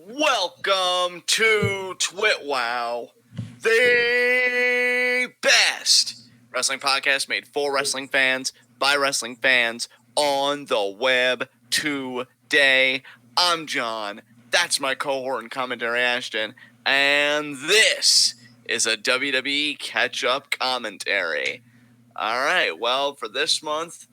Welcome to TWitWoW, the best wrestling podcast made for wrestling fans, by wrestling fans, on the web today. I'm John, that's my cohort and commentary Ashton, and this is a WWE catch-up commentary. Alright, well, for this month,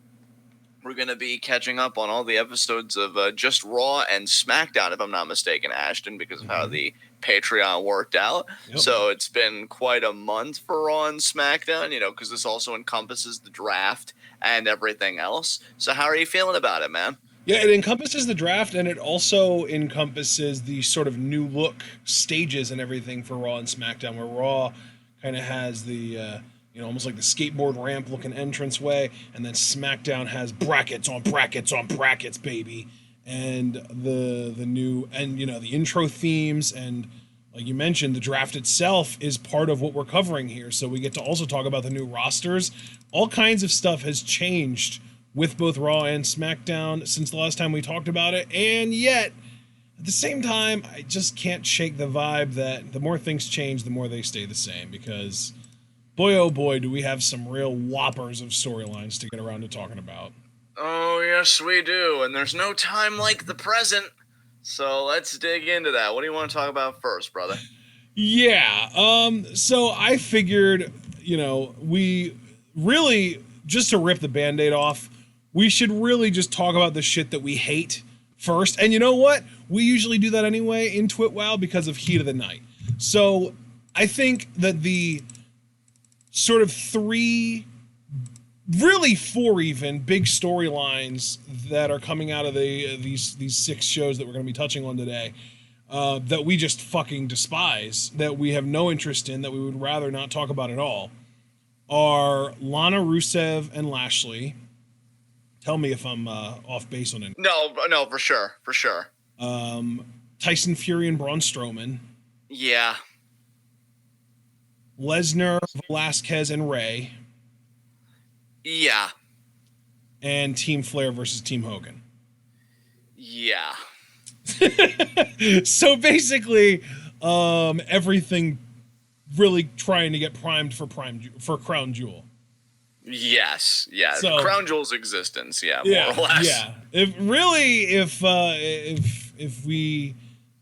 we're going to be catching up on all the episodes of just Raw and SmackDown, if I'm not mistaken, Ashton, because of how the Patreon worked out. Yep. So it's been quite a month for Raw and SmackDown, because this also encompasses the draft and everything else. So how are you feeling about it, man? Yeah, it encompasses the draft, and it also encompasses the sort of new look stages and everything for Raw and SmackDown, where Raw kind of has the... almost like the skateboard ramp looking entranceway, and then SmackDown has brackets on brackets on brackets, baby. And the new, and the intro themes, and like you mentioned, the draft itself is part of what we're covering here. So we get to also talk about the new rosters. All kinds of stuff has changed with both Raw and SmackDown since the last time we talked about it. And yet, at the same time, I just can't shake the vibe that the more things change, the more they stay the same, because boy, oh boy, do we have some real whoppers of storylines to get around to talking about. Oh, yes, we do. And there's no time like the present. So let's dig into that. What do you want to talk about first, brother? Yeah. So I figured, we really, just to rip the Band-Aid off, we should really just talk about the shit that we hate first. And you know what? We usually do that anyway in TWitWoW because of Heat of the Night. So I think that the sort of three, really four even, big storylines that are coming out of these 6 shows that we're going to be touching on today, that we just fucking despise, that we have no interest in, that we would rather not talk about at all, are Lana, Rusev, and Lashley. Tell me if I'm off base on it. No, for sure. Tyson Fury and Braun Strowman. Yeah. Lesnar, Velasquez, and Ray. Yeah. And Team Flair versus Team Hogan. Yeah. So basically, everything really trying to get primed for Crown Jewel. Yes. So, Crown Jewel's existence. Yeah. More or less. Yeah.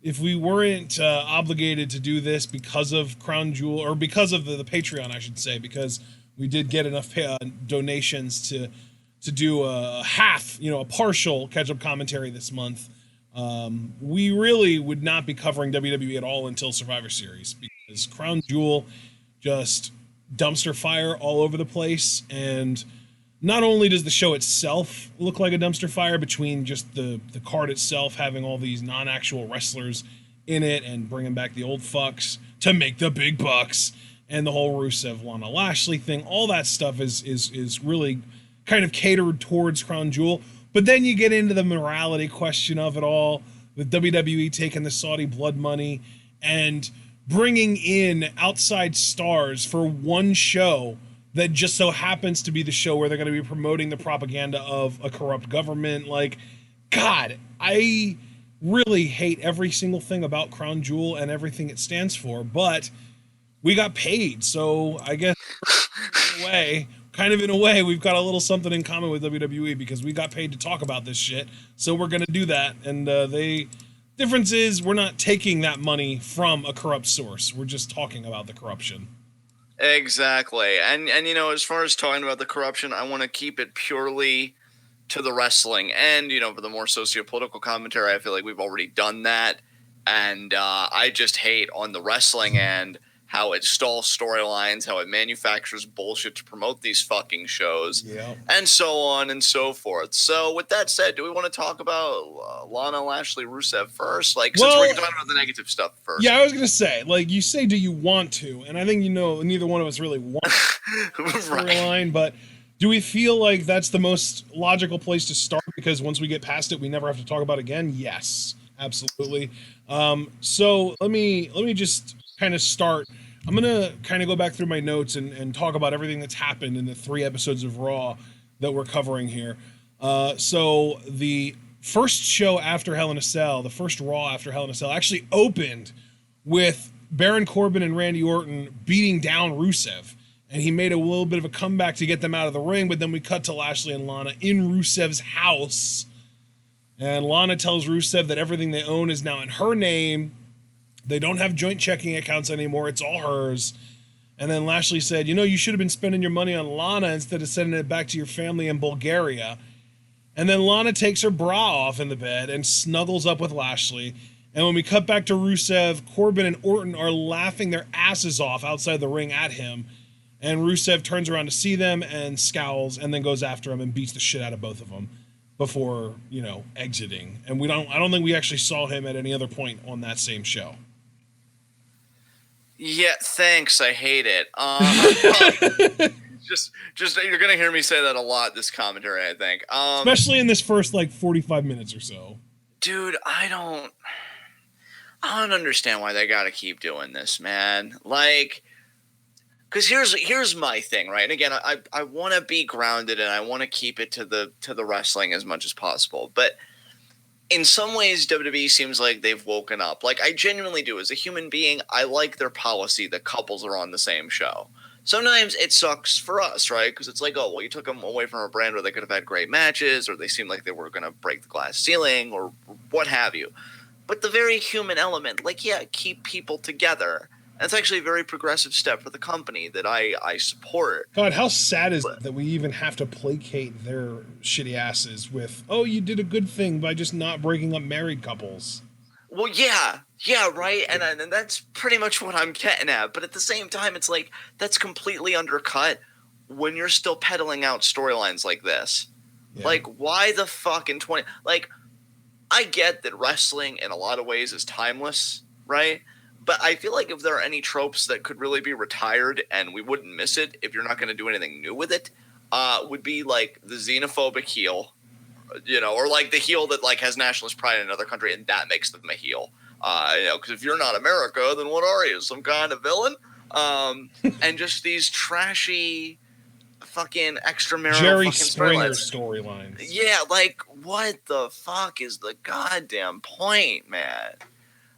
If we weren't obligated to do this because of Crown Jewel, or because of the Patreon, I should say, because we did get enough donations to do a partial catch-up commentary this month, we really would not be covering WWE at all until Survivor Series, because Crown Jewel just dumpster fire all over the place. And not only does the show itself look like a dumpster fire, between just the card itself having all these non-actual wrestlers in it and bringing back the old fucks to make the big bucks, and the whole Rusev Lana Lashley thing, all that stuff is really kind of catered towards Crown Jewel. But then you get into the morality question of it all, with WWE taking the Saudi blood money and bringing in outside stars for one show that just so happens to be the show where they're going to be promoting the propaganda of a corrupt government. Like, God, I really hate every single thing about Crown Jewel and everything it stands for, but we got paid, so I guess in a way, we've got a little something in common with WWE, because we got paid to talk about this shit, so we're going to do that. And difference is, we're not taking that money from a corrupt source. We're just talking about the corruption. Exactly. And as far as talking about the corruption, I want to keep it purely to the wrestling. And, for the more socio-political commentary, I feel like we've already done that. And I just hate on the wrestling end how it stalls storylines, how it manufactures bullshit to promote these fucking shows, and so on and so forth. So with that said, do we want to talk about Lana, Lashley, Rusev first? Since we're talking about the negative stuff first. Yeah, I was going to say, you say, do you want to? And I think, neither one of us really want the storyline, but do we feel like that's the most logical place to start? Because once we get past it, we never have to talk about it again? Yes, absolutely. So let me just kind of start. I'm going to kind of go back through my notes and talk about everything that's happened in the 3 episodes of Raw that we're covering here. So the first show after Hell in a Cell, the first Raw after Hell in a Cell, actually opened with Baron Corbin and Randy Orton beating down Rusev. And he made a little bit of a comeback to get them out of the ring, but then we cut to Lashley and Lana in Rusev's house. And Lana tells Rusev that everything they own is now in her name. They don't have joint checking accounts anymore. It's all hers. And then Lashley said, you know, you should have been spending your money on Lana instead of sending it back to your family in Bulgaria. And then Lana takes her bra off in the bed and snuggles up with Lashley. And when we cut back to Rusev, Corbin and Orton are laughing their asses off outside the ring at him. And Rusev turns around to see them and scowls and then goes after him and beats the shit out of both of them before, you know, exiting. And I don't think we actually saw him at any other point on that same show. Yeah, thanks. I hate it. Just you're gonna hear me say that a lot this commentary, I think. Especially in this first like 45 minutes or so. Dude, I don't understand why they gotta keep doing this, man. Like, because here's my thing, right? And again, I want to be grounded and I want to keep it to the wrestling as much as possible, but in some ways, WWE seems like they've woken up. Like, I genuinely do. As a human being, I like their policy that couples are on the same show. Sometimes it sucks for us, right? Because it's like, oh, well, you took them away from a brand where they could have had great matches, or they seemed like they were going to break the glass ceiling, or what have you. But the very human element, like, yeah, keep people together. That's actually a very progressive step for the company that I support. God, how sad is it that we even have to placate their shitty asses with, oh, you did a good thing by just not breaking up married couples. Well, yeah, right? And that's pretty much what I'm getting at. But at the same time, it's like, that's completely undercut when you're still peddling out storylines like this. Yeah. Like, why the fuck in 20... Like, I get that wrestling in a lot of ways is timeless, right? But I feel like if there are any tropes that could really be retired and we wouldn't miss it if you're not going to do anything new with it, would be like the xenophobic heel, you know, or like the heel that like has nationalist pride in another country and that makes them a heel. You know, because if you're not America, then what are you? Some kind of villain? And just these trashy fucking extramarital Jerry Springer storylines. Yeah, like what the fuck is the goddamn point, man?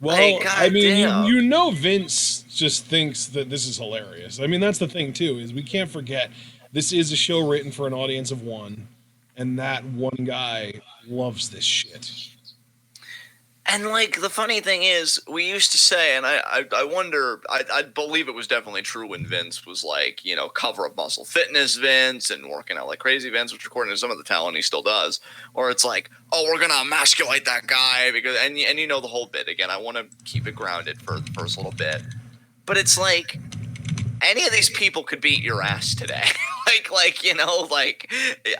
Well, like, I mean, you know Vince just thinks that this is hilarious. I mean, that's the thing, too, is we can't forget this is a show written for an audience of one, and that one guy loves this shit. And, like, the funny thing is, we used to say, and I wonder, I believe it was definitely true when Vince was, like, you know, cover of Muscle Fitness Vince and working out like crazy Vince, which according to some of the talent he still does, or it's like, oh, we're going to emasculate that guy, because and you know the whole bit. Again, I want to keep it grounded for the first little bit. But it's like, any of these people could beat your ass today. like you know, like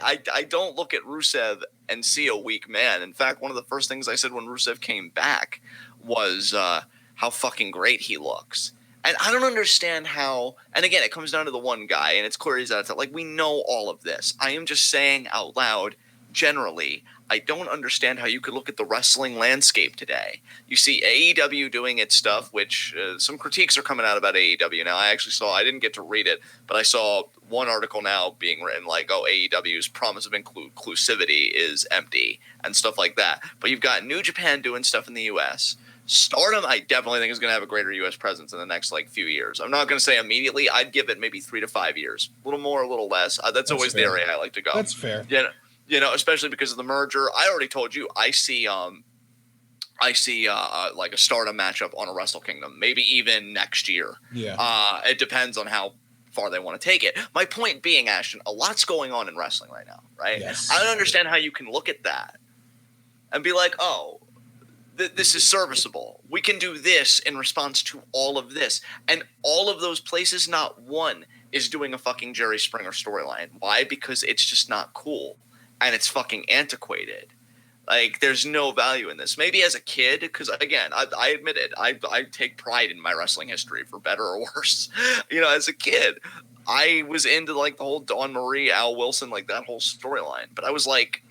I don't look at Rusev and see a weak man. In fact, one of the first things I said when Rusev came back was how fucking great he looks. And I don't understand how, and again, it comes down to the one guy, and it's clear he's out of, like, we know all of this. I am just saying out loud, generally, I don't understand how you could look at the wrestling landscape today. You see AEW doing its stuff, which some critiques are coming out about AEW now. I didn't get to read it, but I saw one article now being written like, oh, AEW's promise of inclusivity is empty and stuff like that. But you've got New Japan doing stuff in the U.S. Stardom, I definitely think is going to have a greater U.S. presence in the next like few years. I'm not going to say immediately. I'd give it maybe 3 to 5 years, a little more, a little less. That's always fair. The area I like to go. That's fair. Yeah. You know, especially because of the merger. I already told you, I see like a Stardom matchup on a Wrestle Kingdom, maybe even next year. Yeah. It depends on how far they want to take it. My point being, Ashton, a lot's going on in wrestling right now, right? Yes. I don't understand how you can look at that and be like, oh, this is serviceable. We can do this in response to all of this. And all of those places, not one is doing a fucking Jerry Springer storyline. Why? Because it's just not cool. And it's fucking antiquated. Like, there's no value in this. Maybe as a kid, because, again, I admit it. I take pride in my wrestling history, for better or worse. You know, as a kid, I was into, like, the whole Dawn Marie, Al Wilson, like, that whole storyline. But I was, like,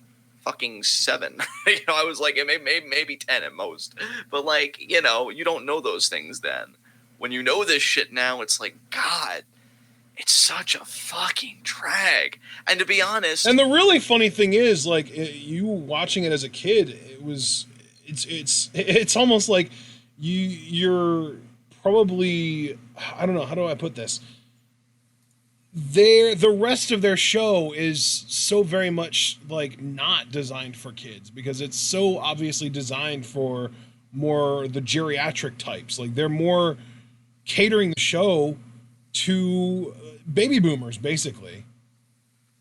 fucking 7. You know, I was, like, maybe 10 at most. But, like, you know, you don't know those things then. When you know this shit now, it's like, God, Yeah. It's such a fucking drag. And to be honest, And the really funny thing is, like, you watching it as a kid, it's almost like you're probably, I don't know, how do I put this? The rest of their show is so very much like not designed for kids because it's so obviously designed for more the geriatric types. Like they're more catering the show to baby boomers, basically.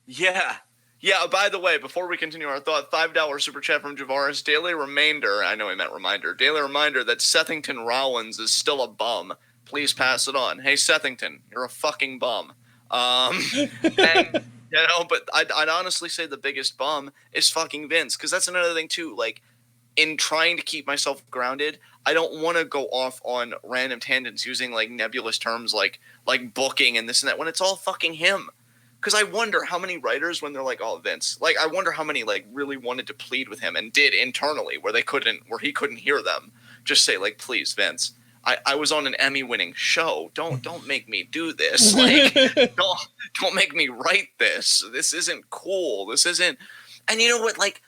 yeah. Yeah, by the way, before we continue our thought, $5 super chat from Javaris. Daily reminder, I know he meant reminder. Daily reminder that Sethington Rollins is still a bum. Please pass it on. Hey, Sethington, you're a fucking bum. And, but I'd honestly say the biggest bum is fucking Vince, because that's another thing, too. Like, in trying to keep myself grounded, I don't want to go off on random tangents using, like, nebulous terms like booking and this and that when it's all fucking him. Because I wonder how many writers, when they're like, "Oh, Vince," like I wonder how many like really wanted to plead with him and did internally where he couldn't hear them. Just say like, "Please, Vince, I was on an Emmy-winning show. Don't make me do this. Like, don't make me write this. This isn't cool. This isn't." And you know what? Like,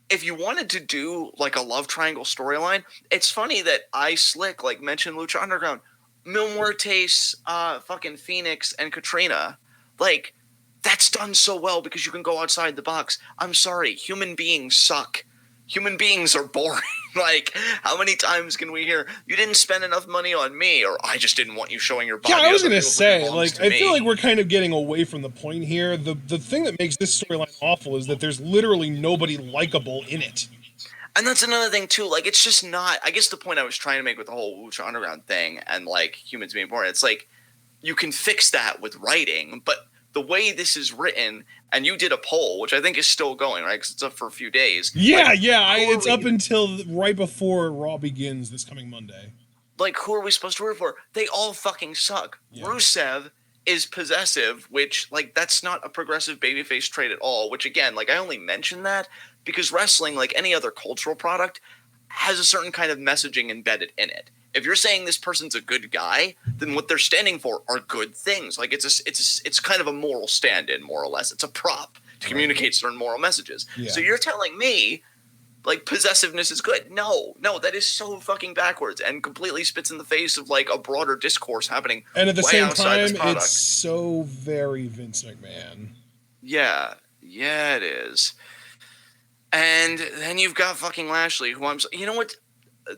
if you wanted to do like a love triangle storyline, it's funny that I Slick like mentioned Lucha Underground, Mil Muertes, fucking Phoenix, and Katrina. Like, that's done so well because you can go outside the box. I'm sorry, human beings suck. Human beings are boring. Like, how many times can we hear, you didn't spend enough money on me, or I just didn't want you showing your body? Yeah, I was going to say, like, I feel like we're kind of getting away from the point here. The thing that makes this storyline awful is that there's literally nobody likable in it. And that's another thing, too. Like, it's just not, I guess the point I was trying to make with the whole Lucha Underground thing and, like, humans being boring, it's like, you can fix that with writing, but the way this is written, and you did a poll, which I think is still going, right? Because it's up for a few days. Yeah, like, it's up until right before Raw begins this coming Monday. Like, who are we supposed to root for? They all fucking suck. Yeah. Rusev is possessive, which, like, that's not a progressive babyface trait at all, which, again, like, I only mention that because wrestling, like any other cultural product, has a certain kind of messaging embedded in it. If you're saying this person's a good guy, then what they're standing for are good things. Like it's kind of a moral stand-in, more or less. It's a prop to communicate certain moral messages. Yeah. So you're telling me, like, possessiveness is good? No, that is so fucking backwards and completely spits in the face of like a broader discourse happening. And at the same time, it's so very Vince McMahon. Yeah, it is. And then you've got fucking Lashley, who you know what?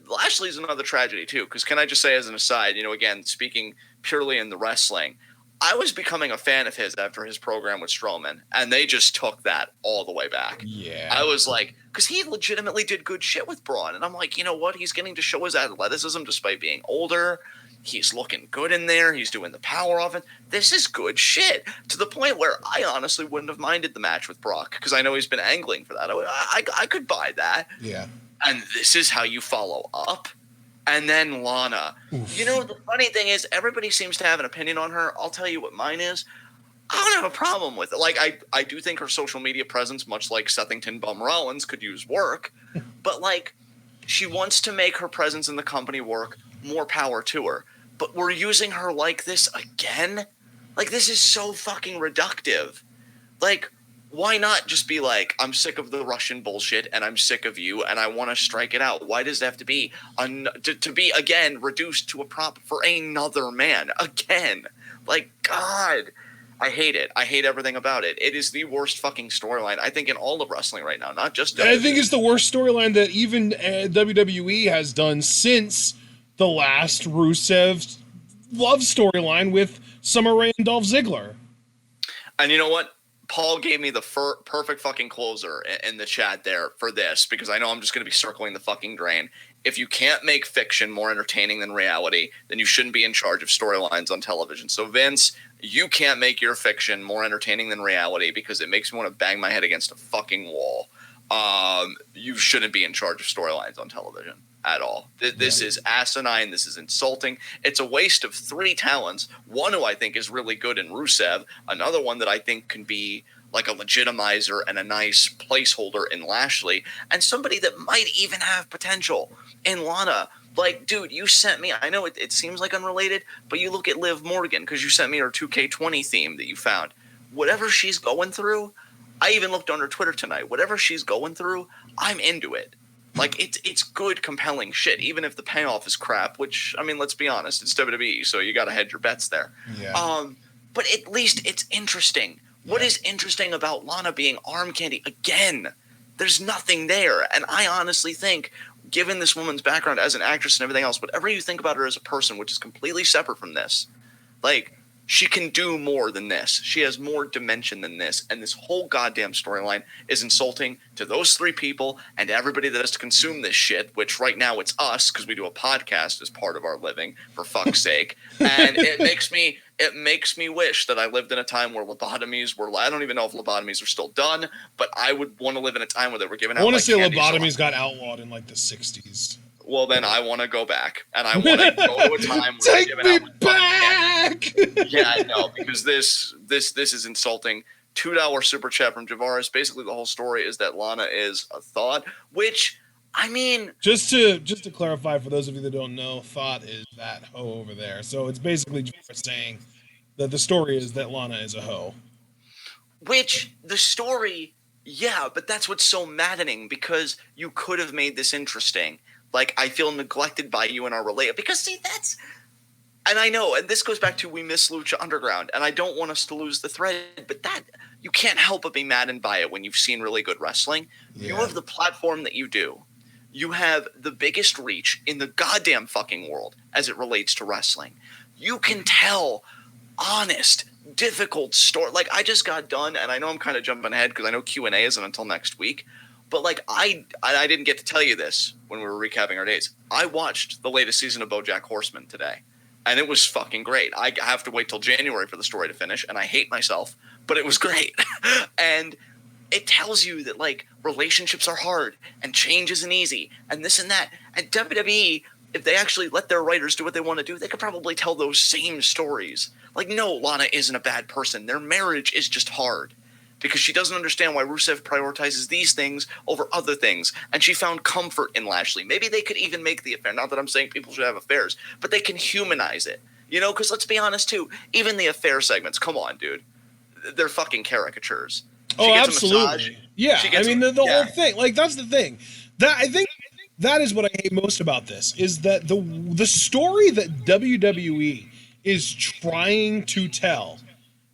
Lashley's another tragedy too, because can I just say as an aside, again, speaking purely in the wrestling, I was becoming a fan of his after his program with Strowman, and they just took that all the way back. Yeah. I was like, because he legitimately did good shit with Braun, and I'm like, you know what? He's getting to show his athleticism despite being older. He's looking good in there. He's doing the power offense. This is good shit, to the point where I honestly wouldn't have minded the match with Brock, because I know he's been angling for that. I could buy that. Yeah. And this is how you follow up. And then Lana. Oof. The funny thing is, everybody seems to have an opinion on her. I'll tell you what mine is. I don't have a problem with it. Like, I do think her social media presence, much like Sethington Bum Rollins, could use work. But, like, she wants to make her presence in the company work. More power to her. But we're using her like this again? Like, this is so fucking reductive. Like, why not just be like, I'm sick of the Russian bullshit and I'm sick of you and I want to strike it out? Why does it have to be to be again reduced to a prop for another man again? Like, God, I hate it. I hate everything about it. It is the worst fucking storyline, I think, in all of wrestling right now, not just WWE. I think it's the worst storyline that even WWE has done since the last Rusev love storyline with Summer Rae and Dolph Ziggler. And you know what? Paul gave me the perfect fucking closer in the chat there for this, because I know I'm just going to be circling the fucking drain. If you can't make fiction more entertaining than reality, then you shouldn't be in charge of storylines on television. So, Vince, you can't make your fiction more entertaining than reality because it makes me want to bang my head against a fucking wall. You shouldn't be in charge of storylines on television at all. This is asinine. This is insulting. It's a waste of 3 talents. One who I think is really good in Rusev. Another one that I think can be like a legitimizer and a nice placeholder in Lashley. And somebody that might even have potential in Lana. Like, dude, you sent me, I know it seems like unrelated, but you look at Liv Morgan, because you sent me her 2K20 theme that you found. Whatever she's going through, I even looked on her Twitter tonight. Whatever she's going through, I'm into it. Like, it's good, compelling shit, even if the payoff is crap, which, I mean, let's be honest, it's WWE, so you gotta hedge your bets there. Yeah. But at least it's interesting. Yeah. What is interesting about Lana being arm candy? Again, there's nothing there. And I honestly think, given this woman's background as an actress and everything else, whatever you think about her as a person, which is completely separate from this, like, she can do more than this. She has more dimension than this. And this whole goddamn storyline is insulting to those three people and everybody that has to consume this shit, which right now it's us because we do a podcast as part of our living, for fuck's sake. And it makes me wish that I lived in a time where lobotomies were, I don't even know if lobotomies are still done, but I would want to live in a time where they were given out. I want to say lobotomies got outlawed in like the 60s. Well, then I want to go back, and I want to go to a time where take me back. Yeah, I know, because this is insulting. $2 super chat from Javaris. Basically, the whole story is that Lana is a thought, which, I mean, just to clarify for those of you that don't know, thought is that hoe over there. So it's basically just saying that the story is that Lana is a hoe. Which the story, yeah, but that's what's so maddening, because you could have made this interesting. Like, I feel neglected by you in our relationship. Because, see, that's... And I know, and this goes back to we miss Lucha Underground, and I don't want us to lose the thread, but that... You can't help but be maddened by it when you've seen really good wrestling. Yeah. You have the platform that you do. You have the biggest reach in the goddamn fucking world as it relates to wrestling. You can tell honest, difficult story. Like, I just got done, and I know I'm kind of jumping ahead because I know Q&A isn't until next week. But, like, I didn't get to tell you this when we were recapping our days. I watched the latest season of BoJack Horseman today, and it was fucking great. I have to wait till January for the story to finish, and I hate myself, but it was great. And it tells you that, like, relationships are hard, and change isn't easy, and this and that. And WWE, if they actually let their writers do what they want to do, they could probably tell those same stories. Like, no, Lana isn't a bad person. Their marriage is just hard. Because she doesn't understand why Rusev prioritizes these things over other things. And she found comfort in Lashley. Maybe they could even make the affair. Not that I'm saying people should have affairs, but they can humanize it. You know, because let's be honest, too. Even the affair segments, come on, dude. They're fucking caricatures. Oh, absolutely. Yeah, I mean, the whole thing. Like, that's the thing. I think that is what I hate most about this, is that the story that WWE is trying to tell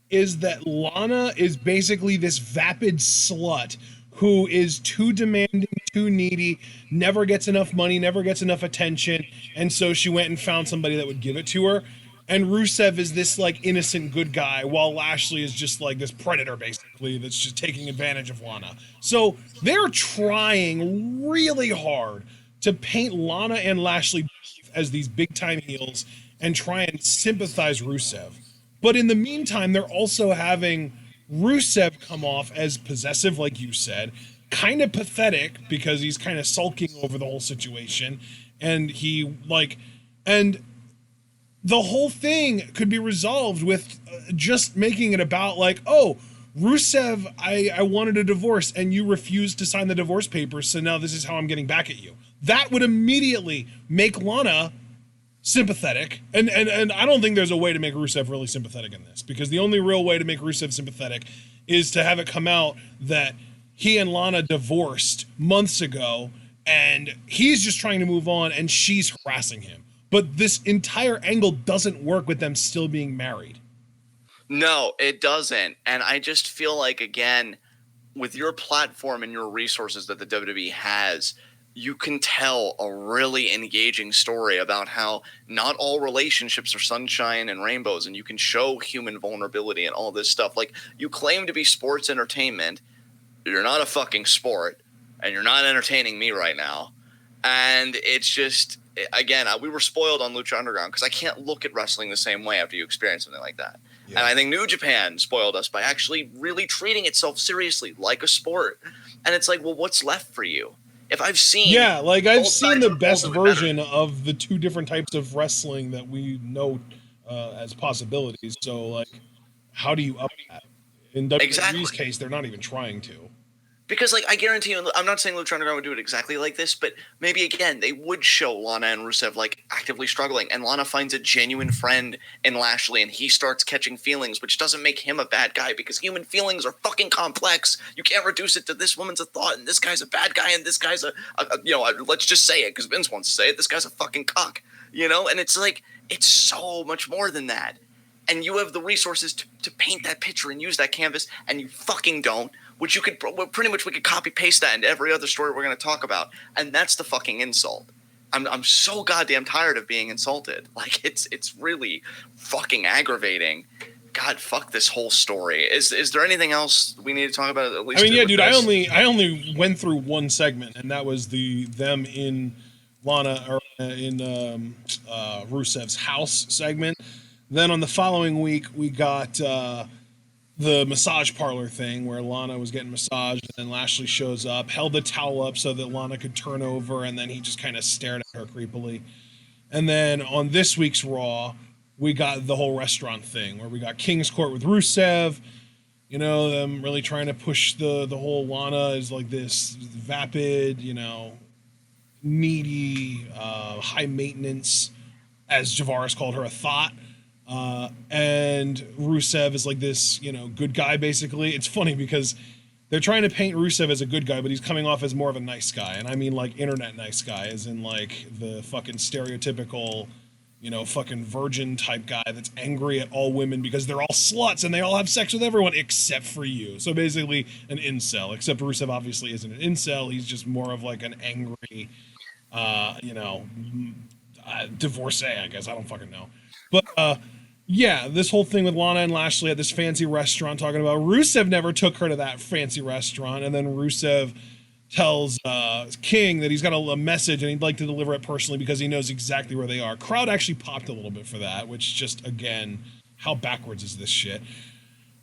is that Lana is basically this vapid slut who is too demanding, too needy, never gets enough money, never gets enough attention, and so she went and found somebody that would give it to her. And Rusev is this, like, innocent good guy, while Lashley is just, like, this predator, basically, that's just taking advantage of Lana. So they're trying really hard to paint Lana and Lashley as these big-time heels and try and sympathize Rusev. But in the meantime, they're also having Rusev come off as possessive, like you said, kind of pathetic because he's kind of sulking over the whole situation. And and the whole thing could be resolved with just making it about, like, oh, Rusev, I wanted a divorce and you refused to sign the divorce papers, so now this is how I'm getting back at you. That would immediately make Lana sympathetic, and I don't think there's a way to make Rusev really sympathetic in this, because the only real way to make Rusev sympathetic is to have it come out that he and Lana divorced months ago and he's just trying to move on and she's harassing him. But this entire angle doesn't work with them still being married. No, it doesn't. And I just feel like, again, with your platform and your resources that the WWE has, you can tell a really engaging story about how not all relationships are sunshine and rainbows, and you can show human vulnerability and all this stuff. Like, you claim to be sports entertainment. You're not a fucking sport, and you're not entertaining me right now. And it's just, again, we were spoiled on Lucha Underground because I can't look at wrestling the same way after you experience something like that. Yeah. And I think New Japan spoiled us by actually really treating itself seriously like a sport. And it's like, well, what's left for you? If I've seen... Yeah, like, I've seen the best version of the two different types of wrestling that we know as possibilities. So, like, how do you up that? In WWE's case, they're not even trying to. Because, like, I guarantee you, I'm not saying Lucha Underground would do it exactly like this, but maybe, again, they would show Lana and Rusev, like, actively struggling, and Lana finds a genuine friend in Lashley, and he starts catching feelings, which doesn't make him a bad guy, because human feelings are fucking complex. You can't reduce it to this woman's a thought, and this guy's a bad guy, and this guy's let's just say it, because Vince wants to say it, this guy's a fucking cuck, you know? And it's like, it's so much more than that. And you have the resources to paint that picture and use that canvas, and you fucking don't. Which you could pretty much we could copy paste that into every other story we're going to talk about, and that's the fucking insult. I'm so goddamn tired of being insulted. Like it's really fucking aggravating. God, fuck this whole story. Is there anything else we need to talk about? At least I mean, yeah, dude. I only went through one segment, and that was them in Lana or in Rusev's house segment. Then on the following week, we got. The massage parlor thing where Lana was getting massaged and then Lashley shows up, held the towel up so that Lana could turn over, and then he just kind of stared at her creepily. And then on this week's Raw, we got the whole restaurant thing where we got King's Court with Rusev, you know, them really trying to push the whole Lana is like this vapid, you know, needy, high maintenance, as Javaris called her, a thought. And Rusev is like this, you know, good guy, basically. It's funny because they're trying to paint Rusev as a good guy, but he's coming off as more of a nice guy. And I mean, like, internet nice guy, as in, like, the fucking stereotypical, you know, fucking virgin type guy that's angry at all women because they're all sluts and they all have sex with everyone except for you. So basically an incel, except Rusev obviously isn't an incel. He's just more of like an angry, you know, divorcee, I guess. I don't fucking know. But, yeah, this whole thing with Lana and Lashley at this fancy restaurant talking about Rusev never took her to that fancy restaurant. And then Rusev tells King that he's got a message and he'd like to deliver it personally because he knows exactly where they are. Crowd actually popped a little bit for that, which just, again, how backwards is this shit?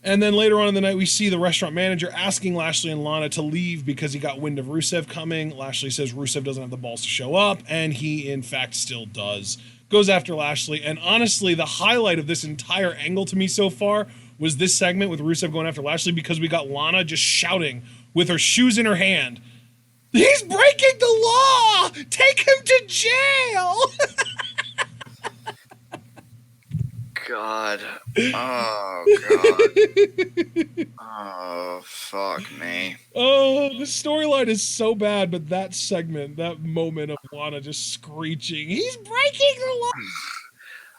And then later on in the night, we see the restaurant manager asking Lashley and Lana to leave because he got wind of Rusev coming. Lashley says Rusev doesn't have the balls to show up, and he, in fact, still does. Goes after Lashley, and honestly, the highlight of this entire angle to me so far was this segment with Rusev going after Lashley because we got Lana just shouting with her shoes in her hand, "He's breaking the law! Take him to jail!" God. Oh, God. Oh, fuck me. Oh, the storyline is so bad, but that segment, that moment of Lana just screeching, "He's breaking the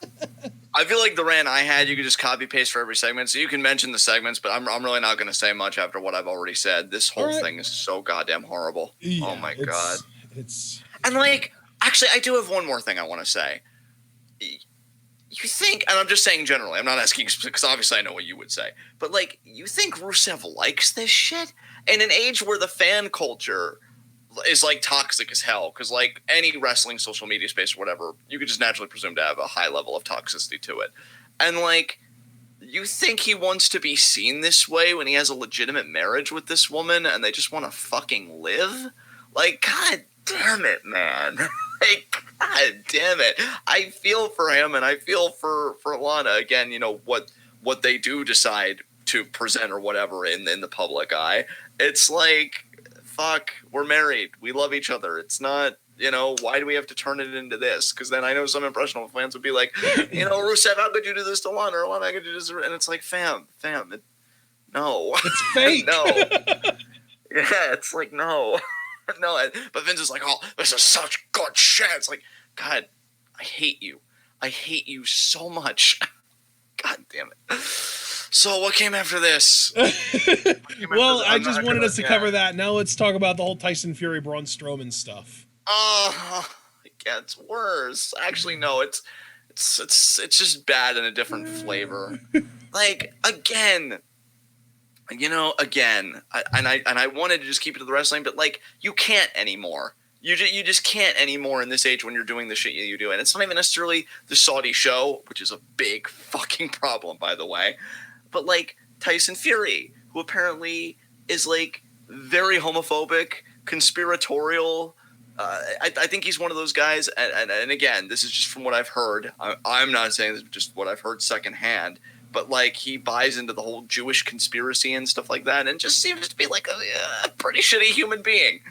law!" I feel like the rant I had, you could just copy paste for every segment. So you can mention the segments, but I'm really not going to say much after what I've already said. This whole thing is so goddamn horrible. Yeah, oh, my God. It's. And, like, actually, I do have one more thing I want to say. You think, and I'm just saying generally, I'm not asking because obviously I know what you would say, but like, you think Rusev likes this shit? In an age where the fan culture is like toxic as hell, because like any wrestling social media space or whatever, you could just naturally presume to have a high level of toxicity to it. And like, you think he wants to be seen this way when he has a legitimate marriage with this woman and they just want to fucking live? Like, God damn it, man. Like, God damn it. I feel for him and I feel for Lana. Again, you know, what they do decide to present or whatever in the public eye. It's like, fuck, we're married. We love each other. It's not, you know, why do we have to turn it into this? Because then I know some impressionable fans would be like, you know, Rusev, how could you do this to Lana? Or Lana, how could you do this? And it's like, fam, no. It's fake. No. Yeah, it's like, no. No, but Vince is like, oh, this is such good shit. It's like, God, I hate you. I hate you so much. God damn it. So what came after this? Well, I just wanted us to cover that. Now let's talk about the whole Tyson Fury Braun Strowman stuff. Oh, it gets worse. Actually, no, it's just bad in a different flavor. Like, again, you know, I wanted to just keep it to the wrestling, but like, you can't anymore. You just can't anymore in this age when you're doing the shit you do. And it's not even necessarily the Saudi show, which is a big fucking problem, by the way. But like Tyson Fury, who apparently is like very homophobic, conspiratorial. I think he's one of those guys. And again, this is just from what I've heard. I'm not saying this, just what I've heard secondhand. but like he buys into the whole Jewish conspiracy and stuff like that, and just seems to be like a pretty shitty human being.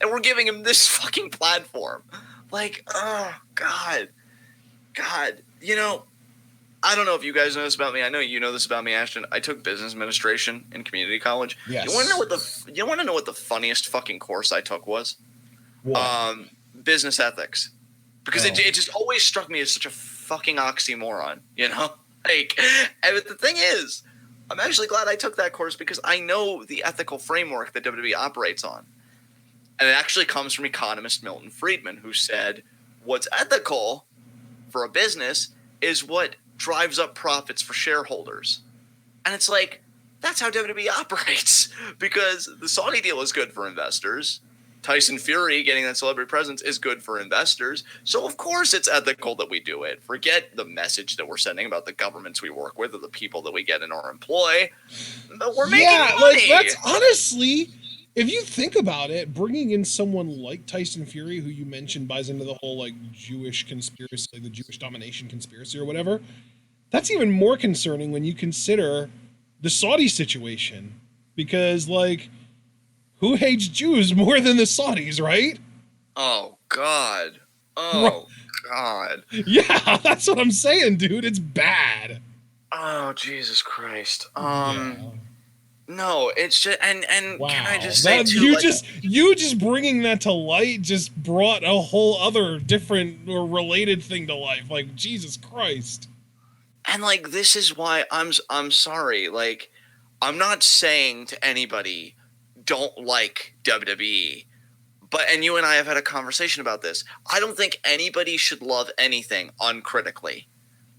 And we're giving him this fucking platform. Like, oh God, you know. I don't know if you guys know this about me. I know you know this about me, Ashton. I took business administration in community college. Yes. You want to know what the funniest fucking course I took was? What? Business ethics. Because it just always struck me as such a fucking oxymoron, you know? Like, and the thing is, I'm actually glad I took that course because I know the ethical framework that WWE operates on. And it actually comes from economist Milton Friedman, who said, what's ethical for a business is what drives up profits for shareholders. And it's like, that's how WWE operates, because the Saudi deal is good for investors. Tyson Fury getting that celebrity presence is good for investors. So of course it's ethical that we do it. Forget the message that we're sending about the governments we work with or the people that we get in our employ. But we're making money. Like that's honestly, if you think about it, bringing in someone like Tyson Fury, who you mentioned buys into the whole like Jewish conspiracy, like the Jewish domination conspiracy or whatever, that's even more concerning when you consider the Saudi situation. Because, like, who hates Jews more than the Saudis, right? Oh, God. Oh, God. Yeah, that's what I'm saying, dude. It's bad. Oh, Jesus Christ. Yeah. No, it's just and Wow. Can I just say too, you just bringing that to light just brought a whole other different or related thing to life. Like, Jesus Christ. And like, this is why I'm sorry. Like, I'm not saying to anybody don't like WWE, and you and I have had a conversation about this. I don't think anybody should love anything uncritically.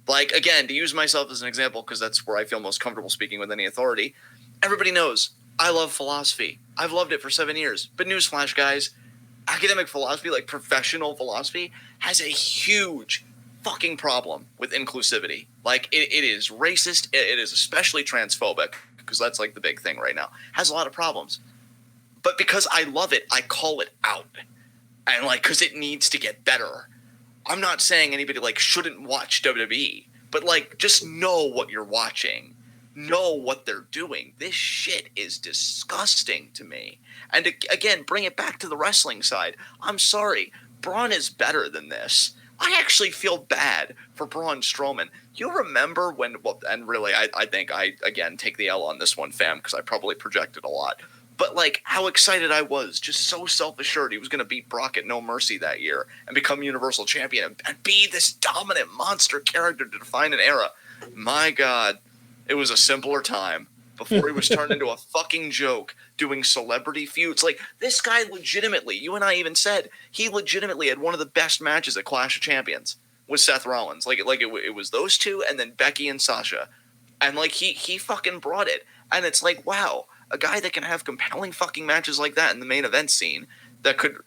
Like, again, to use myself as an example, because that's where I feel most comfortable speaking with any authority. Everybody knows I love philosophy. I've loved it for 7 years. But newsflash, guys, academic philosophy, like professional philosophy, has a huge fucking problem with inclusivity. Like, it is racist. It is especially transphobic, because that's like the big thing right now. Has a lot of problems. But because I love it, I call it out. And like, because it needs to get better. I'm not saying anybody like shouldn't watch WWE, but like, just know what you're watching. Know what they're doing. This shit is disgusting to me. And again, bring it back to the wrestling side. I'm sorry. Braun is better than this. I actually feel bad for Braun Strowman. You remember when, and really, I think I, again, take the L on this one, fam, because I probably projected a lot. But, like, how excited I was, just so self-assured he was going to beat Brock at No Mercy that year and become Universal Champion and be this dominant monster character to define an era. My God, it was a simpler time before he was turned into a fucking joke doing celebrity feuds. Like, this guy legitimately, you and I even said, he legitimately had one of the best matches at Clash of Champions with Seth Rollins. Like it was those two and then Becky and Sasha. And, like, he fucking brought it. And it's like, wow, a guy that can have compelling fucking matches like that in the main event scene that could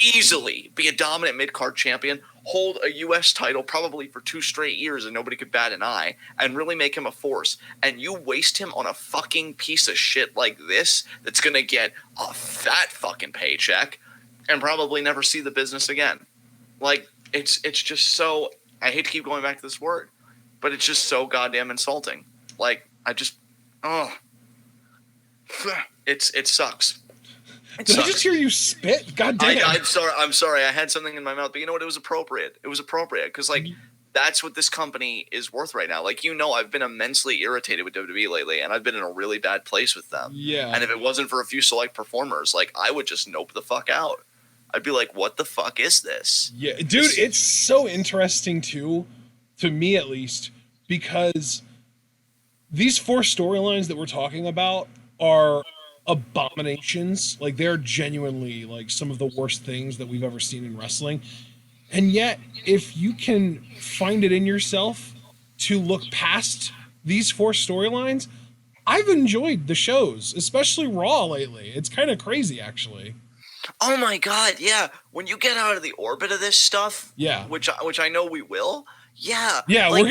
easily be a dominant mid-card champion, hold a U.S. title probably for 2 straight years and nobody could bat an eye, and really make him a force. And you waste him on a fucking piece of shit like this that's going to get a fat fucking paycheck and probably never see the business again. Like, it's just so, I hate to keep going back to this word, but it's just so goddamn insulting. Like, it sucks. Did I just hear you spit? God damn. I'm sorry. I had something in my mouth, but you know what? It was appropriate. It was appropriate because, like, that's what this company is worth right now. Like, you know, I've been immensely irritated with WWE lately, and I've been in a really bad place with them. Yeah. And if it wasn't for a few select performers, like, I would just nope the fuck out. I'd be like, what the fuck is this? Yeah, dude, it's so interesting too, to me at least, because these 4 storylines that we're talking about are abominations. Like, they're genuinely like some of the worst things that we've ever seen in wrestling. And yet, if you can find it in yourself to look past these 4 storylines, I've enjoyed the shows, especially Raw lately. It's kind of crazy, actually. Oh my God, yeah. When you get out of the orbit of this stuff, yeah, which I know we will, yeah. Yeah, like,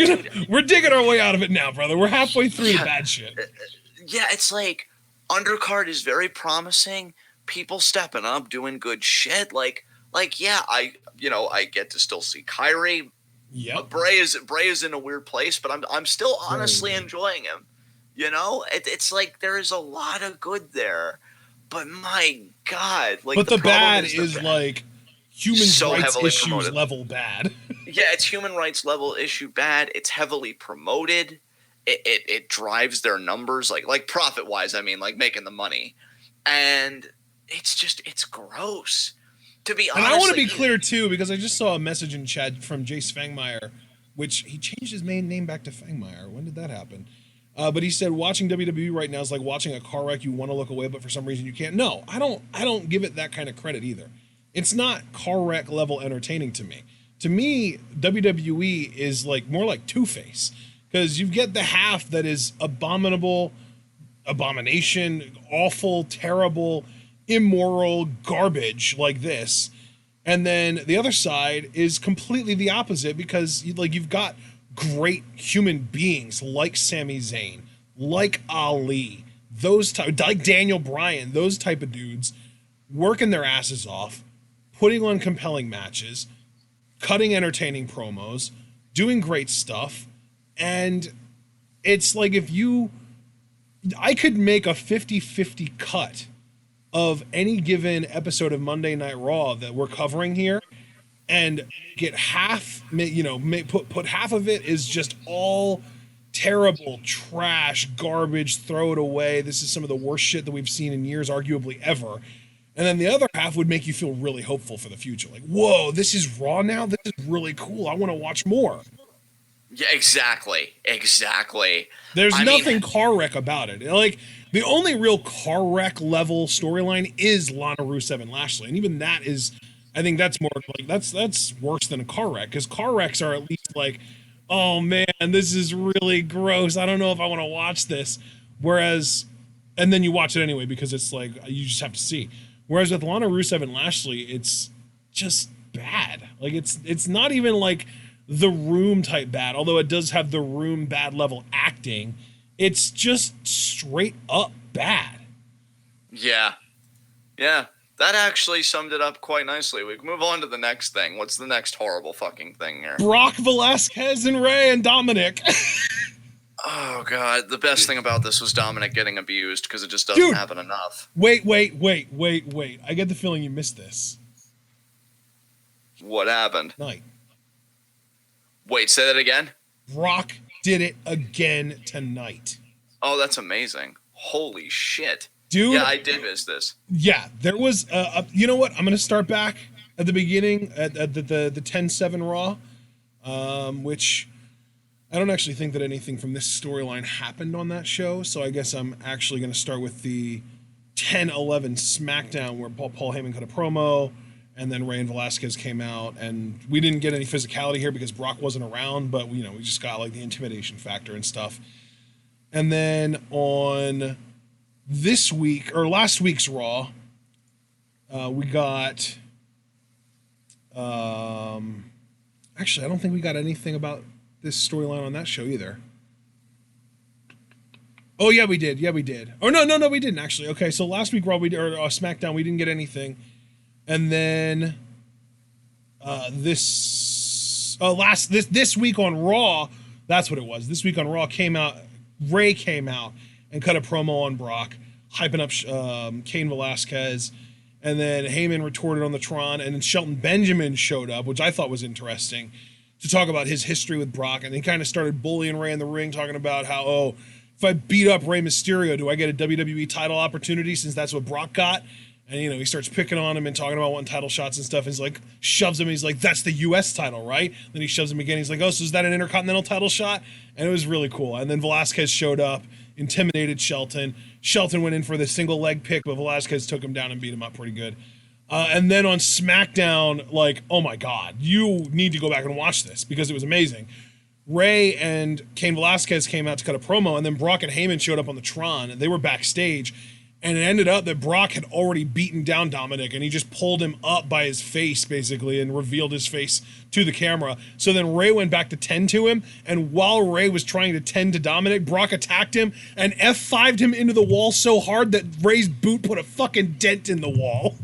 we're digging our way out of it now, brother. We're halfway through the bad shit. Yeah, it's like undercard is very promising. People stepping up, doing good shit. Like yeah, I get to still see Kyrie. Yep. Bray is in a weird place, but I'm still honestly enjoying him. You know, it's like there is a lot of good there, but my God, like but the bad is is like human so rights heavily issues promoted. level bad. Yeah, it's human rights level issue bad. It's heavily promoted. It drives their numbers like profit wise. I mean, like making the money, and it's gross. To be honest, and I want to be clear too, because I just saw a message in chat from Jace Fangmeyer, which he changed his main name back to Fangmeyer. When did that happen? But he said watching WWE right now is like watching a car wreck. You want to look away, but for some reason you can't. No, I don't give it that kind of credit either. It's not car wreck level entertaining to me. To me, WWE is like more like Two-Face, because you get the half that is abomination, awful, terrible, immoral garbage like this, and then the other side is completely the opposite, because you've got great human beings like Sami Zayn, like Ali, like Daniel Bryan, those type of dudes working their asses off, putting on compelling matches, cutting entertaining promos, doing great stuff. And it's like I could make a 50-50 cut of any given episode of Monday Night Raw that we're covering here, and get half, put half of it is just all terrible, trash, garbage, throw it away. This is some of the worst shit that we've seen in years, arguably ever. And then the other half would make you feel really hopeful for the future. Like, whoa, this is Raw now? This is really cool. I want to watch more. Yeah, exactly. There's nothing car wreck about it. Like, the only real car wreck level storyline is Lana Rusev and Lashley. And even that is, I think that's more like, that's worse than a car wreck, because car wrecks are at least like, oh man, this is really gross. I don't know if I want to watch this. Whereas, and then you watch it anyway because it's like, you just have to see. Whereas with Lana Rusev and Lashley, it's just bad. Like, it's not even like The Room type bad, although it does have The Room bad level acting. It's just straight up bad. Yeah. That actually summed it up quite nicely. We can move on to the next thing. What's the next horrible fucking thing here? Brock, Velasquez, and Rey and Dominic. Oh, God. The best thing about this was Dominic getting abused, because it just doesn't happen enough. Wait. I get the feeling you missed this. What happened? Night. Wait, say that again? Brock did it again tonight. Oh, that's amazing. Holy shit. Dude. Yeah, I did miss this. Yeah, there was, you know what? I'm going to start back at the beginning, at the 10-7 Raw, which I don't actually think that anything from this storyline happened on that show, so I guess I'm actually going to start with the 10-11 SmackDown, where Paul Heyman cut a promo, and then Rey and Velasquez came out, and we didn't get any physicality here because Brock wasn't around, but we just got like the intimidation factor and stuff. And then on this week, or last week's Raw, we got actually, I don't think we got anything about this storyline on that show either. Oh yeah, we did. Oh no, we didn't actually. Okay, so last week Raw SmackDown, we didn't get anything. And then this week on Raw, that's what it was. This week on Raw Rey came out and cut a promo on Brock, hyping up Cain Velasquez, and then Heyman retorted on the Tron, and then Shelton Benjamin showed up, which I thought was interesting, to talk about his history with Brock, and he kind of started bullying Rey in the ring, talking about how, if I beat up Rey Mysterio, do I get a WWE title opportunity, since that's what Brock got? And, he starts picking on him and talking about wanting title shots and stuff. He's like, shoves him. And he's like, that's the U.S. title, right? Then he shoves him again. He's like, oh, so is that an Intercontinental title shot? And it was really cool. And then Velasquez showed up, intimidated Shelton. Shelton went in for the single leg pick, but Velasquez took him down and beat him up pretty good. And then on SmackDown, like, oh my God, you need to go back and watch this because it was amazing. Rey and Cain Velasquez came out to cut a promo, and then Brock and Heyman showed up on the Tron, and they were backstage. And it ended up that Brock had already beaten down Dominic, and he just pulled him up by his face, basically, and revealed his face to the camera. So then Rey went back to tend to him, and while Rey was trying to tend to Dominic, Brock attacked him and F5'd him into the wall so hard that Rey's boot put a fucking dent in the wall.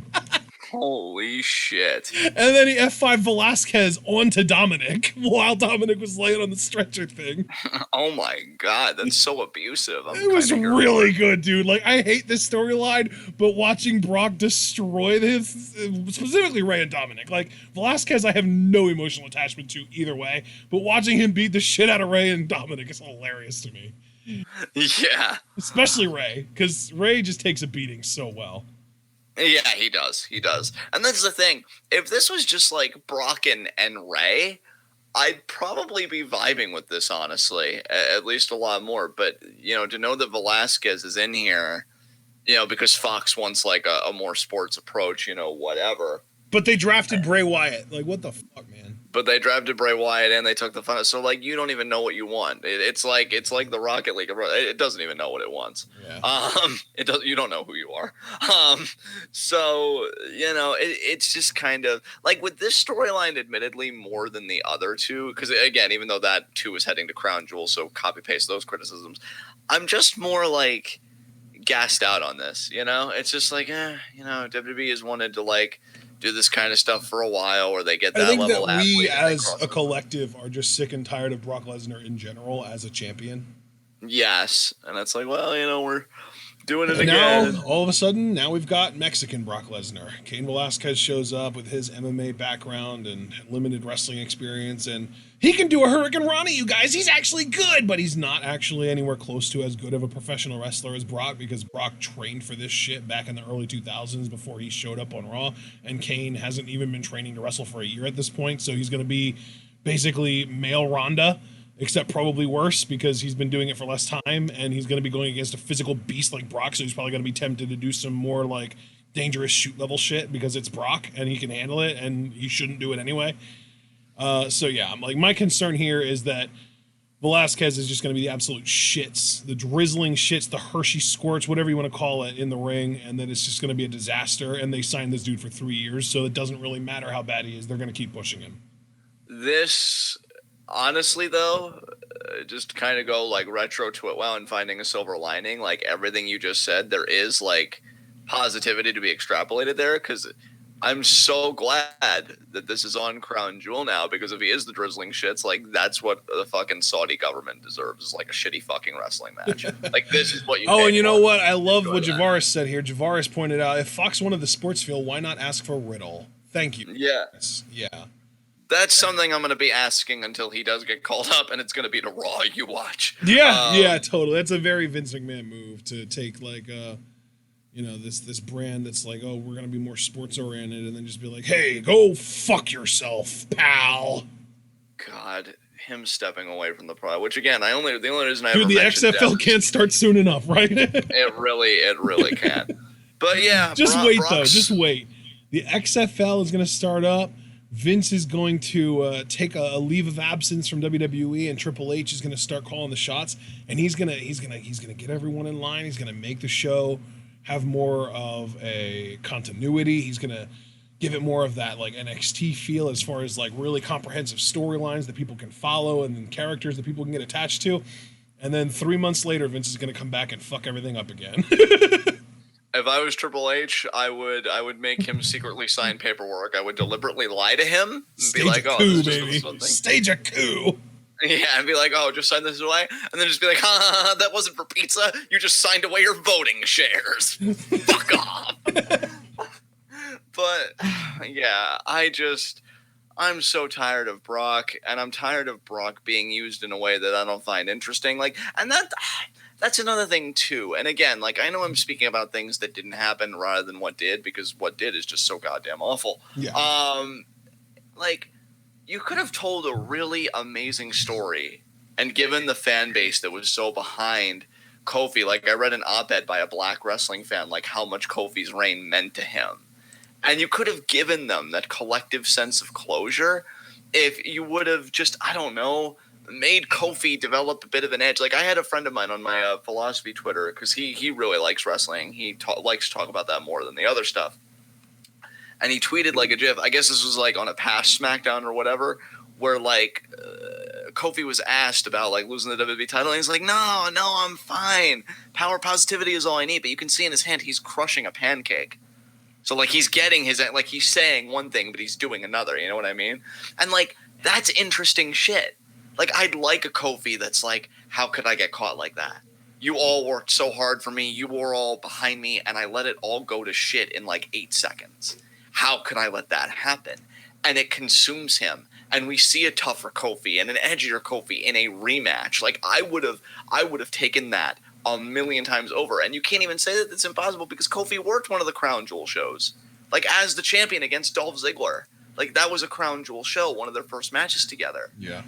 Holy shit. And then he F5 Velasquez onto Dominic while Dominic was laying on the stretcher thing. Oh my god, that's so abusive. It was really good, dude. Like, I hate this storyline, but watching Brock destroy this, specifically Ray and Dominic, like, Velasquez I have no emotional attachment to either way, but watching him beat the shit out of Ray and Dominic is hilarious to me. Yeah. Especially Ray, because Ray just takes a beating so well. Yeah, he does. He does. And that's the thing. If this was just like Brock and Ray, I'd probably be vibing with this, honestly, at least a lot more. But, you know, to know that Velasquez is in here, you know, because Fox wants like a more sports approach, you know, whatever. But they drafted Bray Wyatt. Like, what the fuck, man? But they drafted Bray Wyatt and they took the fun. So, like, you don't even know what you want. It's like the Rocket League. It doesn't even know what it wants. Yeah. It does. You don't know who you are. So, you know, it's just kind of like with this storyline, admittedly, more than the other two. Because, again, even though that two is heading to Crown Jewel, so copy paste those criticisms. I'm just more like gassed out on this. You know, it's just like, you know, WWE has wanted to like do this kind of stuff for a while, where they get that level. I think that we, as a collective, are just sick and tired of Brock Lesnar in general as a champion. Yes, and it's like, well, you know, we're doing it again. Now, all of a sudden, now we've got Mexican Brock Lesnar. Cain Velasquez shows up with his MMA background and limited wrestling experience, and he can do a Hurricane Rana, you guys. He's actually good, but he's not actually anywhere close to as good of a professional wrestler as Brock, because Brock trained for this shit back in the early 2000s before he showed up on Raw, and Cain hasn't even been training to wrestle for a year at this point, so he's going to be basically male Ronda, except probably worse because he's been doing it for less time, and he's going to be going against a physical beast like Brock, so he's probably going to be tempted to do some more like dangerous shoot level shit because it's Brock and he can handle it, and he shouldn't do it anyway. So yeah, I'm like, my concern here is that Velasquez is just going to be the absolute shits, the drizzling shits, the Hershey squirts, whatever you want to call it, in the ring, and then it's just going to be a disaster, and they signed this dude for 3 years, so it doesn't really matter how bad he is, they're going to keep pushing him. This, honestly, though, just kind of go like retro TWitWoW and finding a silver lining. Like everything you just said, there is like positivity to be extrapolated there, because I'm so glad that this is on Crown Jewel now, because if he is the drizzling shits, like that's what the fucking Saudi government deserves, is like a shitty fucking wrestling match. Like this is what you. Oh, and you know what? I love what Javaris said here. Javaris pointed out, if Fox wanted the sports feel, why not ask for Riddle? Thank you. Yes. Yeah. That's something I'm going to be asking until he does get called up, and it's going to be the Raw you watch. Yeah, yeah, totally. That's a very Vince McMahon move to take like you know, this brand that's like, oh, we're gonna be more sports oriented, and then just be like, hey, go fuck yourself, pal. God, him stepping away from the product, which again, the only reason I dude, ever the XFL can't start soon enough, right? it really can't. But yeah, just wait though, just wait. The XFL is gonna start up. Vince is going to take a leave of absence from WWE, and Triple H is gonna start calling the shots, and he's gonna get everyone in line. He's gonna make the show have more of a continuity. He's gonna give it more of that like NXT feel, as far as like really comprehensive storylines that people can follow, and then characters that people can get attached to. And then 3 months later, Vince is gonna come back and fuck everything up again. If I was Triple H, I would make him secretly sign paperwork. I would deliberately lie to him and Stage be like, a "Oh, coup, this is baby. something." Stage a coup. Yeah, and be like, "Oh, just sign this away," and then just be like, "Ha, that wasn't for pizza. You just signed away your voting shares. Fuck off." But yeah, I'm so tired of Brock, and I'm tired of Brock being used in a way that I don't find interesting. Like, and that's another thing too. And again, like, I know I'm speaking about things that didn't happen rather than what did, because what did is just so goddamn awful. Yeah. Like, you could have told a really amazing story and given the fan base that was so behind Kofi. Like, I read an op-ed by a black wrestling fan, like how much Kofi's reign meant to him. And you could have given them that collective sense of closure if you would have just, I don't know, made Kofi develop a bit of an edge. Like, I had a friend of mine on my philosophy Twitter, because he really likes wrestling. He likes to talk about that more than the other stuff. And he tweeted like a gif. I guess this was like on a past SmackDown or whatever, where like Kofi was asked about like losing the WWE title, and he's like, no, I'm fine. Power positivity is all I need. But you can see in his hand he's crushing a pancake. So like he's getting his like he's saying one thing but he's doing another, you know what I mean? And like that's interesting shit. Like I'd like a Kofi that's like, how could I get caught like that? You all worked so hard for me, you were all behind me, and I let it all go to shit in like 8 seconds. How could I let that happen? And it consumes him. And we see a tougher Kofi and an edgier Kofi in a rematch. Like I would have taken that a million times over. And you can't even say that it's impossible because Kofi worked one of the Crown Jewel shows. Like as the champion against Dolph Ziggler. Like that was a Crown Jewel show, one of their first matches together. Yeah.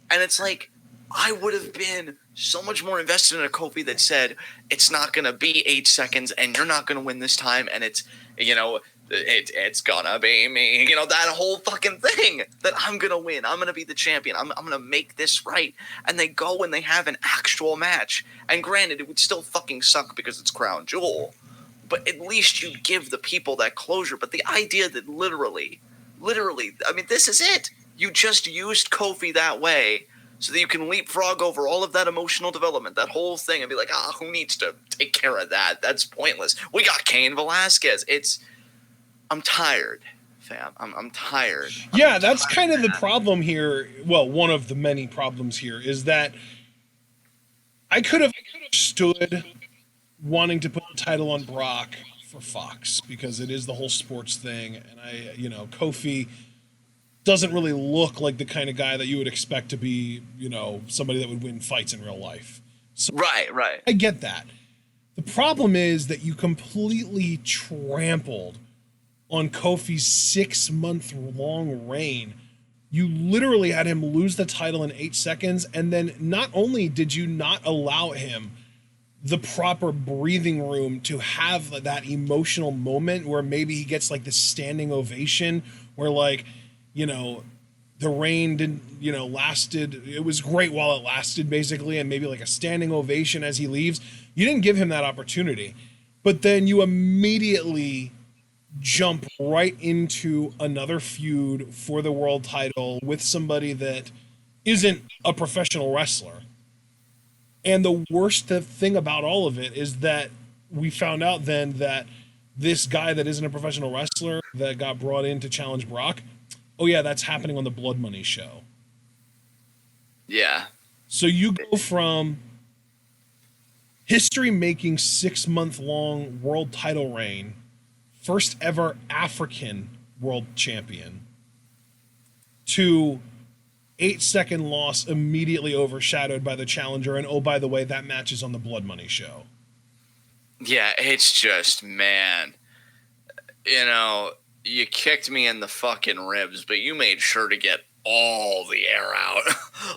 And it's like, I would have been so much more invested in a Kofi that said, it's not going to be 8 seconds and you're not going to win this time. And it's, you know, it's gonna be me, you know, that whole fucking thing that I'm gonna win, I'm gonna be the champion, I'm gonna make this right. And they go and they have an actual match, and granted it would still fucking suck because it's Crown Jewel, but at least you give the people that closure. But the idea that literally, I mean, this is it, you just used Kofi that way so that you can leapfrog over all of that emotional development, that whole thing, and be like, who needs to take care of that? That's pointless. We got Cain Velasquez. I'm tired, fam. I'm tired. Yeah, that's kind of the problem here. Well, one of the many problems here is that I could have stood wanting to put the title on Brock for Fox because it is the whole sports thing, and Kofi doesn't really look like the kind of guy that you would expect to be, somebody that would win fights in real life. So right. I get that. The problem is that you completely trampled on Kofi's 6-month-long reign. You literally had him lose the title in 8 seconds, and then not only did you not allow him the proper breathing room to have that emotional moment where maybe he gets like this standing ovation where the reign didn't, lasted. It was great while it lasted, basically, and maybe like a standing ovation as he leaves. You didn't give him that opportunity. But then you immediately jump right into another feud for the world title with somebody that isn't a professional wrestler. And the worst thing about all of it is that we found out then that this guy that isn't a professional wrestler that got brought in to challenge Brock, oh yeah, that's happening on the Blood Money show. Yeah. So you go from history-making 6-month-long world title reign, first ever African world champion, to 8-second loss immediately overshadowed by the challenger. And oh, by the way, that match is on the Blood Money show. Yeah, it's just, man, you kicked me in the fucking ribs, but you made sure to get all the air out.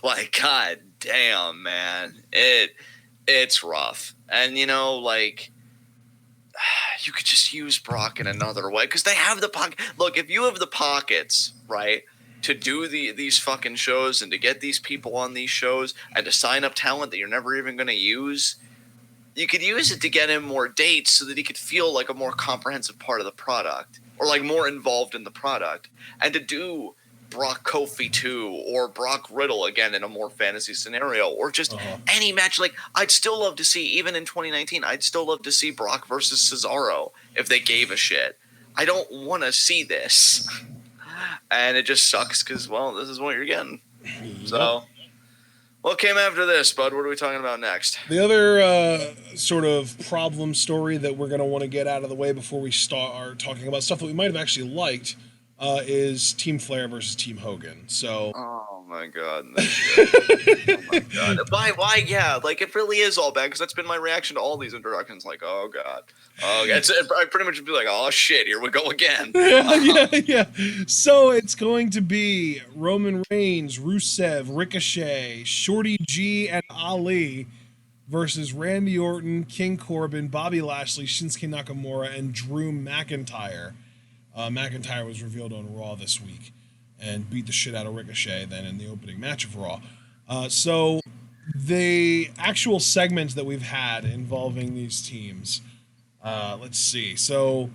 Like, god damn, man. It's rough. And, you could just use Brock in another way because they have the pocket. Look, if you have the pockets, right, to do these fucking shows and to get these people on these shows and to sign up talent that you're never even going to use, you could use it to get him more dates so that he could feel like a more comprehensive part of the product or like more involved in the product. And to do Brock Kofi 2 or Brock Riddle again in a more fantasy scenario or just any match. Like I'd still love to see, even in 2019, I'd still love to see Brock versus Cesaro if they gave a shit. I don't want to see this. And it just sucks because, well, this is what you're getting. So what came after this, bud? What are we talking about next? The other sort of problem story that we're going to want to get out of the way before we start talking about stuff that we might have actually liked is Team Flair versus Team Hogan. So, oh my god, oh my god, why? Yeah, like it really is all bad because that's been my reaction to all these introductions. Like, oh god, I pretty much be like, oh shit, here we go again. Yeah. So it's going to be Roman Reigns, Rusev, Ricochet, Shorty G, and Ali versus Randy Orton, King Corbin, Bobby Lashley, Shinsuke Nakamura, and Drew McIntyre. McIntyre was revealed on Raw this week and beat the shit out of Ricochet then in the opening match of Raw. So the actual segments that we've had involving these teams, let's see. So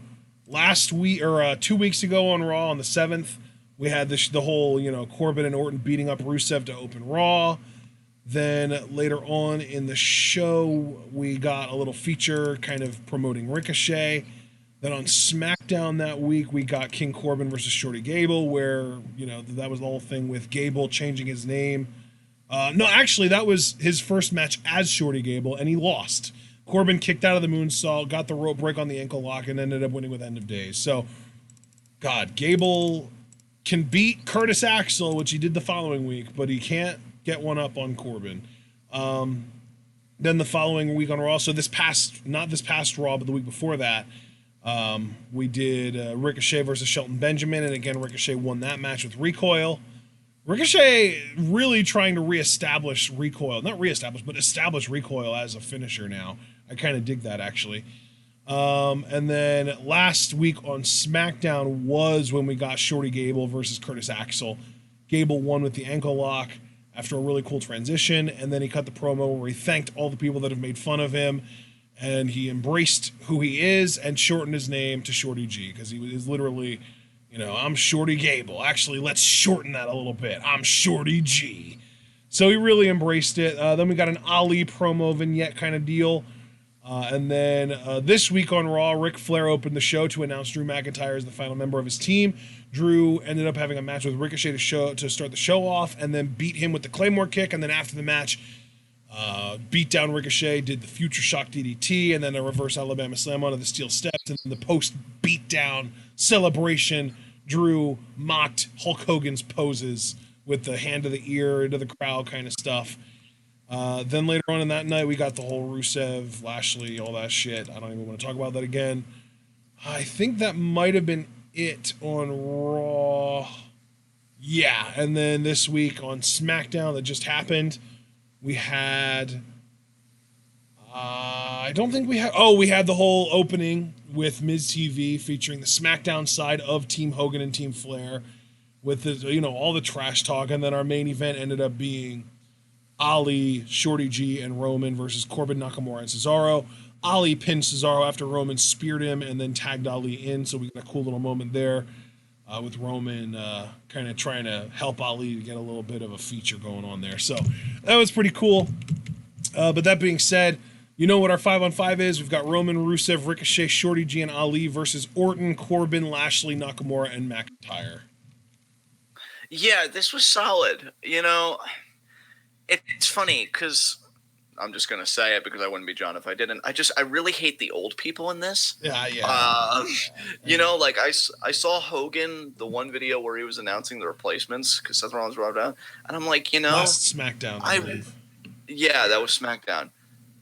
last week or 2 weeks ago on Raw on the 7th, we had the whole, Corbin and Orton beating up Rusev to open Raw. Then later on in the show, we got a little feature kind of promoting Ricochet. Then on SmackDown that week, we got King Corbin versus Shorty Gable, where, that was the whole thing with Gable changing his name. No, actually, that was his first match as Shorty Gable, and he lost. Corbin kicked out of the moonsault, got the rope break on the ankle lock, and ended up winning with End of Days. So, God, Gable can beat Curtis Axel, which he did the following week, but he can't get one up on Corbin. Then the following week on Raw, so not this past Raw, but the week before that, we did Ricochet versus Shelton Benjamin, and again, Ricochet won that match with Recoil. Ricochet really trying to establish Recoil as a finisher now. I kind of dig that, actually. And then last week on SmackDown was when we got Shorty Gable versus Curtis Axel. Gable won with the ankle lock after a really cool transition, and then he cut the promo where he thanked all the people that have made fun of him, and he embraced who he is and shortened his name to Shorty G, because he was literally, I'm Shorty Gable. Actually, let's shorten that a little bit. I'm Shorty G. So he really embraced it. Then we got an Ali promo vignette kind of deal. And then this week on Raw, Ric Flair opened the show to announce Drew McIntyre as the final member of his team. Drew ended up having a match with Ricochet to start the show off, and then beat him with the Claymore kick. And then after the match, beat down Ricochet, did the Future Shock DDT, and then a reverse Alabama Slam onto the steel steps. And then the post beatdown celebration, Drew mocked Hulk Hogan's poses with the hand to the ear into the crowd kind of stuff. Then later on in that night, we got the whole Rusev, Lashley, all that shit. I don't even want to talk about that again. I think that might have been it on Raw. Yeah, and then this week on SmackDown that just happened, we had... I don't think we had... Oh, we had the whole opening with Miz TV featuring the SmackDown side of Team Hogan and Team Flair with the, all the trash talk, and then our main event ended up being Ali, Shorty G, and Roman versus Corbin, Nakamura, and Cesaro. Ali pinned Cesaro after Roman speared him and then tagged Ali in, so we got a cool little moment there with Roman kind of trying to help Ali to get a little bit of a feature going on there. So that was pretty cool. But that being said, you know what our 5-on-5 is? We've got Roman, Rusev, Ricochet, Shorty G, and Ali versus Orton, Corbin, Lashley, Nakamura, and McIntyre. Yeah, this was solid. It's funny because I'm just gonna say it because I wouldn't be John if I didn't. I really hate the old people in this. Yeah. Like I saw Hogan, the one video where he was announcing the replacements because Seth Rollins dropped out, and I'm like, last SmackDown. Yeah, that was SmackDown.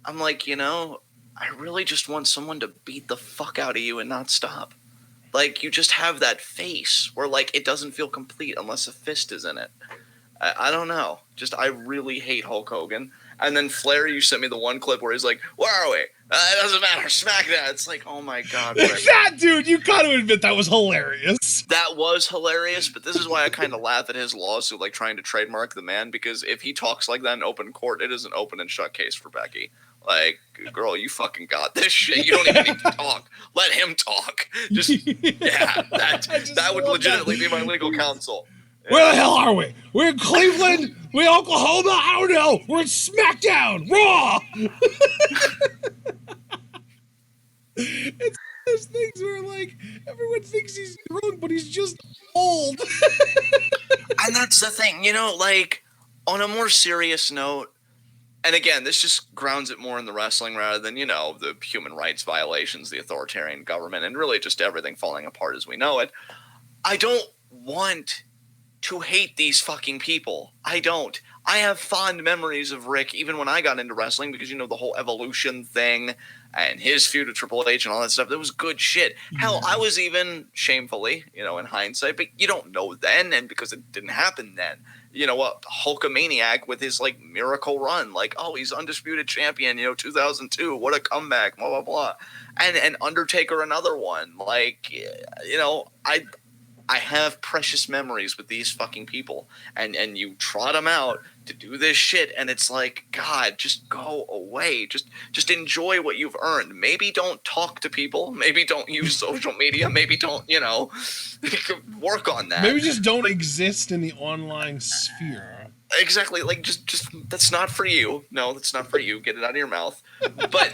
I'm like, I really just want someone to beat the fuck out of you and not stop. Like, you just have that face where, like, it doesn't feel complete unless a fist is in it. I don't know. I really hate Hulk Hogan. And then Flair, you sent me the one clip where he's like, where are we? It doesn't matter. Smack that. It's like, oh my God. That dude, you got to admit that was hilarious. That was hilarious, but this is why I kind of laugh at his lawsuit, like trying to trademark the man, because if he talks like that in open court, it is an open and shut case for Becky. Like, girl, you fucking got this shit. You don't even need to talk. Let him talk. That would legitimately be my legal counsel. Yeah. Where the hell are we? We're in Cleveland? We're in Oklahoma? I don't know. We're in SmackDown. Raw. It's those things where, like, everyone thinks he's drunk, but he's just old. And that's the thing, like, on a more serious note, and again, this just grounds it more in the wrestling rather than, the human rights violations, the authoritarian government, and really just everything falling apart as we know it. I don't want to hate these fucking people. I don't. I have fond memories of Rick even when I got into wrestling because, the whole evolution thing and his feud with Triple H and all that stuff. That was good shit. Yeah. Hell, I was even shamefully, in hindsight, but you don't know then, and because it didn't happen then. A Hulkamaniac with his, like, miracle run. Like, oh, he's undisputed champion, 2002. What a comeback, blah, blah, blah. And Undertaker, another one. Like, I have precious memories with these fucking people. And you trot them out to do this shit, and it's like, God, just go away. Just enjoy what you've earned. Maybe don't talk to people. Maybe don't use social media. Maybe don't, work on that. Maybe just don't exist in the online sphere. Exactly. Like, just that's not for you. No, that's not for you. Get it out of your mouth. But,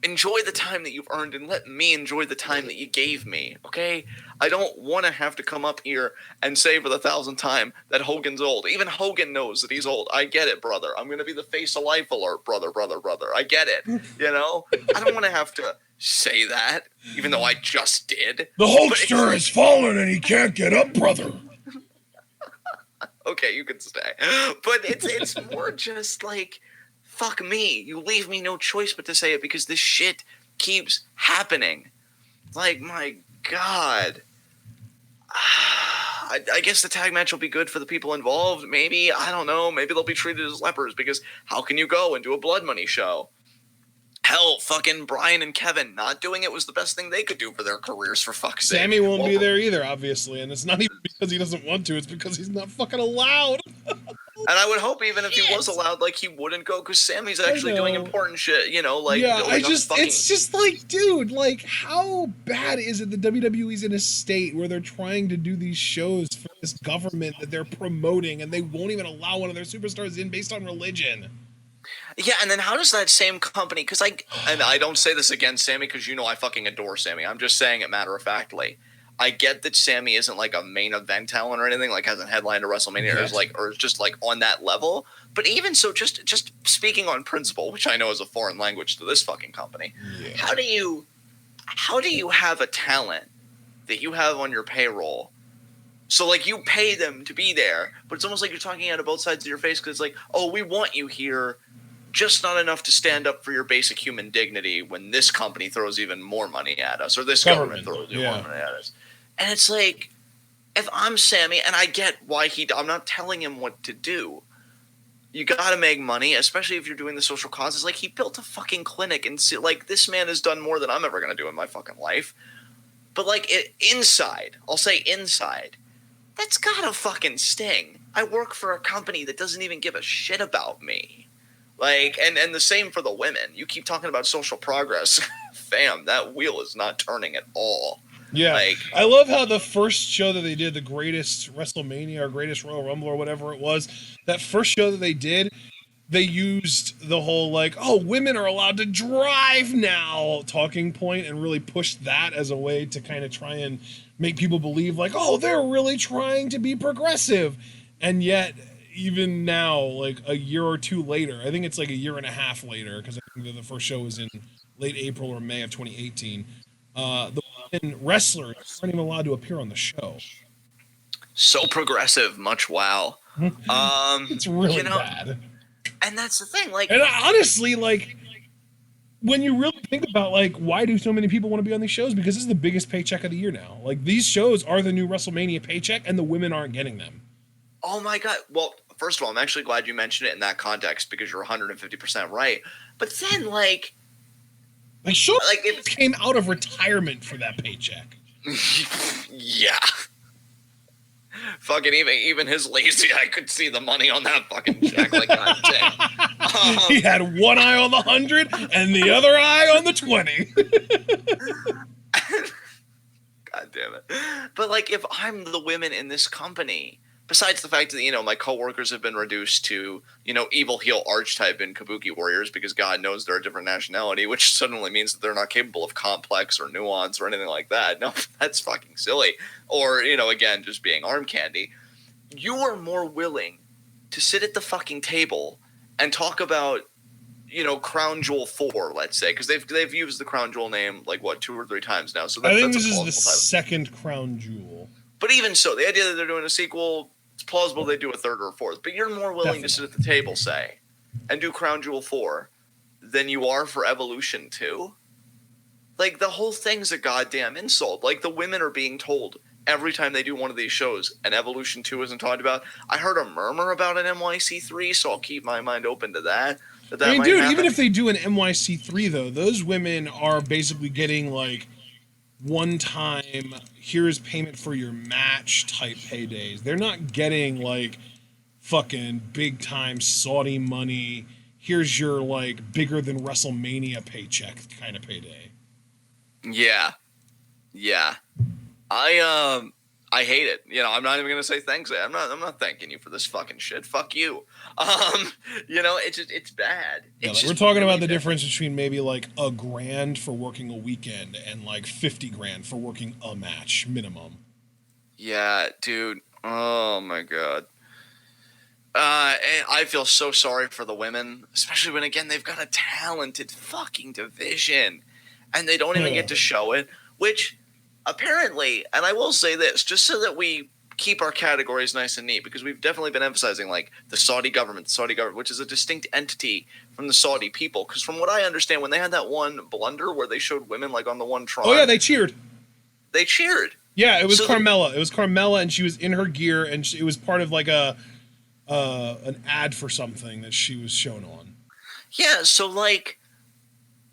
Enjoy the time that you've earned and let me enjoy the time that you gave me, okay? I don't want to have to come up here and say for the 1,000th time that Hogan's old. Even Hogan knows that he's old. I get it, brother. I'm going to be the face of life alert, brother. I get it, you know? I don't want to have to say that, even though I just did. The Hulkster has fallen and he can't get up, brother. Okay, you can stay. But it's more just like, fuck me. You leave me no choice but to say it because this shit keeps happening. Like, my God. I guess the tag match will be good for the people involved. Maybe. I don't know. Maybe they'll be treated as lepers because how can you go and do a Blood Money show? Hell, fucking Brian and Kevin not doing it was the best thing they could do for their careers, for fuck's sake. Sammy won't be there either, obviously, and it's not even because he doesn't want to, it's because he's not fucking allowed. And I would hope even if he was allowed, like, he wouldn't go, because Sammy's actually doing important shit, you know, like... Yeah, it's just like, dude, like, how bad is it that WWE's in a state where they're trying to do these shows for this government that they're promoting, and they won't even allow one of their superstars in based on religion? Yeah, and then how does that same company, because and I don't say this against Sammy because you know I fucking adore Sammy. I'm just saying it matter-of-factly. I get that Sammy isn't like a main event talent or anything, like hasn't headlined a WrestleMania or is just like on that level. But even so, just speaking on principle, which I know is a foreign language to this fucking company, how do you have a talent that you have on your payroll? So, like, you pay them to be there, but it's almost like you're talking out of both sides of your face because it's like, oh, we want you here, just not enough to stand up for your basic human dignity when this company throws even more money at us, or this government throws even more money at us. And it's like, if I'm Sammy, and I get why I'm not telling him what to do. You gotta make money, especially if you're doing the social causes. Like, he built a fucking clinic, and like, this man has done more than I'm ever gonna do in my fucking life. But, like, I'll say inside, that's gotta fucking sting. I work for a company that doesn't even give a shit about me. Like, and the same for the women. You keep talking about social progress. Fam, that wheel is not turning at all. Yeah. Like, I love how the first show that they did, the greatest WrestleMania or greatest Royal Rumble or whatever it was, that first show that they did, they used the whole, like, oh, women are allowed to drive now talking point and really pushed that as a way to kind of try and make people believe, like, oh, they're really trying to be progressive. And yet, even now, like a year or two later, I think it's like a year and a half later, because I think that the first show was in late April or May of 2018, the women wrestlers aren't even allowed to appear on the show. So progressive, much wow. It's really bad. And that's the thing, like, and honestly, like, when you really think about, like, why do so many people want to be on these shows? Because this is the biggest paycheck of the year now. Like, these shows are the new WrestleMania paycheck, and the women aren't getting them. Oh my God. Well, first of all, I'm actually glad you mentioned it in that context because you're 150% right. But then, like shows like came out of retirement for that paycheck. Yeah. Fucking even his lazy eye could see the money on that fucking check. Like, God damn. He had one eye on the 100 and the other eye on the 20. God damn it. But, like, if I'm the women in this company, besides the fact that, you know, my coworkers have been reduced to, you know, evil heel archetype in Kabuki Warriors because God knows they're a different nationality, which suddenly means that they're not capable of complex or nuance or anything like that. No, that's fucking silly. Or, you know, again, just being arm candy. You are more willing to sit at the fucking table and talk about, you know, Crown Jewel 4, let's say, because they've used the Crown Jewel name, like, what, 2 or 3 times now. So I think this is the second Crown Jewel. But even so, the idea that they're doing a sequel, it's plausible they do a 3rd or a 4th. But you're more willing to sit at the table, say, and do Crown Jewel 4 than you are for Evolution 2? Like, the whole thing's a goddamn insult. Like, the women are being told every time they do one of these shows, and Evolution 2 isn't talked about. I heard a murmur about an NYC3, so I'll keep my mind open to that. I mean, dude, even if they do an NYC3, though, those women are basically getting, like, one-time, here's payment for your match type paydays. They're not getting, like, fucking big-time Saudi money, here's your, like, bigger than WrestleMania paycheck kind of payday. Yeah. I hate it. You know, I'm not even gonna say thanks. I'm not thanking you for this fucking shit. Fuck you. You know, it's bad. Yeah, It's like we're just talking really about the bad. difference between maybe like $1,000 for working a weekend and like 50 grand for working a match minimum. Yeah, dude. Oh my god. I feel so sorry for the women, especially when again they've got a talented fucking division, and they don't even get to show it. Which apparently, and I will say this, just so that we keep our categories nice and neat, because we've definitely been emphasizing like the Saudi government, which is a distinct entity from the Saudi people. Because from what I understand, when they had that one blunder where they showed women like on the one Tron, Oh yeah, they cheered. They cheered. Yeah, it was Carmella. It was Carmella, and she was in her gear, and it was part of like an ad for something that she was shown on. Yeah, so like,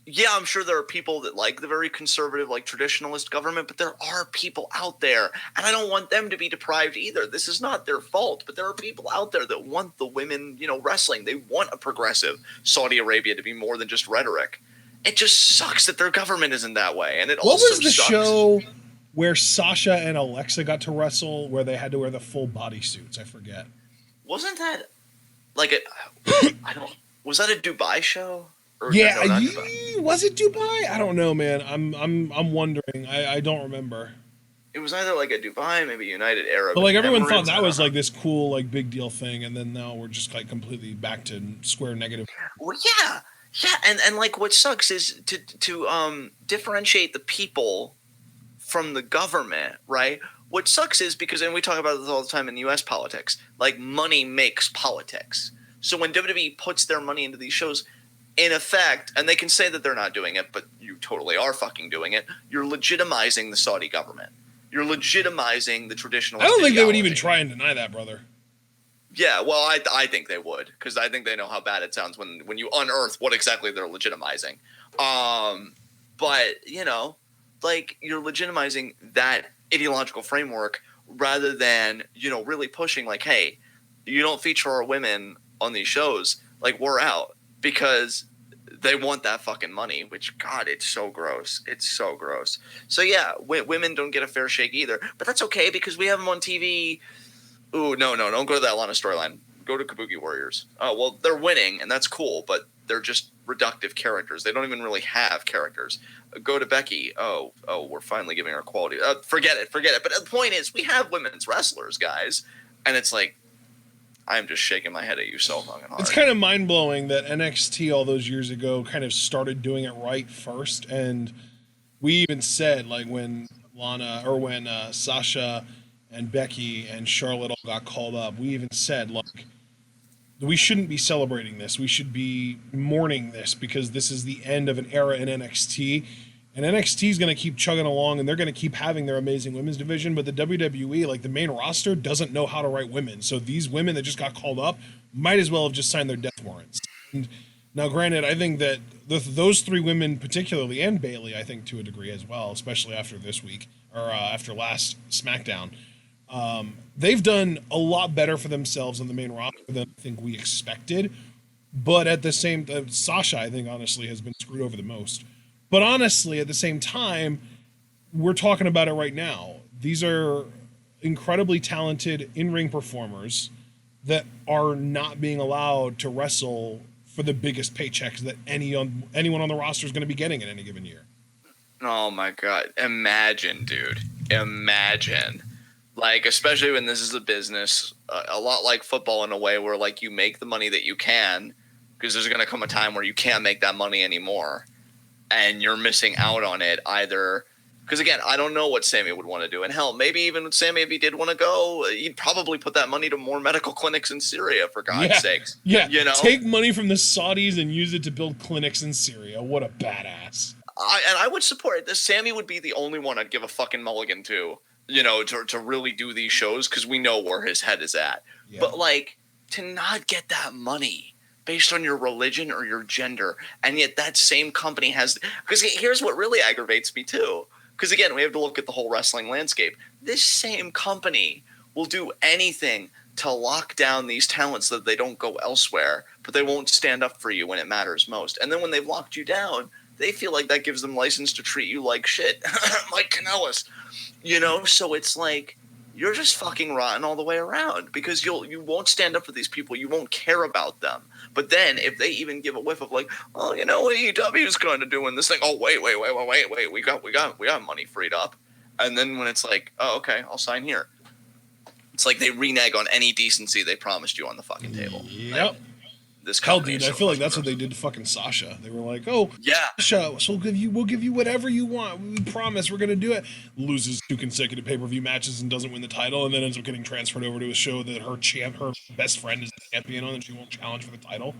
yeah, I'm sure there are people that like the very conservative, like traditionalist government, but there are people out there, and I don't want them to be deprived either. This is not their fault, but there are people out there that want the women, you know, wrestling. They want a progressive Saudi Arabia to be more than just rhetoric. It just sucks that their government isn't that way, and it What also was the sucks. show where Sasha and Alexa got to wrestle, where they had to wear the full bodysuits? I forget. Wasn't that like a? I don't. Was that a Dubai show? Or, Yeah, no, Dubai. Was it Dubai? I don't know, man. I'm wondering. I don't remember. It was either like a Dubai, maybe United Arab. But like everyone Emirates, thought that was like this cool, like big deal thing, and then now we're just like completely back to square negative. Well, yeah, and like what sucks is to differentiate the people from the government, right? What sucks is because, and we talk about this all the time in U.S. politics, like money makes politics. So when WWE puts their money into these shows, in effect, and they can say that they're not doing it, but you totally are fucking doing it, you're legitimizing the Saudi government. You're legitimizing the traditional. I don't think they would even try and deny that, brother. Yeah, well, I think they would, because I think they know how bad it sounds when you unearth what exactly they're legitimizing. But, you know, like, you're legitimizing that ideological framework rather than, you know, really pushing, like, hey, you don't feature our women on these shows, like, we're out, because they want that fucking money, which, God, it's so gross. It's so gross. So, yeah, women don't get a fair shake either, but that's okay, because we have them on TV. Ooh, no, don't go to that Lana storyline. Go to Kabuki Warriors. Oh, well, they're winning, and that's cool, but they're just reductive characters. They don't even really have characters. Go to Becky. Oh, we're finally giving her quality. Forget it. But the point is, we have women's wrestlers, guys, and it's like, I'm just shaking my head at you so fucking hard. It's kind of mind-blowing that NXT all those years ago kind of started doing it right first, and we even said, like, when Sasha and Becky and Charlotte all got called up, we even said, like, we shouldn't be celebrating this. We should be mourning this, because this is the end of an era in NXT. And NXT is going to keep chugging along, and they're going to keep having their amazing women's division. But the WWE, like the main roster, doesn't know how to write women. So these women that just got called up might as well have just signed their death warrants. And now, granted, I think that those three women particularly, and Bayley, I think to a degree as well, especially after this week, or after last SmackDown, they've done a lot better for themselves on the main roster than I think we expected. But at the same time, Sasha, I think, honestly, has been screwed over the most. But honestly, at the same time, we're talking about it right now. These are incredibly talented in-ring performers that are not being allowed to wrestle for the biggest paychecks that anyone on the roster is going to be getting in any given year. Oh my God. Imagine, dude. Imagine. Like, especially when this is a business, a lot like football in a way where, like, you make the money that you can, because there's going to come a time where you can't make that money anymore. And you're missing out on it either. Because, again, I don't know what Sammy would want to do. And, hell, maybe even Sammy, if he did want to go, he'd probably put that money to more medical clinics in Syria, for God's sakes. Yeah, you know? Take money from the Saudis and use it to build clinics in Syria. What a badass. I would support it. Sammy would be the only one I'd give a fucking mulligan to, you know, to really do these shows, because we know where his head is at. Yeah. But, like, to not get that money based on your religion or your gender, and yet that same company has, because here's what really aggravates me too, because again, we have to look at the whole wrestling landscape. This same company will do anything to lock down these talents so that they don't go elsewhere, but they won't stand up for you when it matters most. And then when they've locked you down, they feel like that gives them license to treat you like shit. Mike Kanellis, you know? So it's like, you're just fucking rotten all the way around, because you won't stand up for these people. You won't care about them. But then if they even give a whiff of like, oh, you know what AEW is going to do in this thing. Oh, wait. We got money freed up. And then when it's like, oh, okay, I'll sign here. It's like they renege on any decency they promised you on the fucking table. Yep. Like, this hell, dude, I feel like that's what they did to fucking Sasha. They were like, "Oh, yeah, Sasha, so we'll give you whatever you want. We promise we're gonna do it." Loses 2 consecutive pay-per-view matches and doesn't win the title, and then ends up getting transferred over to a show that her best friend is the champion on, and she won't challenge for the title.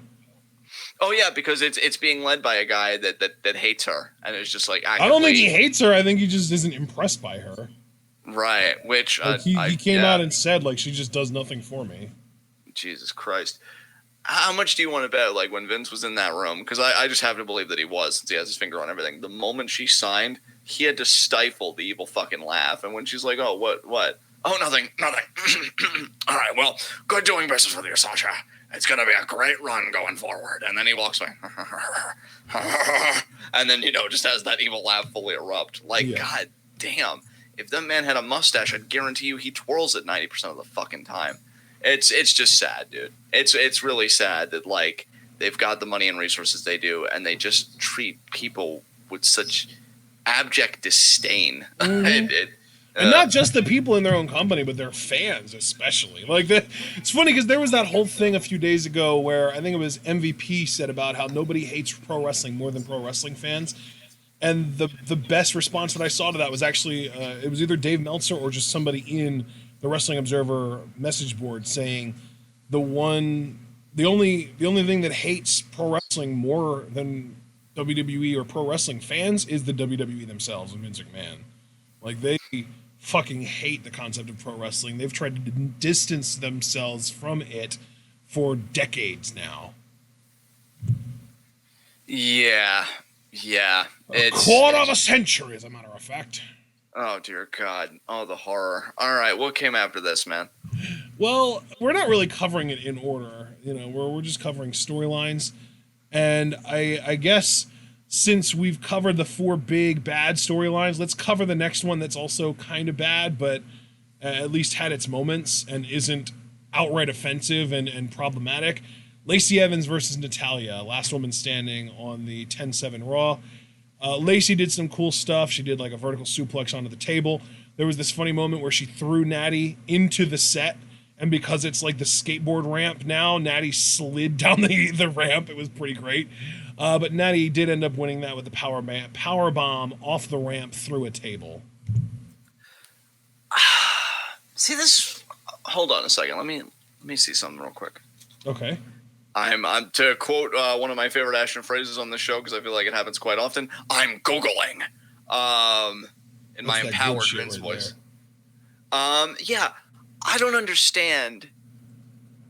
Oh yeah, because it's being led by a guy that hates her, and it's just like actively, I don't think he hates her. I think he just isn't impressed by her. Right, which like he came out and said like she just does nothing for me. Jesus Christ. How much do you want to bet, like, when Vince was in that room? Because I just have to believe that he was, since he has his finger on everything. The moment she signed, he had to stifle the evil fucking laugh. And when she's like, oh, what? Oh, nothing. All right, well, good doing business with you, Sasha. It's going to be a great run going forward. And then he walks away. And then, just has that evil laugh fully erupt. Like, yeah. God damn. If that man had a mustache, I'd guarantee you he twirls it 90% of the fucking time. It's just sad, dude. It's really sad that, like, they've got the money and resources they do, and they just treat people with such abject disdain. Mm-hmm. And not just the people in their own company, but their fans especially. Like, it's funny because there was that whole thing a few days ago where I think it was MVP said about how nobody hates pro wrestling more than pro wrestling fans. And the best response that I saw to that was actually it was either Dave Meltzer or just somebody in the Wrestling Observer message board saying the only thing that hates pro wrestling more than WWE or pro wrestling fans is the WWE themselves and Vince McMahon. Like, they fucking hate the concept of pro wrestling. They've tried to distance themselves from it for decades now. Yeah. A quarter of a century, as a matter of fact. Oh, dear God. Oh, the horror. All right, what came after this, man? Well, we're not really covering it in order. We're just covering storylines. And I guess since we've covered the 4 big bad storylines, let's cover the next one that's also kind of bad, but at least had its moments and isn't outright offensive and problematic. Lacey Evans versus Natalya, last woman standing on the 10-7 Raw. Lacey did some cool stuff. She did like a vertical suplex onto the table. There was this funny moment where she threw Natty into the set, and because it's like the skateboard ramp now, Natty slid down the ramp. It was pretty great. But Natty did end up winning that with the power bomb off the ramp through a table. See this? Hold on a second. Let me see something real quick. Okay. I'm to quote one of my favorite Ashton phrases on the show, because I feel like it happens quite often. I'm Googling. In my empowered Vince voice. Yeah, I don't understand.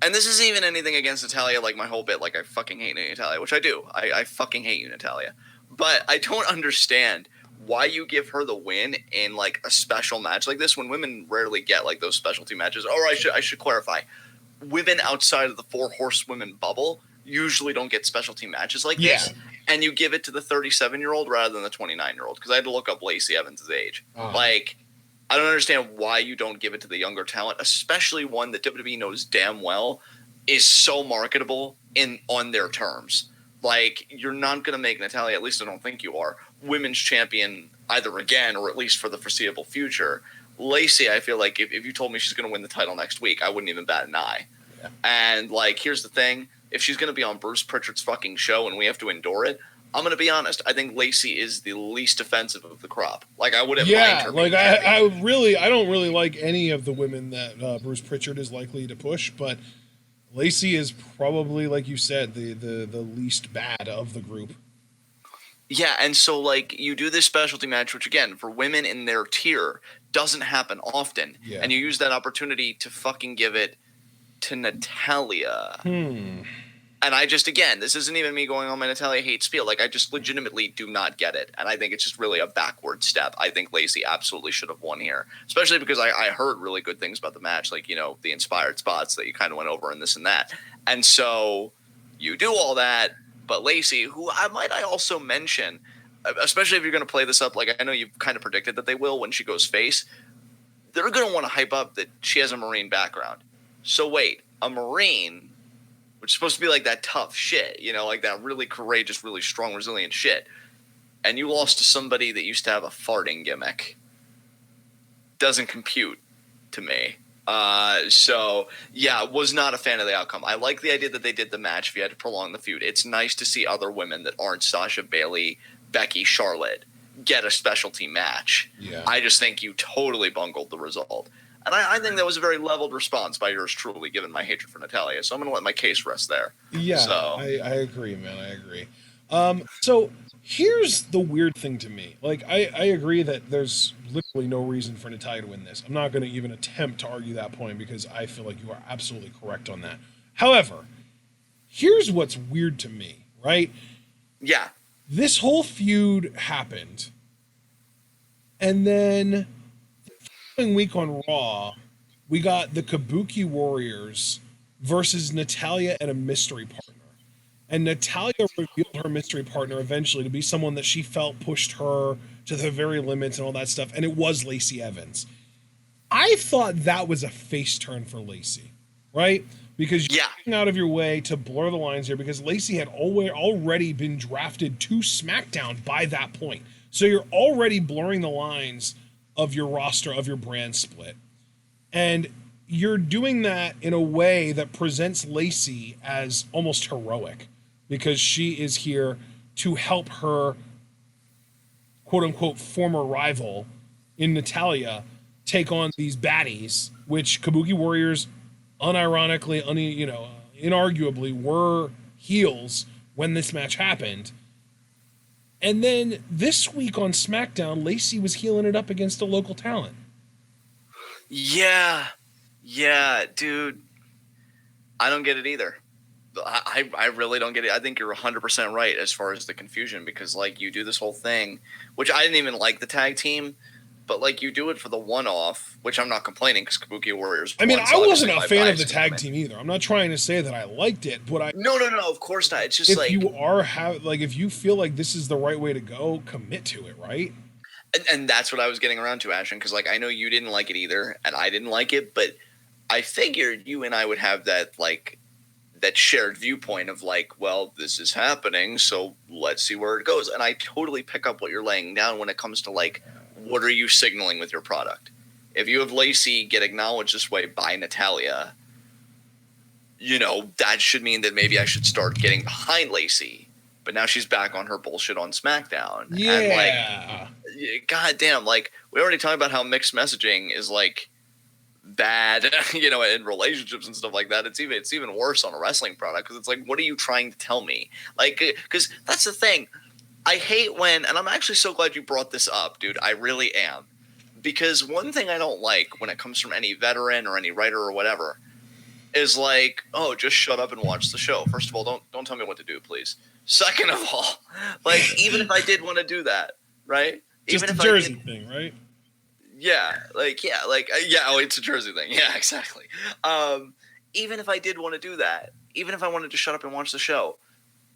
And this isn't even anything against Natalya, like my whole bit, like I fucking hate Natalya, which I do. I fucking hate you, Natalya. But I don't understand why you give her the win in like a special match like this when women rarely get like those specialty matches. Or I should clarify. Women outside of the 4 horsewomen bubble usually don't get specialty matches like this, and you give it to the 37-year-old rather than the 29-year-old, because I had to look up Lacey Evans' age. Like, I don't understand why you don't give it to the younger talent, especially one that WWE knows damn well is so marketable on their terms. Like, you're not going to make Natalya, at least I don't think you are, women's champion either again or at least for the foreseeable future. Lacey, I feel like if you told me she's going to win the title next week, I wouldn't even bat an eye. Yeah. And, like, here's the thing. If she's going to be on Bruce Pritchard's fucking show and we have to endure it, I'm going to be honest. I think Lacey is the least offensive of the crop. Like, I wouldn't mind her. Like, I don't really like any of the women that Bruce Pritchard is likely to push, but Lacey is probably, like you said, the least bad of the group. Yeah, and so, like, you do this specialty match, which, again, for women in their tier, doesn't happen often. Yeah. And you use that opportunity to fucking give it to Natalya. And I just, again, this isn't even me going on my Natalya hate spiel. Like, I just legitimately do not get it. And I think it's just really a backward step. I think Lacey absolutely should have won here. Especially because I heard really good things about the match. Like, the inspired spots that you kind of went over and this and that. And so you do all that. But Lacey, who I also mention, especially if you're going to play this up, like I know you've kind of predicted that they will when she goes face, they're going to want to hype up that she has a Marine background. So wait, a Marine, which is supposed to be like that tough shit, you know, like that really courageous, really strong, resilient shit, and you lost to somebody that used to have a farting gimmick. Doesn't compute to me. So yeah, was not a fan of the outcome. I like the idea that they did the match if you had to prolong the feud. It's nice to see other women that aren't Sasha, Bayley, Becky, Charlotte get a specialty match. Yeah. I just think you totally bungled the result. And I think that was a very leveled response by yours truly, given my hatred for Natalya. So I'm going to let my case rest there. Yeah, so. I agree, man. I agree. So here's the weird thing to me. Like, I agree that there's literally no reason for Natalya to win this. I'm not going to even attempt to argue that point because I feel like you are absolutely correct on that. However, here's what's weird to me, right? Yeah. This whole feud happened, and then the following week on Raw, we got the Kabuki Warriors versus Natalya and a mystery partner. And Natalya revealed her mystery partner eventually to be someone that she felt pushed her to the very limits and all that stuff, and it was Lacey Evans. I thought that was a face turn for Lacey, right? Because you're getting out of your way to blur the lines here, because Lacey had already been drafted to SmackDown by that point. So you're already blurring the lines of your roster, of your brand split. And you're doing that in a way that presents Lacey as almost heroic, because she is here to help her quote-unquote former rival in Natalya take on these baddies, which Kabuki Warriors unironically, inarguably were heels when this match happened. And then this week on SmackDown, Lacey was healing it up against a local talent. Yeah, dude. I don't get it either. I really don't get it. I think you're 100% right as far as the confusion, because like you do this whole thing, which I didn't even like the tag team, but like you do it for the one-off, which I'm not complaining because Kabuki Warriors. I mean, I wasn't a fan of the tag team either. I'm not trying to say that I liked it, but no, of course not. It's just if if you feel like this is the right way to go, commit to it, right? And that's what I was getting around to, Ashton, because like I know you didn't like it either, and I didn't like it, but I figured you and I would have that that shared viewpoint of like, well, this is happening, so let's see where it goes. And I totally pick up what you're laying down when it comes to like, what are you signaling with your product? If you have Lacey get acknowledged this way by Natalya, that should mean that maybe I should start getting behind Lacey. But now she's back on her bullshit on SmackDown. Yeah. And goddamn, we already talked about how mixed messaging is bad, in relationships and stuff like that. It's even worse on a wrestling product, because it's like, what are you trying to tell me? Because that's the thing. I hate when, and I'm actually so glad you brought this up, dude. I really am. Because one thing I don't like when it comes from any veteran or any writer or whatever is like, oh, just shut up and watch the show. First of all, don't tell me what to do, please. Second of all, even if I did want to do that, right? Just even a Jersey thing, right? Yeah, it's a Jersey thing. Yeah, exactly. Even if I did want to do that, even if I wanted to shut up and watch the show,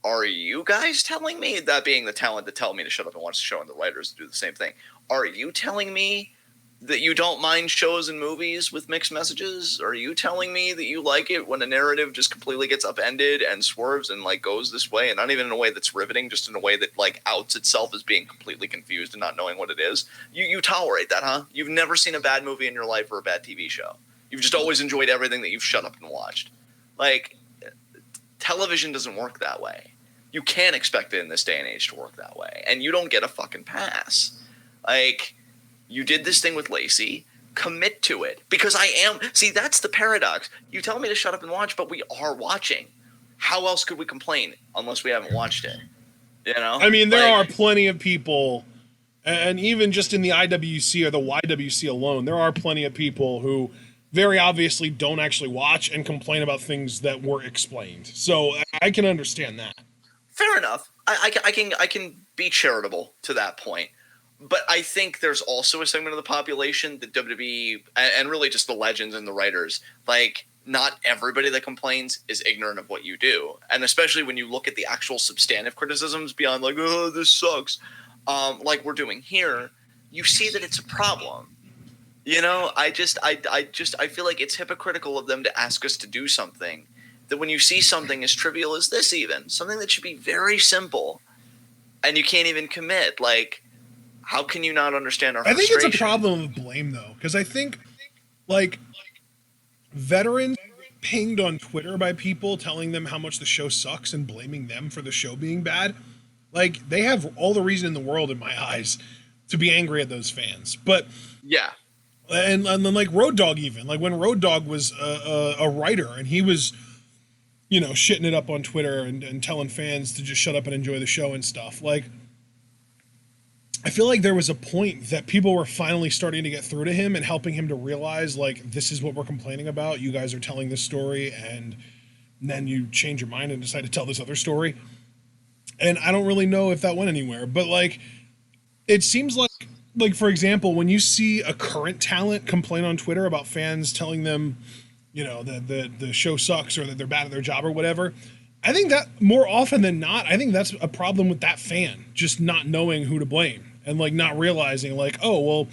are you guys telling me, that being the talent to tell me to shut up and watch the show and the writers to do the same thing, are you telling me that you don't mind shows and movies with mixed messages? Are you telling me that you like it when a narrative just completely gets upended and swerves and goes this way, and not even in a way that's riveting, just in a way that outs itself as being completely confused and not knowing what it is? You tolerate that, huh? You've never seen a bad movie in your life or a bad TV show. You've just always enjoyed everything that you've shut up and watched. Television doesn't work that way. You can't expect it in this day and age to work that way, and you don't get a fucking pass. You did this thing with Lacey. Commit to it. Because that's the paradox. You tell me to shut up and watch, but we are watching. How else could we complain unless we haven't watched it? I mean, there are plenty of people, and even just in the IWC or the YWC alone, there are plenty of people who very obviously don't actually watch and complain about things that were explained. So I can understand that. Fair enough. I can be charitable to that point. But I think there's also a segment of the population that WWE, and really just the legends and the writers, not everybody that complains is ignorant of what you do. And especially when you look at the actual substantive criticisms beyond oh, this sucks, like we're doing here, you see that it's a problem. I feel like it's hypocritical of them to ask us to do something that when you see something as trivial as this, even something that should be very simple, and you can't even commit. Like, how can you not understand our frustration? I think it's a problem of blame, though, because I think, like, veterans pinged on Twitter by people telling them how much the show sucks and blaming them for the show being bad. Like, they have all the reason in the world, in my eyes, to be angry at those fans. But yeah, and then like Road Dogg, even like when Road Dogg was a writer and he was, shitting it up on Twitter and telling fans to just shut up and enjoy the show and stuff. Like, I feel like there was a point that people were finally starting to get through to him and helping him to realize, like, this is what we're complaining about. You guys are telling this story, and then you change your mind and decide to tell this other story. And I don't really know if that went anywhere, but like, it seems like for example, when you see a current talent complain on Twitter about fans telling them, that the show sucks or that they're bad at their job or whatever, I think that more often than not, I think that's a problem with that fan just not knowing who to blame and like not realizing like, oh, well,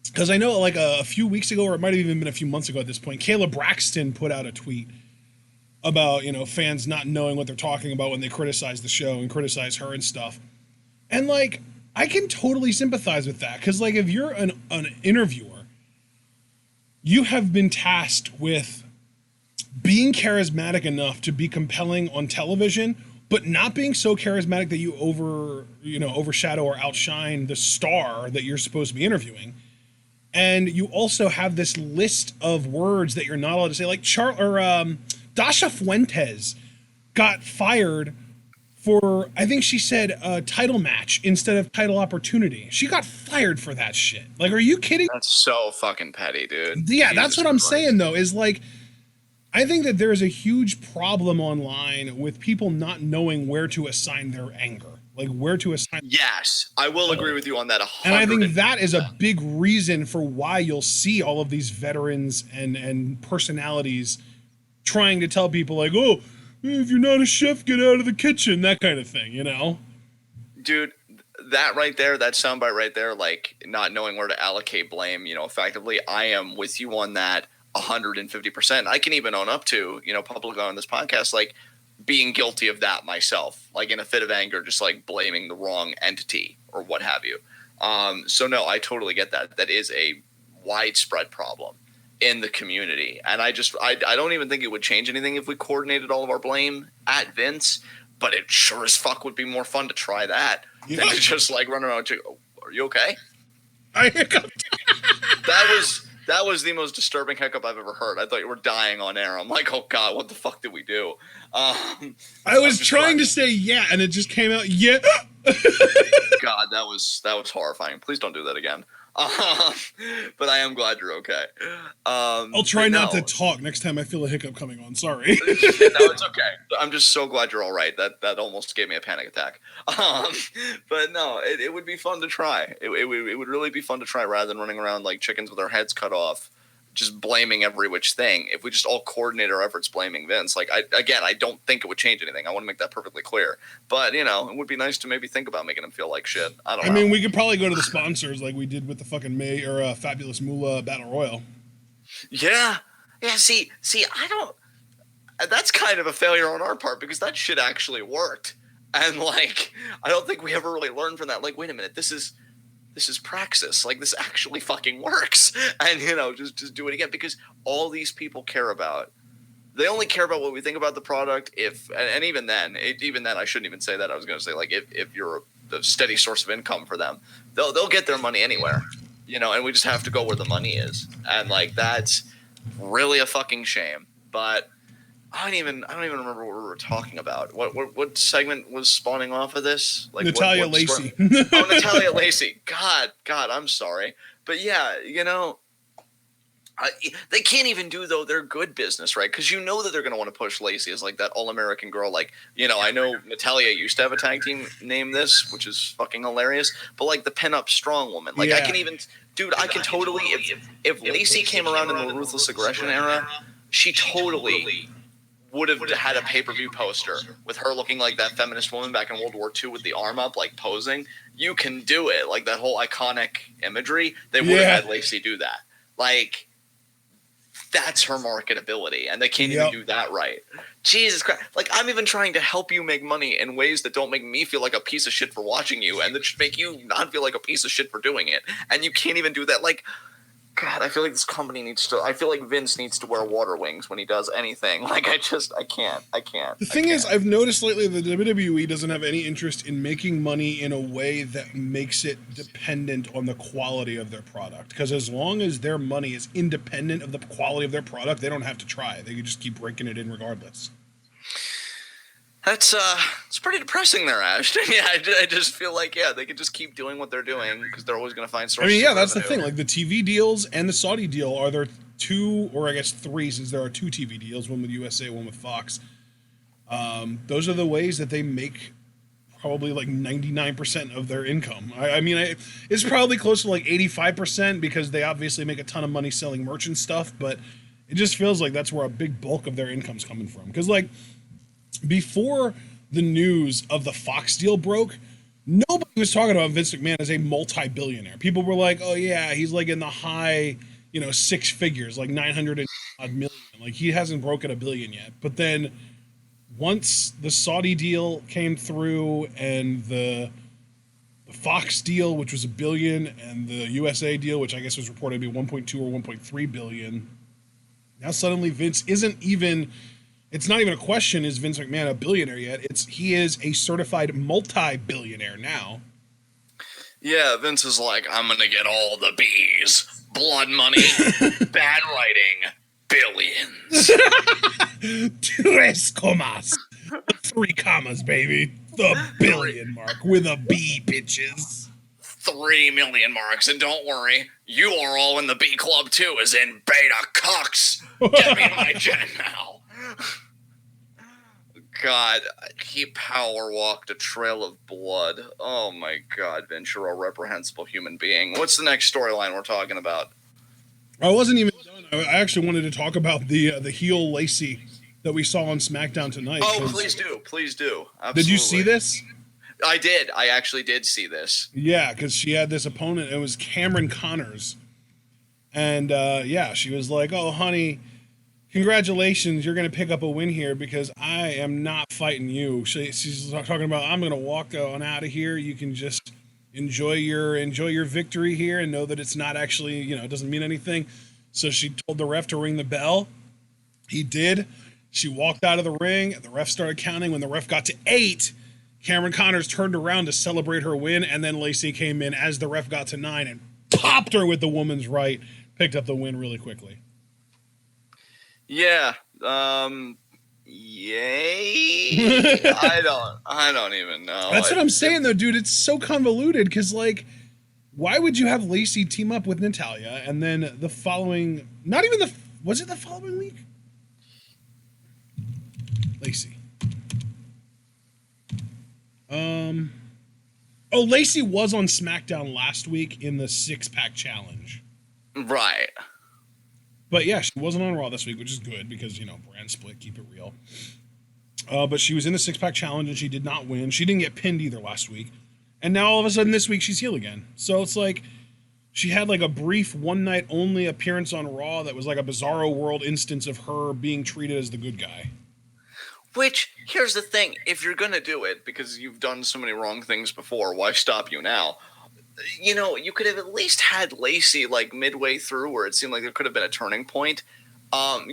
because I know like a few weeks ago, or it might have even been a few months ago at this point, Kayla Braxton put out a tweet about, fans not knowing what they're talking about when they criticize the show and criticize her and stuff. And like, I can totally sympathize with that. Cause like, if you're an interviewer, you have been tasked with being charismatic enough to be compelling on television, but not being so charismatic that you overshadow or outshine the star that you're supposed to be interviewing. And you also have this list of words that you're not allowed to say, like Dasha Fuentes got fired for, I think she said, a title match instead of title opportunity. She got fired for that shit. Like, are you kidding? that's so fucking petty, dude. Yeah, Jesus that's what I'm Christ. saying, though, is like, I think that there's a huge problem online with people not knowing where to assign their anger. Like, where to assign. Yes, I will agree with you on that. And I think that is a big reason for why you'll see all of these veterans and personalities trying to tell people like, oh, if you're not a chef, get out of the kitchen, that kind of thing, Dude, that right there, that soundbite right there, like not knowing where to allocate blame, effectively, I am with you on that 150%. I can even own up to, publicly on this podcast, like being guilty of that myself, like in a fit of anger, just like blaming the wrong entity or what have you. So no, I totally get that. That is a widespread problem in the community. And I don't even think it would change anything if we coordinated all of our blame at Vince, but it sure as fuck would be more fun to try that than to just like run around to, oh, are you okay? I hiccuped. That was the most disturbing hiccup I've ever heard. I thought you were dying on air. I'm like, oh God, what the fuck did we do? I was trying to say yeah, and it just came out yeah. God, that was horrifying. Please don't do that again. But I am glad you're okay. I'll try not to talk next time I feel a hiccup coming on. Sorry. No, it's okay. I'm just so glad you're all right. That almost gave me a panic attack. But no, it would be fun to try. It would really be fun to try rather than running around like chickens with our heads cut off, just blaming every which thing. If we just all coordinate our efforts blaming Vince, like I don't think it would change anything. I want to make that perfectly clear. But it would be nice to maybe think about making him feel like shit. I don't know. I mean, we could probably go to the sponsors like we did with the fucking Fabulous Moolah Battle Royal. Yeah. See, I don't. That's kind of a failure on our part because that shit actually worked, and like I don't think we ever really learned from that. Like, wait a minute, this is praxis. Like, this actually fucking works. And, just do it again. Because all these people care about, they only care about what we think about the product and even then, I shouldn't even say that. I was going to say, like, if you're a steady source of income for them, they'll get their money anywhere, and we just have to go where the money is. And, like, that's really a fucking shame. But I don't even remember what we were talking about. What segment was spawning off of this? Like Natalia Lacey. Oh, Natalia Lacey. God, I'm sorry, but yeah, they can't even do though their good business, right? Because that they're gonna want to push Lacey as like that all-American girl. Like, I know Natalia used to have a tag team named this, which is fucking hilarious. But like the pin-up strong woman, like I can even, dude, I can totally. If Lacey came around in the Ruthless Aggression era, she totally would have had a pay-per-view poster with her looking like that feminist woman back in World War II with the arm up, like posing. You can do it, like that whole iconic imagery. They would have had Lacey do that. Like, that's her marketability, and they can't even do that right. Jesus Christ. Like, I'm even trying to help you make money in ways that don't make me feel like a piece of shit for watching you, and that should make you not feel like a piece of shit for doing it. And you can't even do that. Like, God, I feel like this company needs to... I feel like Vince needs to wear water wings when he does anything. Like, I can't. The thing is, I've noticed lately that the WWE doesn't have any interest in making money in a way that makes it dependent on the quality of their product. Because as long as their money is independent of the quality of their product, they don't have to try. They can just keep breaking it in regardless. That's it's pretty depressing there, Ashton. Yeah, I just feel like, they could just keep doing what they're doing because they're always going to find sources. I mean, yeah, of that's revenue. the thing. Like, the TV deals and the Saudi deal are their two, or I guess three, since there are two TV deals, one with USA, one with Fox. Those are the ways that they make probably like 99% of their income. I mean, it's probably close to like 85% because they obviously make a ton of money selling merch and stuff, but it just feels like that's where a big bulk of their income's coming from. Because, like, before the news of the Fox deal broke, nobody was talking about Vince McMahon as a multi-billionaire. People were like, oh yeah, he's like in the high, six figures, like 900 and odd million. Like, he hasn't broken $1 billion yet. But then once the Saudi deal came through and the Fox deal, which was $1 billion, and the USA deal, which I guess was reported to be 1.2 or 1.3 billion, now suddenly Vince isn't even... It's not even a question, is Vince McMahon a billionaire yet? He is a certified multi-billionaire now. Yeah, Vince is like, I'm going to get all the B's. Blood money, bad writing, billions. Tres comas. 3 commas, baby. The billion mark with a B, bitches. 3 million marks, and don't worry, you are all in the B club too, as in Beta Cox. Get me my jet now. God, he power walked a trail of blood. Oh my God, Vince, you're a reprehensible human being. What's the next storyline we're talking about? I wasn't even done. I actually wanted to talk about the heel Lacey that we saw on SmackDown tonight. Oh, please do. Absolutely. Did you see this? I did. I actually did see this. Yeah, because she had this opponent. It was Cameron Connors. And, she was like, oh, honey, congratulations, you're going to pick up a win here because I am not fighting you. She's talking about, I'm going to walk on out of here. You can just enjoy your victory here and know that it's not actually, it doesn't mean anything. So she told the ref to ring the bell. He did. She walked out of the ring. The ref started counting. When the ref got to 8, Cameron Connors turned around to celebrate her win, and then Lacey came in as the ref got to 9 and popped her with the woman's right, picked up the win really quickly. Yeah. Yay. I don't even know. That's what I'm saying, though, dude. It's so convoluted because, like, why would you have Lacey team up with Natalya and then the following, was it the following week? Lacey. Lacey was on SmackDown last week in the 6-pack challenge. Right. But yeah, she wasn't on Raw this week, which is good because, brand split, keep it real. But she was in the 6-pack challenge and she did not win. She didn't get pinned either last week. And now all of a sudden this week she's heel again. So it's like she had like a brief one-night only appearance on Raw that was like a Bizarro World instance of her being treated as the good guy. Which, here's the thing. If you're going to do it, because you've done so many wrong things before, why stop you now? You could have at least had Lacey, like, midway through where it seemed like there could have been a turning point,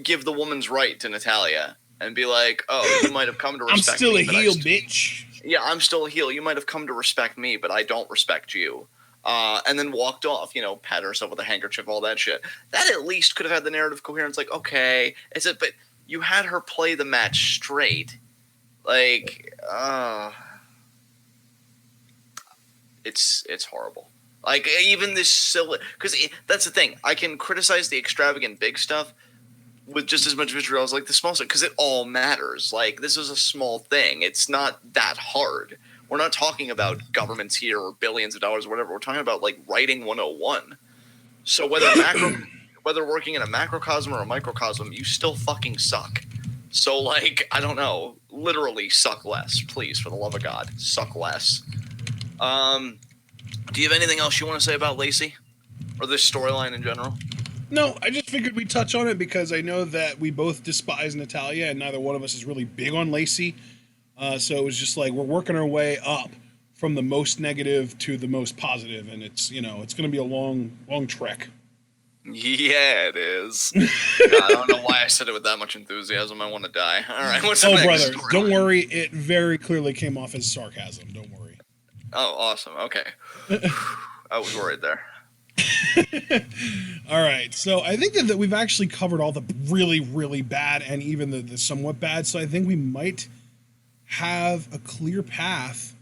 give the woman's right to Natalya and be like, oh, you might have come to respect me. I'm still a heel, bitch. Yeah, I'm still a heel. You might have come to respect me, but I don't respect you. And then walked off, pat herself with a handkerchief, all that shit. That at least could have had the narrative coherence, like, okay, but you had her play the match straight. Like, it's horrible. Like, even this silly... Because that's the thing. I can criticize the extravagant big stuff with just as much vitriol as, like, the small stuff, because it all matters. Like, this is a small thing. It's not that hard. We're not talking about governments here or billions of dollars or whatever. We're talking about, like, writing 101. So whether working in a macrocosm or a microcosm, you still fucking suck. So, like, I don't know. Literally suck less. Please, for the love of God. Suck less. Do you have anything else you want to say about Lacey? Or this storyline in general? No, I just figured we'd touch on it because I know that we both despise Natalia and neither one of us is really big on Lacey. So it was just like we're working our way up from the most negative to the most positive, and it's it's going to be a long trek. Yeah, it is. God, I don't know why I said it with that much enthusiasm. I want to die. All right, what's the Oh, next brother, storyline? don't worry. It very clearly came off as sarcasm. Don't worry. Oh, awesome. Okay. I was worried there. All right, so I think that we've actually covered all the really, really bad and even the somewhat bad. So I think we might have a clear path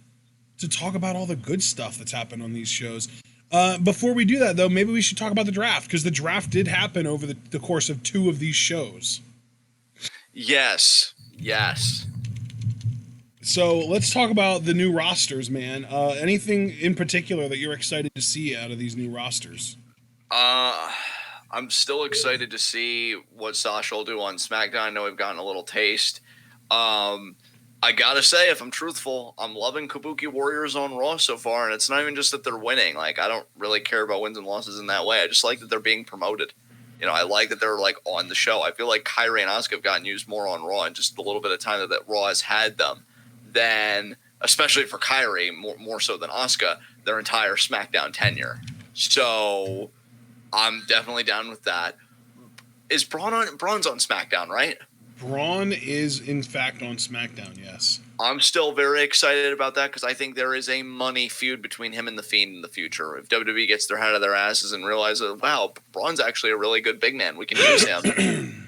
to talk about all the good stuff that's happened on these shows. Before we do that, though, maybe we should talk about the draft because the draft did happen over the course of 2 of these shows. Yes. So let's talk about the new rosters, man. Anything in particular that you're excited to see out of these new rosters? I'm still excited to see what Sasha will do on SmackDown. I know we've gotten a little taste. I gotta say, if I'm truthful, I'm loving Kabuki Warriors on Raw so far, and it's not even just that they're winning. Like, I don't really care about wins and losses in that way. I just like that they're being promoted. I like that they're like on the show. I feel like Kairi and Asuka have gotten used more on Raw in just a little bit of time that Raw has had them than, especially for Kairi, more so than Asuka, their entire SmackDown tenure. So I'm definitely down with that. Is Braun's on SmackDown, right? Braun is, in fact, on SmackDown, yes. I'm still very excited about that because I think there is a money feud between him and The Fiend in the future. If WWE gets their head out of their asses and realizes, wow, Braun's actually a really good big man, we can use him.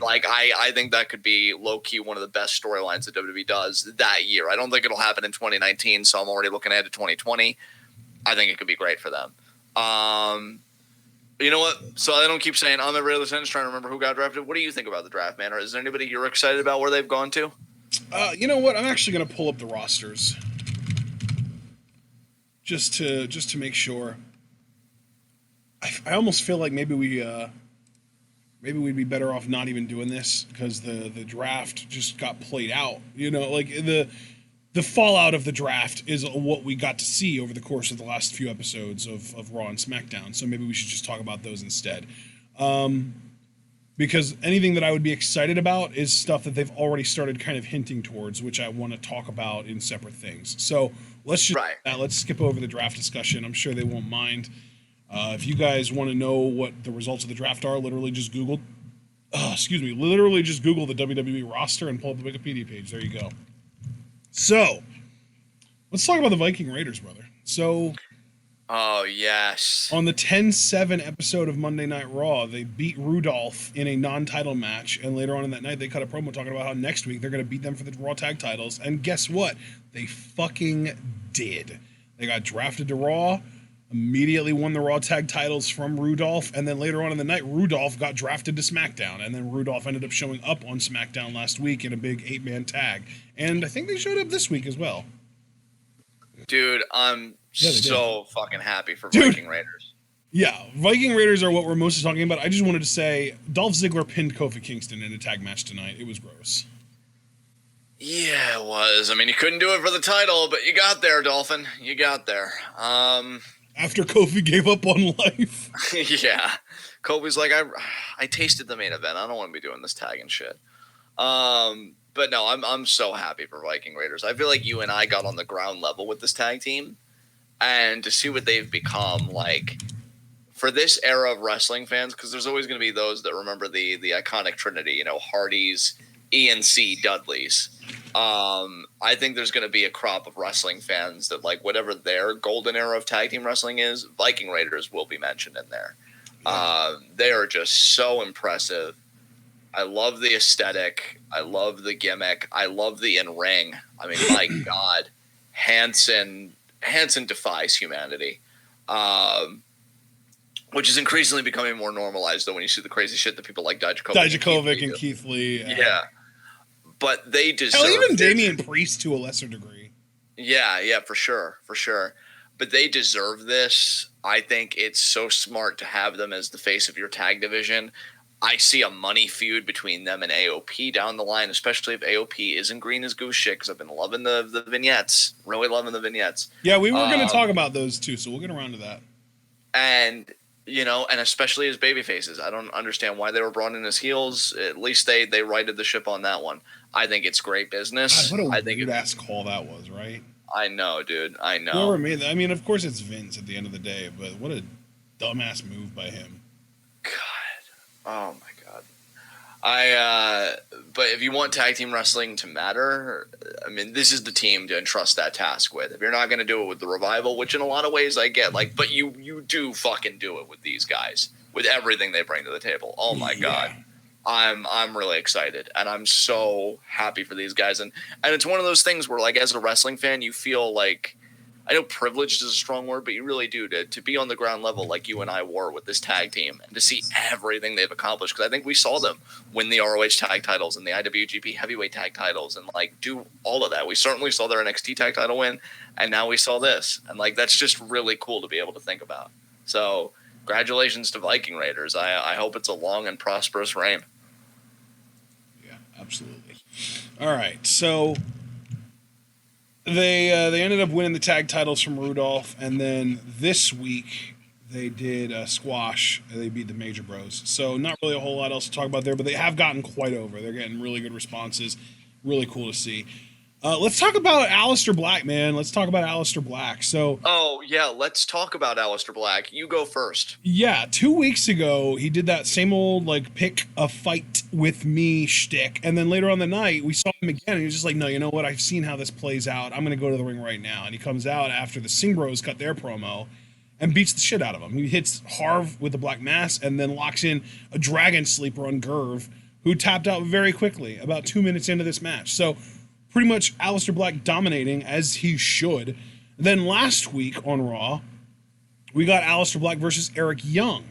I think that could be low-key one of the best storylines that WWE does that year. I don't think it'll happen in 2019, so I'm already looking ahead to 2020. I think it could be great for them. You know what? So I don't keep saying I'm every other sentence trying to remember who got drafted. What do you think about the draft, man? Or is there anybody you're excited about where they've gone to? You know what? I'm actually going to pull up the rosters just to make sure. I almost feel like maybe we'd be better off not even doing this because the draft just got played out. Like the fallout of the draft is what we got to see over the course of the last few episodes of Raw and SmackDown. So maybe we should just talk about those instead. Because anything that I would be excited about is stuff that they've already started kind of hinting towards, which I want to talk about in separate things. So let's just let's skip over the draft discussion. I'm sure they won't mind. If you guys want to know what the results of the draft are, literally just Google the WWE roster and pull up the Wikipedia page. There you go. So let's talk about the Viking Raiders, brother. So oh, yes. on the 10-7 episode of Monday Night Raw, they beat Rudolph in a non-title match, and later on in that night, they cut a promo talking about how next week they're going to beat them for the Raw Tag titles, and guess what? They fucking did. They got drafted to Raw, immediately won the Raw Tag titles from Rudolph, and then later on in the night, Rudolph got drafted to SmackDown, and then Rudolph ended up showing up on SmackDown last week in a big 8-man tag, and I think they showed up this week as well. Dude, I'm so fucking happy for Viking Raiders. Yeah, Viking Raiders are what we're mostly talking about. I just wanted to say Dolph Ziggler pinned Kofi Kingston in a tag match tonight. It was gross. Yeah, it was. I mean, you couldn't do it for the title, but you got there, Dolphin. You got there. After Kofi gave up on life. Yeah. Kofi's like, I tasted the main event. I don't want to be doing this tag and shit. But no, I'm so happy for Viking Raiders. I feel like you and I got on the ground level with this tag team, and to see what they've become, like, for this era of wrestling fans, because there's always going to be those that remember the iconic trinity, Hardys, ENC, Dudleys. I think there's going to be a crop of wrestling fans that, like, whatever their golden era of tag team wrestling is, Viking Raiders will be mentioned in there. They are just so impressive. I love the aesthetic. I love the gimmick. I love the in-ring. I mean, my God, Hanson defies humanity, which is increasingly becoming more normalized, though, when you see the crazy shit that people like Dijakovic and Keith Lee. Yeah. But they deserve hell, even Damian Priest to a lesser degree. Yeah, for sure. But they deserve this. I think it's so smart to have them as the face of your tag division. I see a money feud between them and AOP down the line, especially if AOP isn't green as goose shit, because I've been loving the vignettes. Really loving the vignettes. Yeah, we were going to talk about those too, so we'll get around to that. And You know, and especially as baby faces. I don't understand why they were brought in as heels. At least they righted the ship on that one. I think it's great business. God, what I a think weird ass call that was, right? I know, dude. I Whoever know. made that. I mean, of course it's Vince at the end of the day, but what a dumbass move by him. God. Oh my God. But if you want tag team wrestling to matter, I mean, this is the team to entrust that task with. If you're not going to do it with the Revival, which in a lot of ways I get, like, but you do fucking do it with these guys, with everything they bring to the table. Oh my God. I'm really excited, and I'm so happy for these guys. And it's one of those things where, like, as a wrestling fan, you feel like, I know privileged is a strong word, but you really do to be on the ground level like you and I were with this tag team, and to see everything they've accomplished. Because I think we saw them win the ROH tag titles and the IWGP heavyweight tag titles, and like do all of that. We certainly saw their NXT tag title win, and now we saw this, and like that's just really cool to be able to think about. So, congratulations to Viking Raiders. I hope it's a long and prosperous reign. Yeah, absolutely. All right, so they ended up winning the tag titles from Rudolph, and then this week they did squash. They beat the Major Bros. So not really a whole lot else to talk about there, but they have gotten quite over. They're getting really good responses. Really cool to see. Let's talk about Aleister Black, man. Let's talk about Aleister Black. So, oh yeah, let's talk about Aleister Black. You go first. yeah, 2 weeks ago he did that same old like pick a fight with me shtick, and then later on the night we saw him again, and he was just like, "No, you know what? I've seen how this plays out. I'm gonna go to the ring right now." And he comes out after the Singh Bros cut their promo, and beats the shit out of him. He hits Harv with the Black Mass, and then locks in a Dragon Sleeper on Gerv, who tapped out very quickly about 2 minutes into this match. So pretty much Aleister Black dominating as he should. Then last week on Raw, we got Aleister Black versus Eric Young.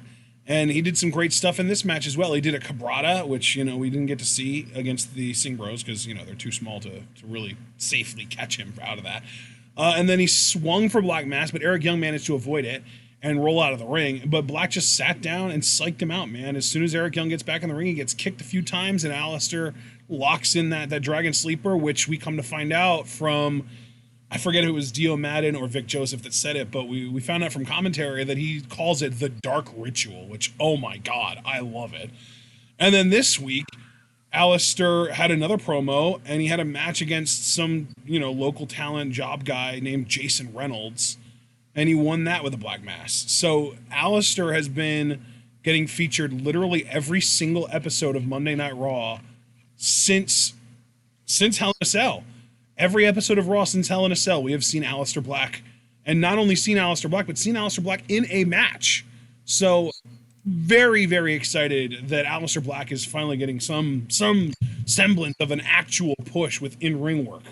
And he did some great stuff in this match as well. He did a cabrata, which, you know, we didn't get to see against the Singh Bros because, you know, they're too small to really safely catch him out of that. And then he swung for Black Mass, but Eric Young managed to avoid it and roll out of the ring. But Black just sat down and psyched him out, man. As soon as Eric Young gets back in the ring, he gets kicked a few times, and Aleister locks in that Dragon Sleeper, which we come to find out from, I forget if it was Dio Madden or Vic Joseph that said it, but we found out from commentary that he calls it the Dark Ritual, which, oh my God, I love it. And then this week, Aleister had another promo, and he had a match against some, you know, local talent job guy named Jason Reynolds, and he won that with a Black Mass. So Aleister has been getting featured literally every single episode of Monday Night Raw since Hell in a Cell. Every episode of Raw since Hell in a Cell, we have seen Aleister Black, and not only seen Aleister Black, but seen Aleister Black in a match. So very, very excited that Aleister Black is finally getting some semblance of an actual push with in-ring work.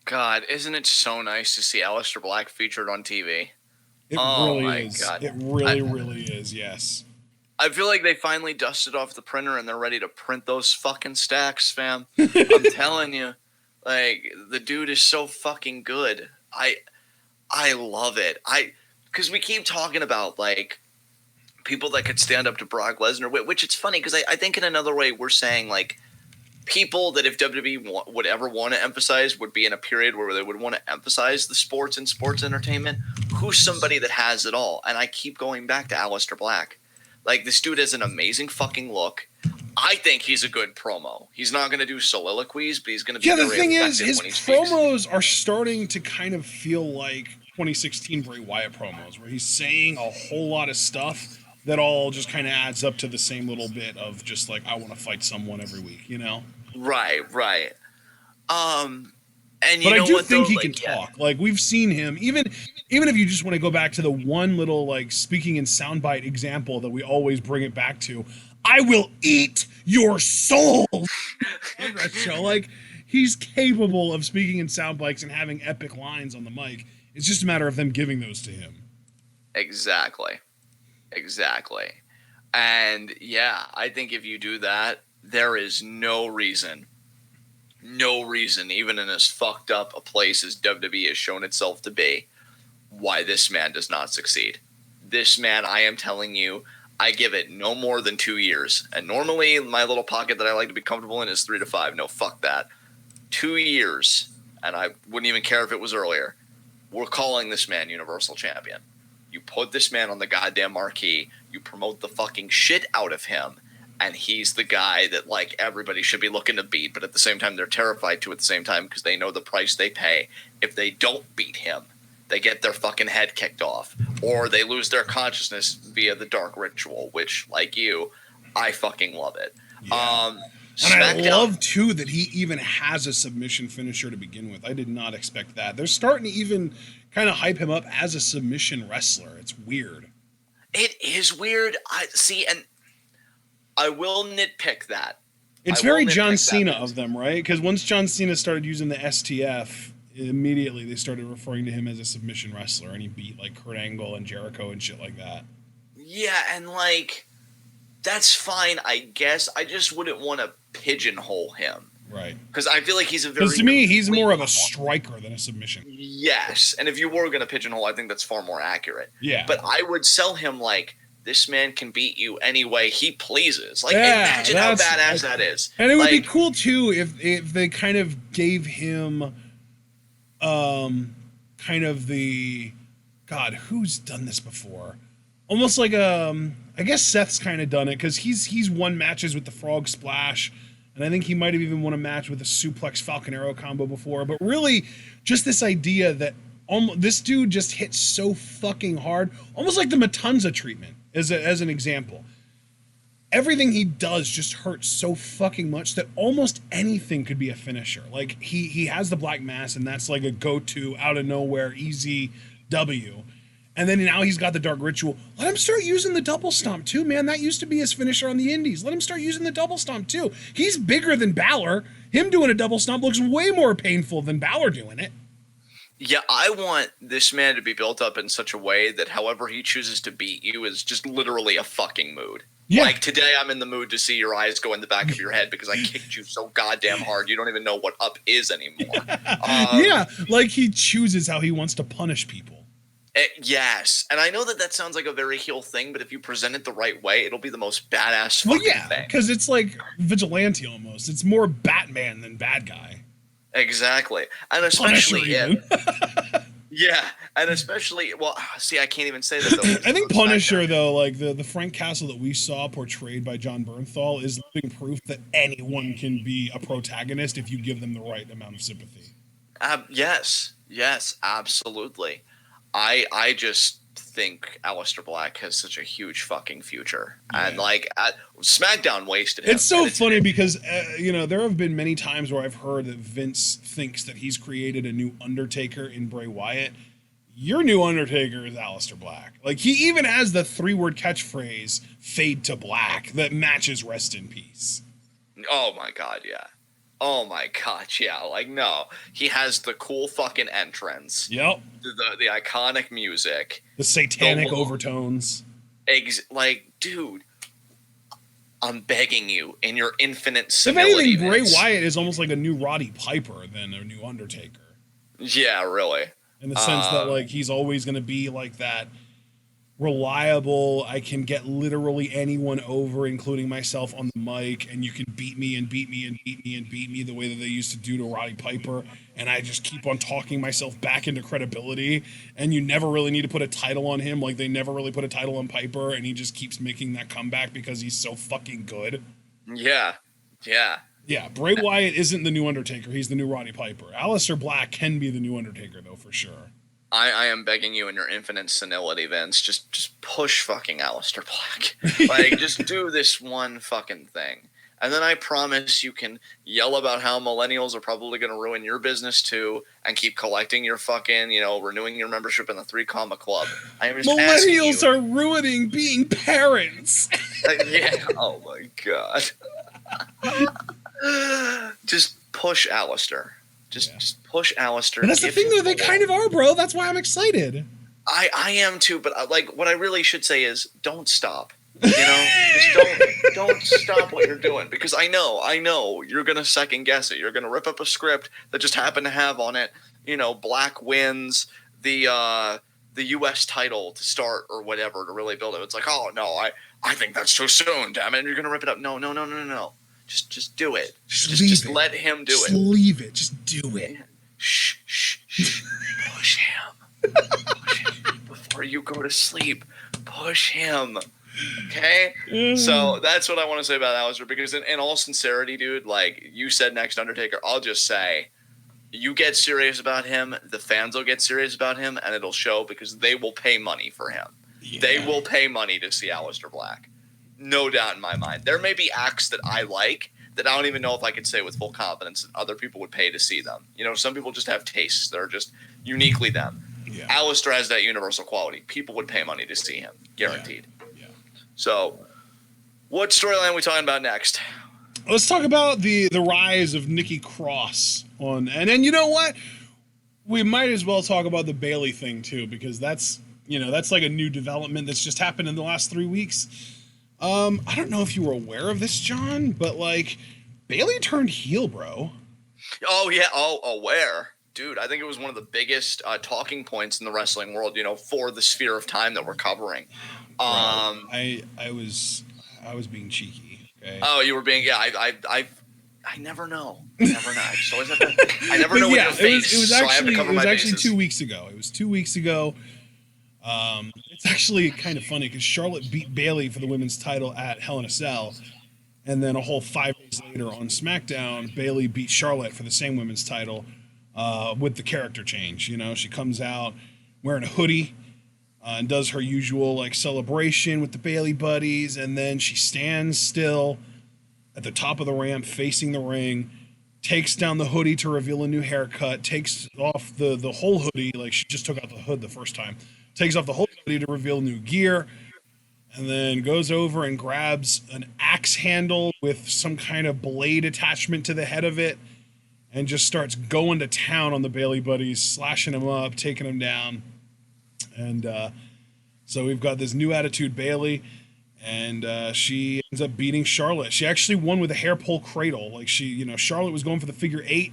God, isn't it so nice to see Aleister Black featured on TV? It really is. God. It really, really is, yes. I feel like they finally dusted off the printer and they're ready to print those fucking stacks, fam. I'm telling you. Like, the dude is so fucking good. I love it. Because we keep talking about, like, people that could stand up to Brock Lesnar, which it's funny because I think in another way we're saying, like, people that if WWE would ever want to emphasize would be in a period where they would want to emphasize the sports and sports entertainment. Who's somebody that has it all? And I keep going back to Aleister Black. Like, this dude has an amazing fucking look. I think he's a good promo. He's not going to do soliloquies, but he's going to be the thing is, his promos are starting to kind of feel like 2016 Bray Wyatt promos, where he's saying a whole lot of stuff that all just kind of adds up to the same little bit of just like, I want to fight someone every week, you know? Right. And but I do think he can talk. Like, we've seen him, even if you just want to go back to the one little like speaking in soundbite example that we always bring it back to, I will eat your soul. Like, he's capable of speaking in sound bites and having epic lines on the mic. It's just a matter of them giving those to him. Exactly. And yeah, I think if you do that, there is no reason, even in as fucked up a place as WWE has shown itself to be, why this man does not succeed. This man, I am telling you, I give it no more than 2 years. And normally my little pocket that I like to be comfortable in is 3 to 5. No, fuck that. 2 years, and I wouldn't even care if it was earlier. We're calling this man Universal Champion. You put this man on the goddamn marquee. You promote the fucking shit out of him. And he's the guy that, like, everybody should be looking to beat. But at the same time, they're terrified to at the same time because they know the price they pay. If they don't beat him, they get their fucking head kicked off. Or they lose their consciousness via the dark ritual, which, like you, I fucking love it. Yeah. And I love, too, that he even has a submission finisher to begin with. I did not expect that. They're starting to even kind of hype him up as a submission wrestler. It's weird. It is weird. And I will nitpick that. It's very John Cena of them, right? Because once John Cena started using the STF, immediately they started referring to him as a submission wrestler, and he beat, like, Kurt Angle and Jericho and shit like that. Yeah, and, like, that's fine, I guess. I just wouldn't want to pigeonhole him. Right. Because I feel like he's to me, he's more of a striker than a submission. Yes, and if you were going to pigeonhole, I think that's far more accurate. Yeah. But I would sell him like, this man can beat you any way he pleases. Like, imagine how badass that is. And it would be cool, too, if they kind of gave him kind of the... God, who's done this before? Almost like I guess Seth's kind of done it, because he's won matches with the Frog Splash, and I think he might have even won a match with a Suplex Falcon Arrow combo before. But really, just this idea that this dude just hits so fucking hard, almost like the Matanza treatment, as an example. Everything he does just hurts so fucking much that almost anything could be a finisher. Like, he has the Black Mass, and that's like a go-to, out of nowhere, easy W. And then now he's got the Dark Ritual. Let him start using the double stomp too, man. That used to be his finisher on the indies. Let him start using the double stomp too. He's bigger than Balor. Him doing a double stomp looks way more painful than Balor doing it. Yeah, I want this man to be built up in such a way that however he chooses to beat you is just literally a fucking mood. Yeah. Like, today I'm in the mood to see your eyes go in the back of your head because I kicked you so goddamn hard you don't even know what up is anymore. Yeah, like he chooses how he wants to punish people. Yes, and I know that sounds like a very heel thing, but if you present it the right way, it'll be the most badass fucking thing. Because it's like vigilante almost. It's more Batman than bad guy. Exactly, and especially yeah, and especially see, I can't even say that though. I think Punisher though, like the Frank Castle that we saw portrayed by John Bernthal, is living proof that anyone can be a protagonist if you give them the right amount of sympathy. Yes, absolutely. I just think Aleister Black has such a huge fucking future, and like SmackDown wasted him. It's so funny because there have been many times where I've heard that Vince thinks that he's created a new Undertaker in Bray Wyatt. Your new Undertaker is Aleister Black. Like, he even has the 3-word catchphrase "Fade to Black" that matches "Rest in Peace." Oh my god, yeah. Oh my god, yeah. Like, no. He has the cool fucking entrance. Yep. The iconic music. The satanic overtones. Like, dude, I'm begging you, in your infinite senility. If anything, Bray Wyatt is almost like a new Roddy Piper than a new Undertaker. Yeah, really. In the sense that, like, he's always going to be like that reliable, I can get literally anyone over, including myself, on the mic, and you can beat me and beat me and beat me and beat me the way that they used to do to Roddy Piper, and I just keep on talking myself back into credibility, and you never really need to put a title on him, like they never really put a title on Piper, and he just keeps making that comeback because he's so fucking good. Yeah. Bray Wyatt isn't the new Undertaker, he's the new Roddy Piper. Aleister Black can be the new Undertaker, though, for sure. I am begging you in your infinite senility, Vince. Just push fucking Aleister Black. Like, just do this one fucking thing. And then I promise you can yell about how millennials are probably going to ruin your business too and keep collecting your fucking, renewing your membership in the 3 Comma Club. I am just millennials are ruining being parents. Yeah. Oh my god. Just push Aleister. Just push Aleister. And that's the thing, though. They kind of are, bro. That's why I'm excited. I am too, but like what I really should say is don't stop. Just don't stop what you're doing, because I know you're gonna second guess it. You're gonna rip up a script that just happened to have on it, Black wins the U.S. title to start or whatever to really build it. It's like, oh no, I think that's too soon. Damn it! And you're gonna rip it up. No. Just do it. Just let him do it. Leave it. Just do it. Shh. Push him. before you go to sleep. Push him. Okay? So that's what I want to say about Aleister, because in all sincerity, dude, like you said next Undertaker, I'll just say you get serious about him, the fans will get serious about him, and it'll show because they will pay money for him. Yeah. They will pay money to see Aleister Black. No doubt in my mind. There may be acts that I like that I don't even know if I could say with full confidence that other people would pay to see them. You know, some people just have tastes that are just uniquely them. Yeah. Aleister has that universal quality. People would pay money to see him. Guaranteed. Yeah. So, what storyline are we talking about next? Let's talk about the rise of Nikki Cross and then you know what? We might as well talk about the Bayley thing too, because that's like a new development that's just happened in the last 3 weeks. I don't know if you were aware of this, John, but like Bayley turned heel, bro. Oh yeah, aware. Dude, I think it was one of the biggest talking points in the wrestling world, for the sphere of time that we're covering. I was being cheeky. Okay? Oh, you were being, yeah. I never know. I never know. I just always have to. I never know what your face. It was actually 2 weeks ago. It was 2 weeks ago. It's actually kind of funny because Charlotte beat Bayley for the women's title at Hell in a Cell, and then a whole 5 days later on SmackDown, Bayley beat Charlotte for the same women's title with the character change. She comes out wearing a hoodie and does her usual like celebration with the Bayley buddies, and then she stands still at the top of the ramp facing the ring, takes down the hoodie to reveal a new haircut, takes off the whole hoodie, like she just took out the hood the first time, takes off the whole hoodie to reveal new gear, and then goes over and grabs an axe handle with some kind of blade attachment to the head of it and just starts going to town on the Bayley buddies, slashing them up, taking them down. And so we've got this new attitude Bayley, and she ends up beating Charlotte. She actually won with a hair pull cradle. Like Charlotte was going for the figure 8.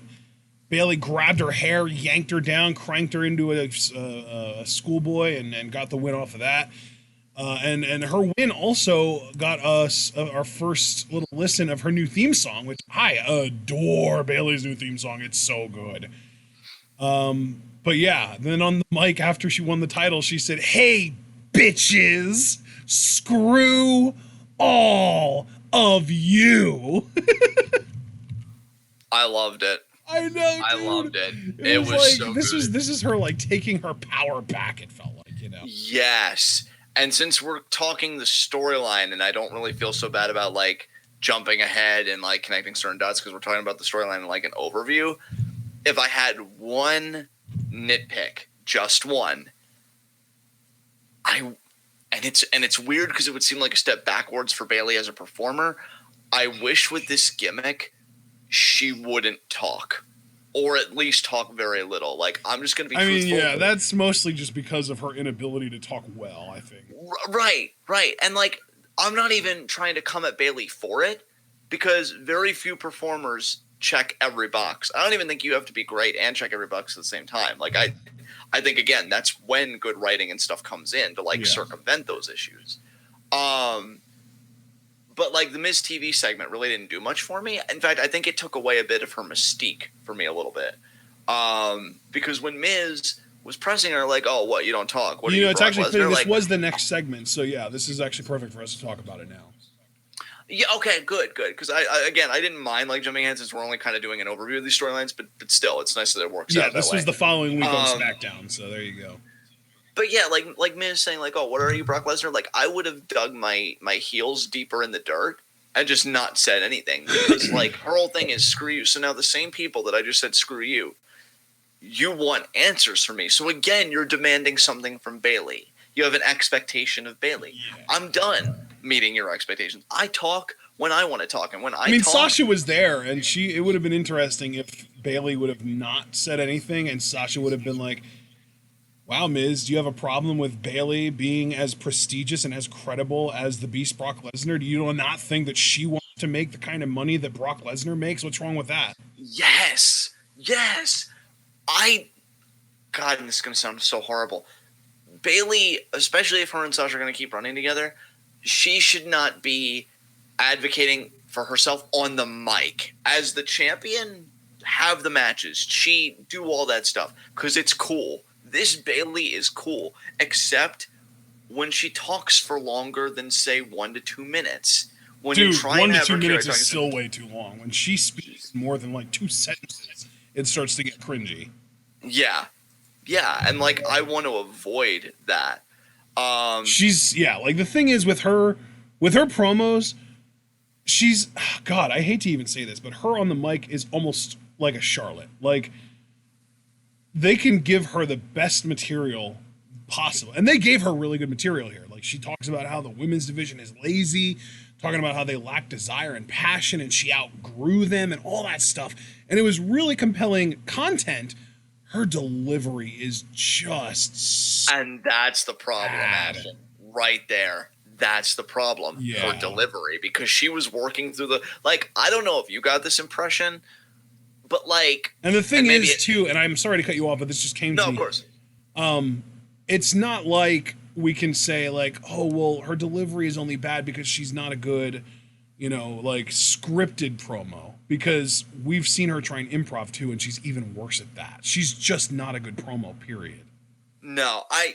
Bayley grabbed her hair, yanked her down, cranked her into a schoolboy, and got the win off of that. And her win also got us our first little listen of her new theme song, which I adore. Bayley's new theme song. It's so good. But yeah, then on the mic after she won the title, she said, "Hey, bitches, screw all of you." I loved it. I know, dude. I loved it. It was like, so good. This is her like taking her power back, it felt like, Yes. And since we're talking the storyline, and I don't really feel so bad about like jumping ahead and like connecting certain dots because we're talking about the storyline in like an overview, if I had one nitpick, just one, and it's weird because it would seem like a step backwards for Bayley as a performer. I wish with this gimmick she wouldn't talk, or at least talk very little. Like, I'm just going to be truthful. I mean, yeah, that's mostly just because of her inability to talk well, I think. Right. And like, I'm not even trying to come at Bayley for it, because very few performers check every box. I don't even think you have to be great and check every box at the same time. Like, I think, again, that's when good writing and stuff comes in to like circumvent those issues. But like the Miz TV segment really didn't do much for me. In fact, I think it took away a bit of her mystique for me a little bit. Because when Miz was pressing her like, "Oh, what, you don't talk? What are you, it's actually this was the next segment. So yeah, this is actually perfect for us to talk about it now. Yeah, okay, good. Because I didn't mind like jumping in since we're only kind of doing an overview of these storylines, but still, it's nice that it works out. Yeah, this was the following week on SmackDown, so there you go. But yeah, like Miz saying like, "Oh, what are you, Brock Lesnar?" Like, I would have dug my heels deeper in the dirt and just not said anything, because like her whole thing is screw you. So now the same people that I just said screw you, you want answers from me. So again, you're demanding something from Bayley. You have an expectation of Bayley. Yeah. I'm done meeting your expectations. I talk when I want to talk, and when I talk, Sasha was there, and it would have been interesting if Bayley would have not said anything, and Sasha would have been like, "Wow, Miz, do you have a problem with Bayley being as prestigious and as credible as the Beast Brock Lesnar? Do you not think that she wants to make the kind of money that Brock Lesnar makes? What's wrong with that?" Yes. God, and this is going to sound so horrible. Bayley, especially if her and Sasha are going to keep running together, she should not be advocating for herself on the mic. As the champion, have the matches. Do all that stuff because it's cool. this Bayley is cool, except when she talks for longer than, say, 1 to 2 minutes. When Dude, you try 1 and to have 2 her minutes character is still way too long. When she speaks more than like 2 sentences, it starts to get cringy. Yeah. Yeah, and like I want to avoid that. She's like the thing is with her promos, she's God, I hate to even say this, but her on the mic is almost like a Charlotte. Like they can give her the best material possible. And they gave her really good material here. Like she talks about how the women's division is lazy, talking about how they lack desire and passion and she outgrew them and all that stuff. And it was really compelling content. Her delivery is just and that's the problem, Ashton. Right there. That's the problem for delivery, because she was working through the, like, I don't know if you got this impression, but like, and the thing is too, and I'm sorry to cut you off, but this just came to me. No, of course. It's not like we can say like, oh well, her delivery is only bad because she's not a good, like scripted promo, because we've seen her try and improv too, and she's even worse at that. She's just not a good promo, period. No, I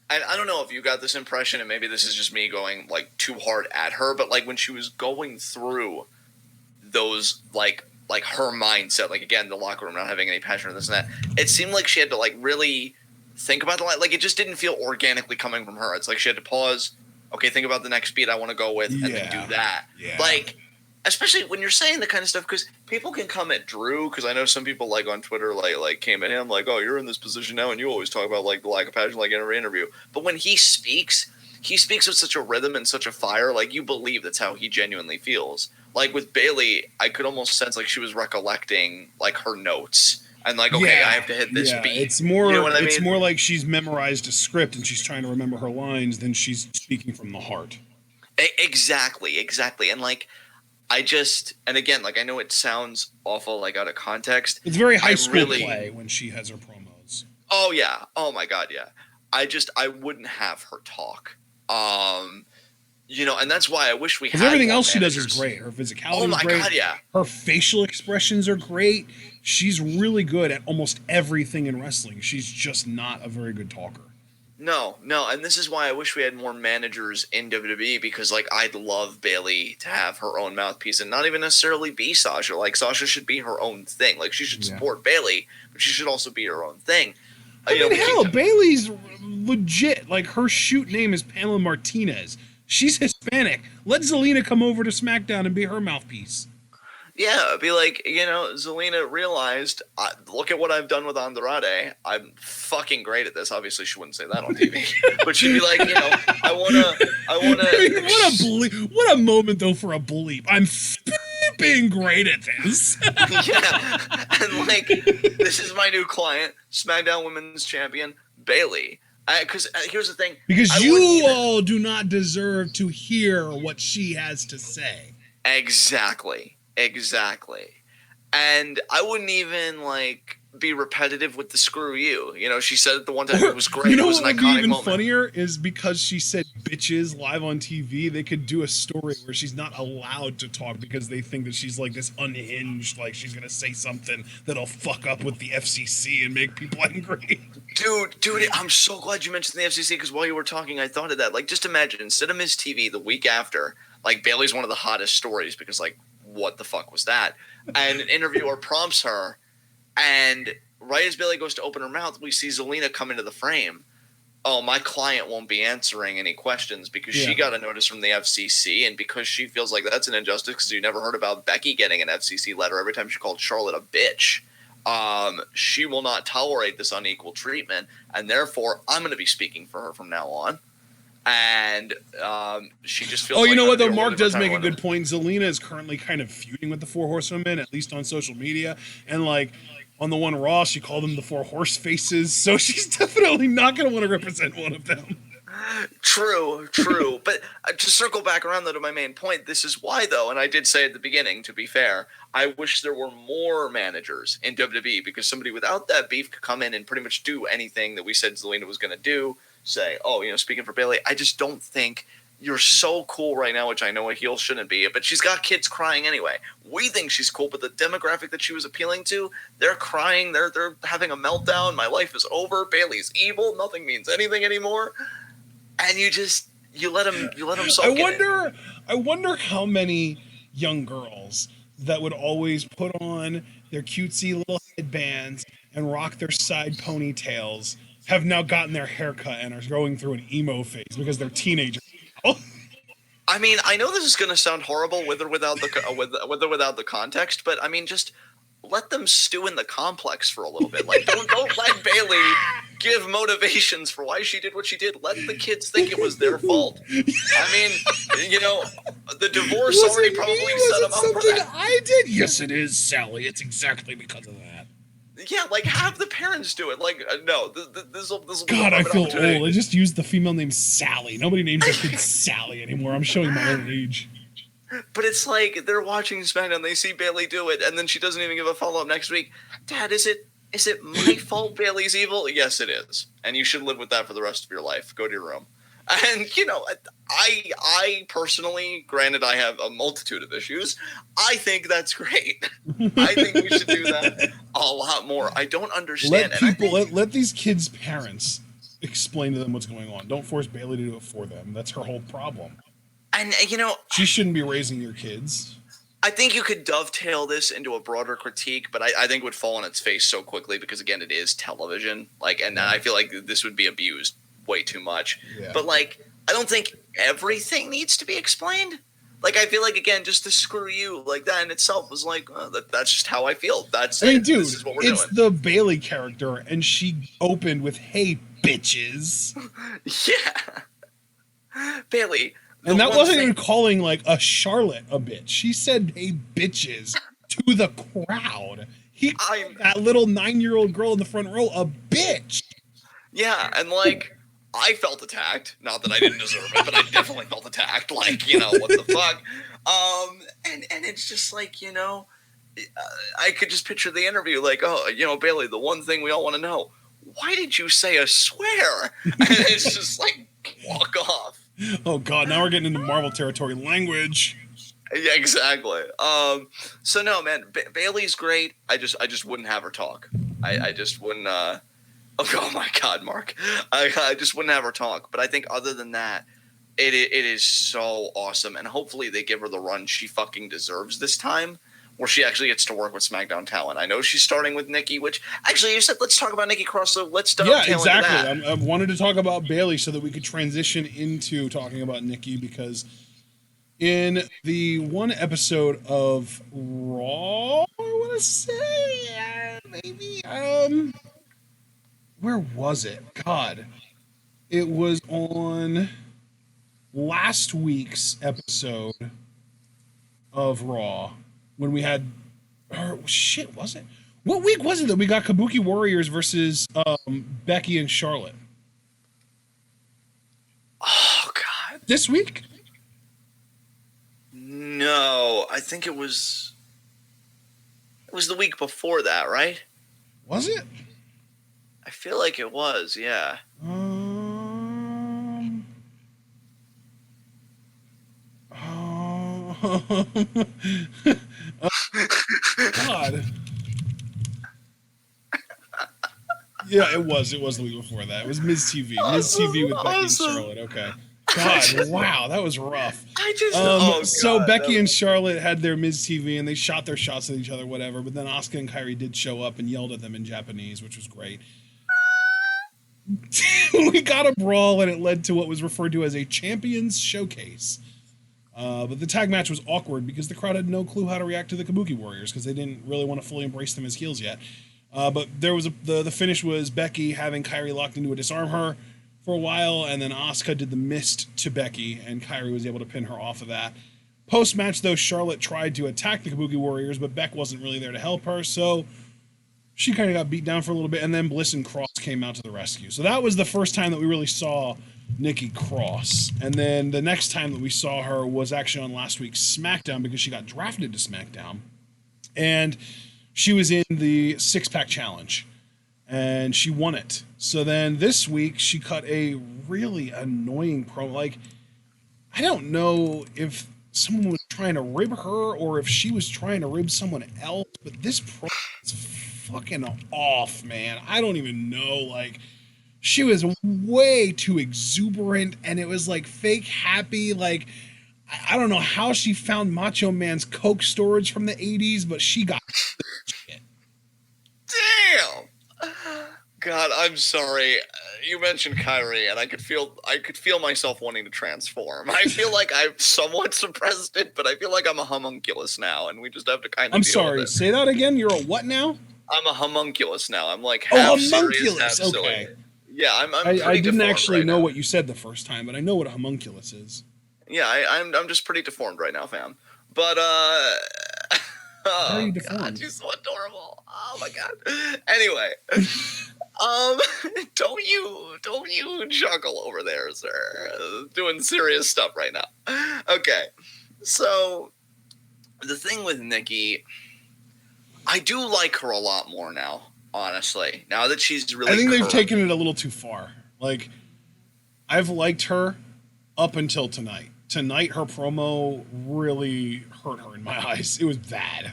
don't know if you got this impression, and maybe this is just me going like too hard at her, but like when she was going through those like her mindset, like again, the locker room not having any passion or this and that, it seemed like she had to like really think about the line. Like it just didn't feel organically coming from her. It's like she had to pause. Okay, think about the next beat I want to go with, and then do that. Yeah. Like, especially when you're saying the kind of stuff, because people can come at Drew, because I know some people like on Twitter like came at him like, oh, you're in this position now, and you always talk about like the lack of passion like in every interview. But when he speaks with such a rhythm and such a fire, like you believe that's how he genuinely feels. Like with Bayley, I could almost sense like she was recollecting like her notes. And like, okay, I have to hit this beat. It's more, it's more like she's memorized a script and she's trying to remember her lines than she's speaking from the heart. Exactly. And like, and again, like I know it sounds awful, like out of context. It's very high school play when she has her promos. Oh yeah. Oh my God. Yeah. I wouldn't have her talk. And that's why I wish we had. Because everything else she does is great. Her physicality is great. God, yeah. Her facial expressions are great. She's really good at almost everything in wrestling. She's just not a very good talker. No, and this is why I wish we had more managers in WWE, because like I'd love Bayley to have her own mouthpiece and not even necessarily be Sasha. Like Sasha should be her own thing. Like she should support Bayley, but she should also be her own thing. Bayley's legit. Like her shoot name is Pamela Martinez. She's Hispanic. Let Zelina come over to SmackDown and be her mouthpiece. Yeah, be like, Zelina realized, look at what I've done with Andrade. I'm fucking great at this. Obviously, she wouldn't say that on TV, but she'd be like, I wanna. What a moment though for a bleep. I'm being great at this. Yeah, and like, this is my new client, SmackDown Women's Champion Bayley. Because here's the thing. Because you all do not deserve to hear what she has to say. Exactly. And I wouldn't even like be repetitive with the screw you. She said it the one time, it was great. It was an iconic moment. What would be even funnier is because she said bitches live on TV, they could do a story where she's not allowed to talk because they think that she's like this unhinged, like she's going to say something that'll fuck up with the FCC and make people angry. Dude, I'm so glad you mentioned the FCC, because while you were talking, I thought of that. Like, just imagine, instead of Miss TV the week after, like Bayley's one of the hottest stories because like, what the fuck was that? And an interviewer prompts her, and right as Bayley goes to open her mouth, we see Zelina come into the frame. Oh, my client won't be answering any questions because she got a notice from the FCC, and because she feels like that's an injustice because you never heard about Becky getting an FCC letter every time she called Charlotte a bitch. She will not tolerate this unequal treatment, and therefore I'm going to be speaking for her from now on. And she just feels. Oh, you know what though? Mark does make a good point. Zelina is currently kind of feuding with the Four Horsewomen, at least on social media, and like on the one Raw, she called them the Four Horse Faces. So she's definitely not going to want to represent one of them. True. But to circle back around though to my main point, this is why though, and I did say at the beginning, to be fair, I wish there were more managers in WWE, because somebody without that beef could come in and pretty much do anything that we said Zelina was going to do. Say, speaking for Bayley, I just don't think you're so cool right now, which I know a heel shouldn't be, but she's got kids crying anyway. We think she's cool, but the demographic that she was appealing to, they're crying, they're having a meltdown. My life is over. Bailey's evil. Nothing means anything anymore. And you let them soak I wonder how many young girls that would always put on their cutesy little headbands and rock their side ponytails have now gotten their haircut and are going through an emo phase because they're teenagers. I mean, I know this is going to sound horrible with or without the context, but I mean, just let them stew in the complex for a little bit. Like, don't let Bailey give motivations for why she did what she did. Let the kids think it was their fault. I mean, you know, the divorce already probably set them up for that. I did? Yes, it is, Sally. It's exactly because of that. Yeah, like, have the parents do it. Like, no, this will God, I feel old. I just used the female name Sally. Nobody names their kid Sally anymore. I'm showing my own age. But it's like they're watching SmackDown, they see Bailey do it, and then she doesn't even give a follow-up next week. Dad, is it my fault Bailey's evil? Yes, it is. And you should live with that for the rest of your life. Go to your room. And, you know, I personally, granted I have a multitude of issues, I think that's great. I think we should do that a lot more. I don't understand. Let these kids' parents explain to them what's going on. Don't force Bailey to do it for them. That's her whole problem. And, you know, she shouldn't be raising your kids. I think you could dovetail this into a broader critique, but I think it would fall on its face so quickly because, again, it is television. Like, and I feel like this would be abused way too much. Yeah. But, like, I don't think everything needs to be explained. Like, I feel like, again, just to screw you, like, that in itself was like, that's just how I feel. That's dude, this is what we're doing. It's the Bailey character, and she opened with, "Hey, bitches." Yeah. Bailey. And that wasn't even calling, like, a Charlotte a bitch. She said, "Hey, bitches," to the crowd. He called that little 9-year-old girl in the front row a bitch. Yeah, and, like, I felt attacked. Not that I didn't deserve it, but I definitely felt attacked. Like, you know, what the fuck? And it's just like, you know, I could just picture the interview like, oh, you know, Bailey, the one thing we all want to know, why did you say a swear? And it's just like, walk off. Oh, God, now we're getting into Marvel territory. Language. Yeah, exactly. So, no, man, Bailey's great. I just wouldn't have her talk. I just wouldn't... Oh my God, Mark! I just wouldn't have her talk. But I think other than that, it is so awesome, and hopefully they give her the run she fucking deserves this time, where she actually gets to work with SmackDown talent. I know she's starting with Nikki, which actually you said let's talk about Nikki Cross. So let's dovetail into that. I wanted to talk about Bailey so that we could transition into talking about Nikki because in the one episode of Raw, I want to say maybe where was it? God. It was on last week's episode of Raw when we had... shit, was it? What week was it that we got Kabuki Warriors versus Becky and Charlotte? Oh, God. This week? No, I think it was the week before that, right? Was it? I feel like it was, yeah. God. Yeah, it was. It was the week before that. It was Ms. TV. Ms. TV with Becky and Charlotte. Okay. God, wow, that was rough. So Becky and Charlotte had their Ms. TV, and they shot their shots at each other, whatever. But then Asuka and Kairi did show up and yelled at them in Japanese, which was great. We got a brawl, and it led to what was referred to as a Champions Showcase. But the tag match was awkward because the crowd had no clue how to react to the Kabuki Warriors because they didn't really want to fully embrace them as heels yet. But there was the finish was Becky having Kairi locked into a disarm her for a while, and then Asuka did the mist to Becky, and Kairi was able to pin her off of that. Post-match, though, Charlotte tried to attack the Kabuki Warriors, but Beck wasn't really there to help her, so she kind of got beat down for a little bit, and then Bliss and Cross came out to the rescue. So that was the first time that we really saw Nikki Cross. And then the next time that we saw her was actually on last week's SmackDown because she got drafted to SmackDown. And she was in the six-pack challenge. And she won it. So then this week she cut a really annoying promo. Like, I don't know if someone was trying to rib her or if she was trying to rib someone else, but this pro is fucking off, man. I don't even know. Like, she was way too exuberant, and it was like fake happy. Like, I don't know how she found Macho Man's Coke storage from the 80s, but she got shit. Damn. God, I'm sorry. You mentioned Kyrie, and I could feel myself wanting to transform. I feel like I've somewhat suppressed it, but I feel like I'm a homunculus now, and we just have to kind of. I'm sorry. Say that again. You're a what now? I'm a homunculus now. I'm like half serious, half silly. Okay. Yeah, I'm I didn't actually know what you said the first time, but I know what a homunculus is. Yeah, I'm just pretty deformed right now, fam. But How are you deformed? God, you're so adorable. Oh my God. Anyway, don't you chuckle over there, sir. Doing serious stuff right now. Okay, so the thing with Nikki, I do like her a lot more now. Honestly, now that she's really, I think they've taken it a little too far. Like, I've liked her up until tonight. Tonight, her promo really hurt her in my eyes. It was bad.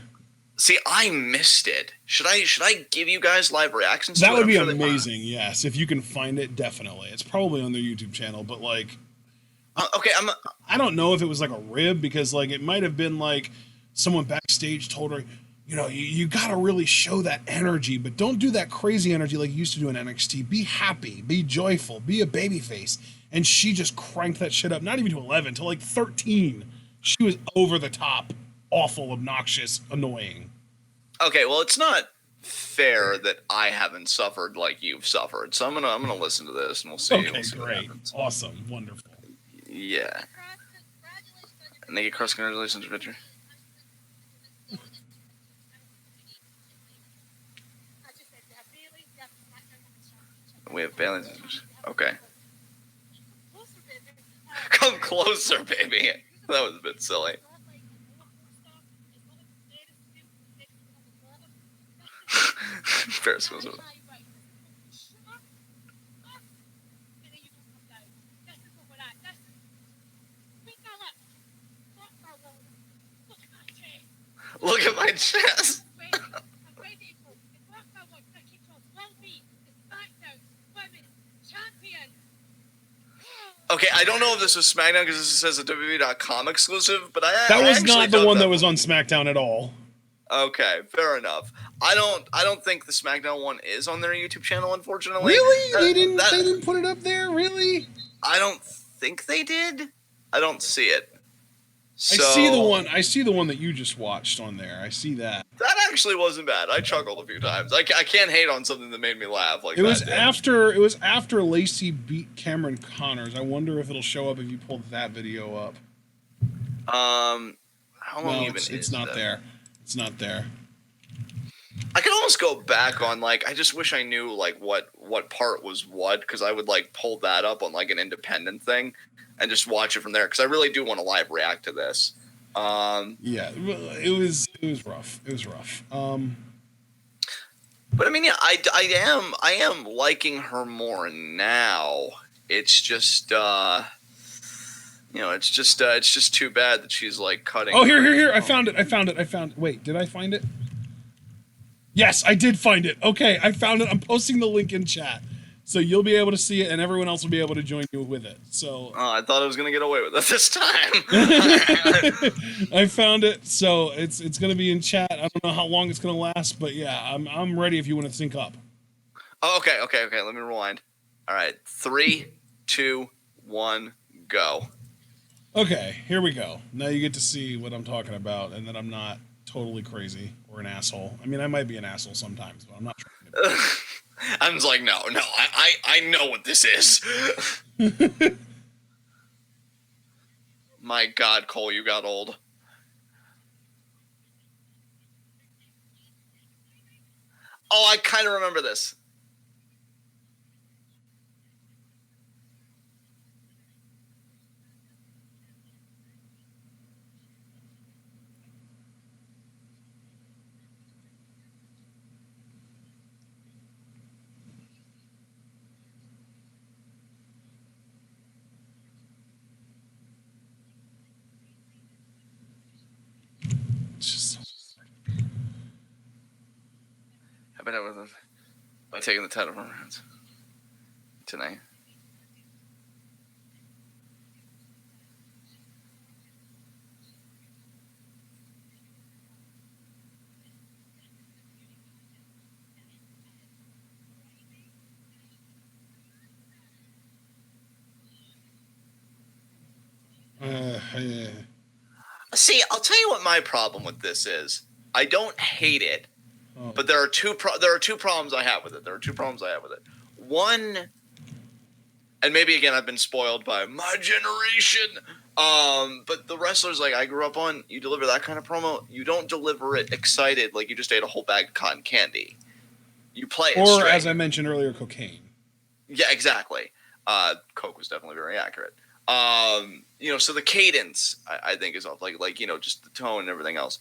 See, I missed it. Should I give you guys live reactions? That would be amazing. Yes, if you can find it, definitely. It's probably on their YouTube channel, but like, okay, I don't know if it was like a rib, because like it might have been like someone backstage told her, you know, you got to really show that energy, but don't do that crazy energy like you used to do in NXT. Be happy, be joyful, be a babyface. And she just cranked that shit up, not even to 11, to like 13. She was over the top, awful, obnoxious, annoying. Okay, well, it's not fair that I haven't suffered like you've suffered. So I'm gonna listen to this and we'll see. Okay, great, awesome, wonderful. Yeah. Naked Cross, congratulations, Richard. We have Bailey. Okay. Come closer, baby. That was a bit silly. Ferris was. Look at my chest. Okay, I don't know if this was SmackDown because this says a WWE.com exclusive, but that was not the one that was on SmackDown at all. Okay, fair enough. I don't think the SmackDown one is on their YouTube channel, unfortunately. Really? They didn't put it up there? Really? I don't think they did. I don't see it. So, I see the one that you just watched on there. I see that. That actually wasn't bad. I chuckled a few times. I can't hate on something that made me laugh like that. It was after Lacey beat Cameron Connors. I wonder if it'll show up if you pull that video up. How long even is it's not that? there. It's not there. I could almost go back on like I just wish I knew like what part was what, because I would like pull that up on like an independent thing and just watch it from there, because I really do want to live react to this. Yeah, it was rough. It was rough. But I mean, yeah, I am liking her more now. It's just it's just too bad that she's like cutting. Oh, here! I found it. Wait, did I find it? Yes, I did find it. Okay, I found it. I'm posting the link in chat, so you'll be able to see it, and everyone else will be able to join you with it. So I thought I was gonna get away with it this time. I found it, so it's gonna be in chat. I don't know how long it's gonna last, but yeah, I'm ready if you want to sync up. Oh, okay. Let me rewind. All right, 3, 2, 1, go. Okay, here we go. Now you get to see what I'm talking about, and that I'm not totally crazy or an asshole. I mean, I might be an asshole sometimes, but I'm not trying to be. I'm just like, no, I know what this is. My God, Cole, you got old. Oh, I kind of remember this. it by taking the title from her hands tonight. Yeah. See, I'll tell you what my problem with this is. I don't hate it, but there are two problems I have with it. One, and maybe again I've been spoiled by my generation. But the wrestlers like I grew up on, you deliver that kind of promo, you don't deliver it excited like you just ate a whole bag of cotton candy. You play it or straight. as I mentioned earlier, cocaine. Yeah, exactly. Coke was definitely very accurate. So the cadence I think is off, like just the tone and everything else.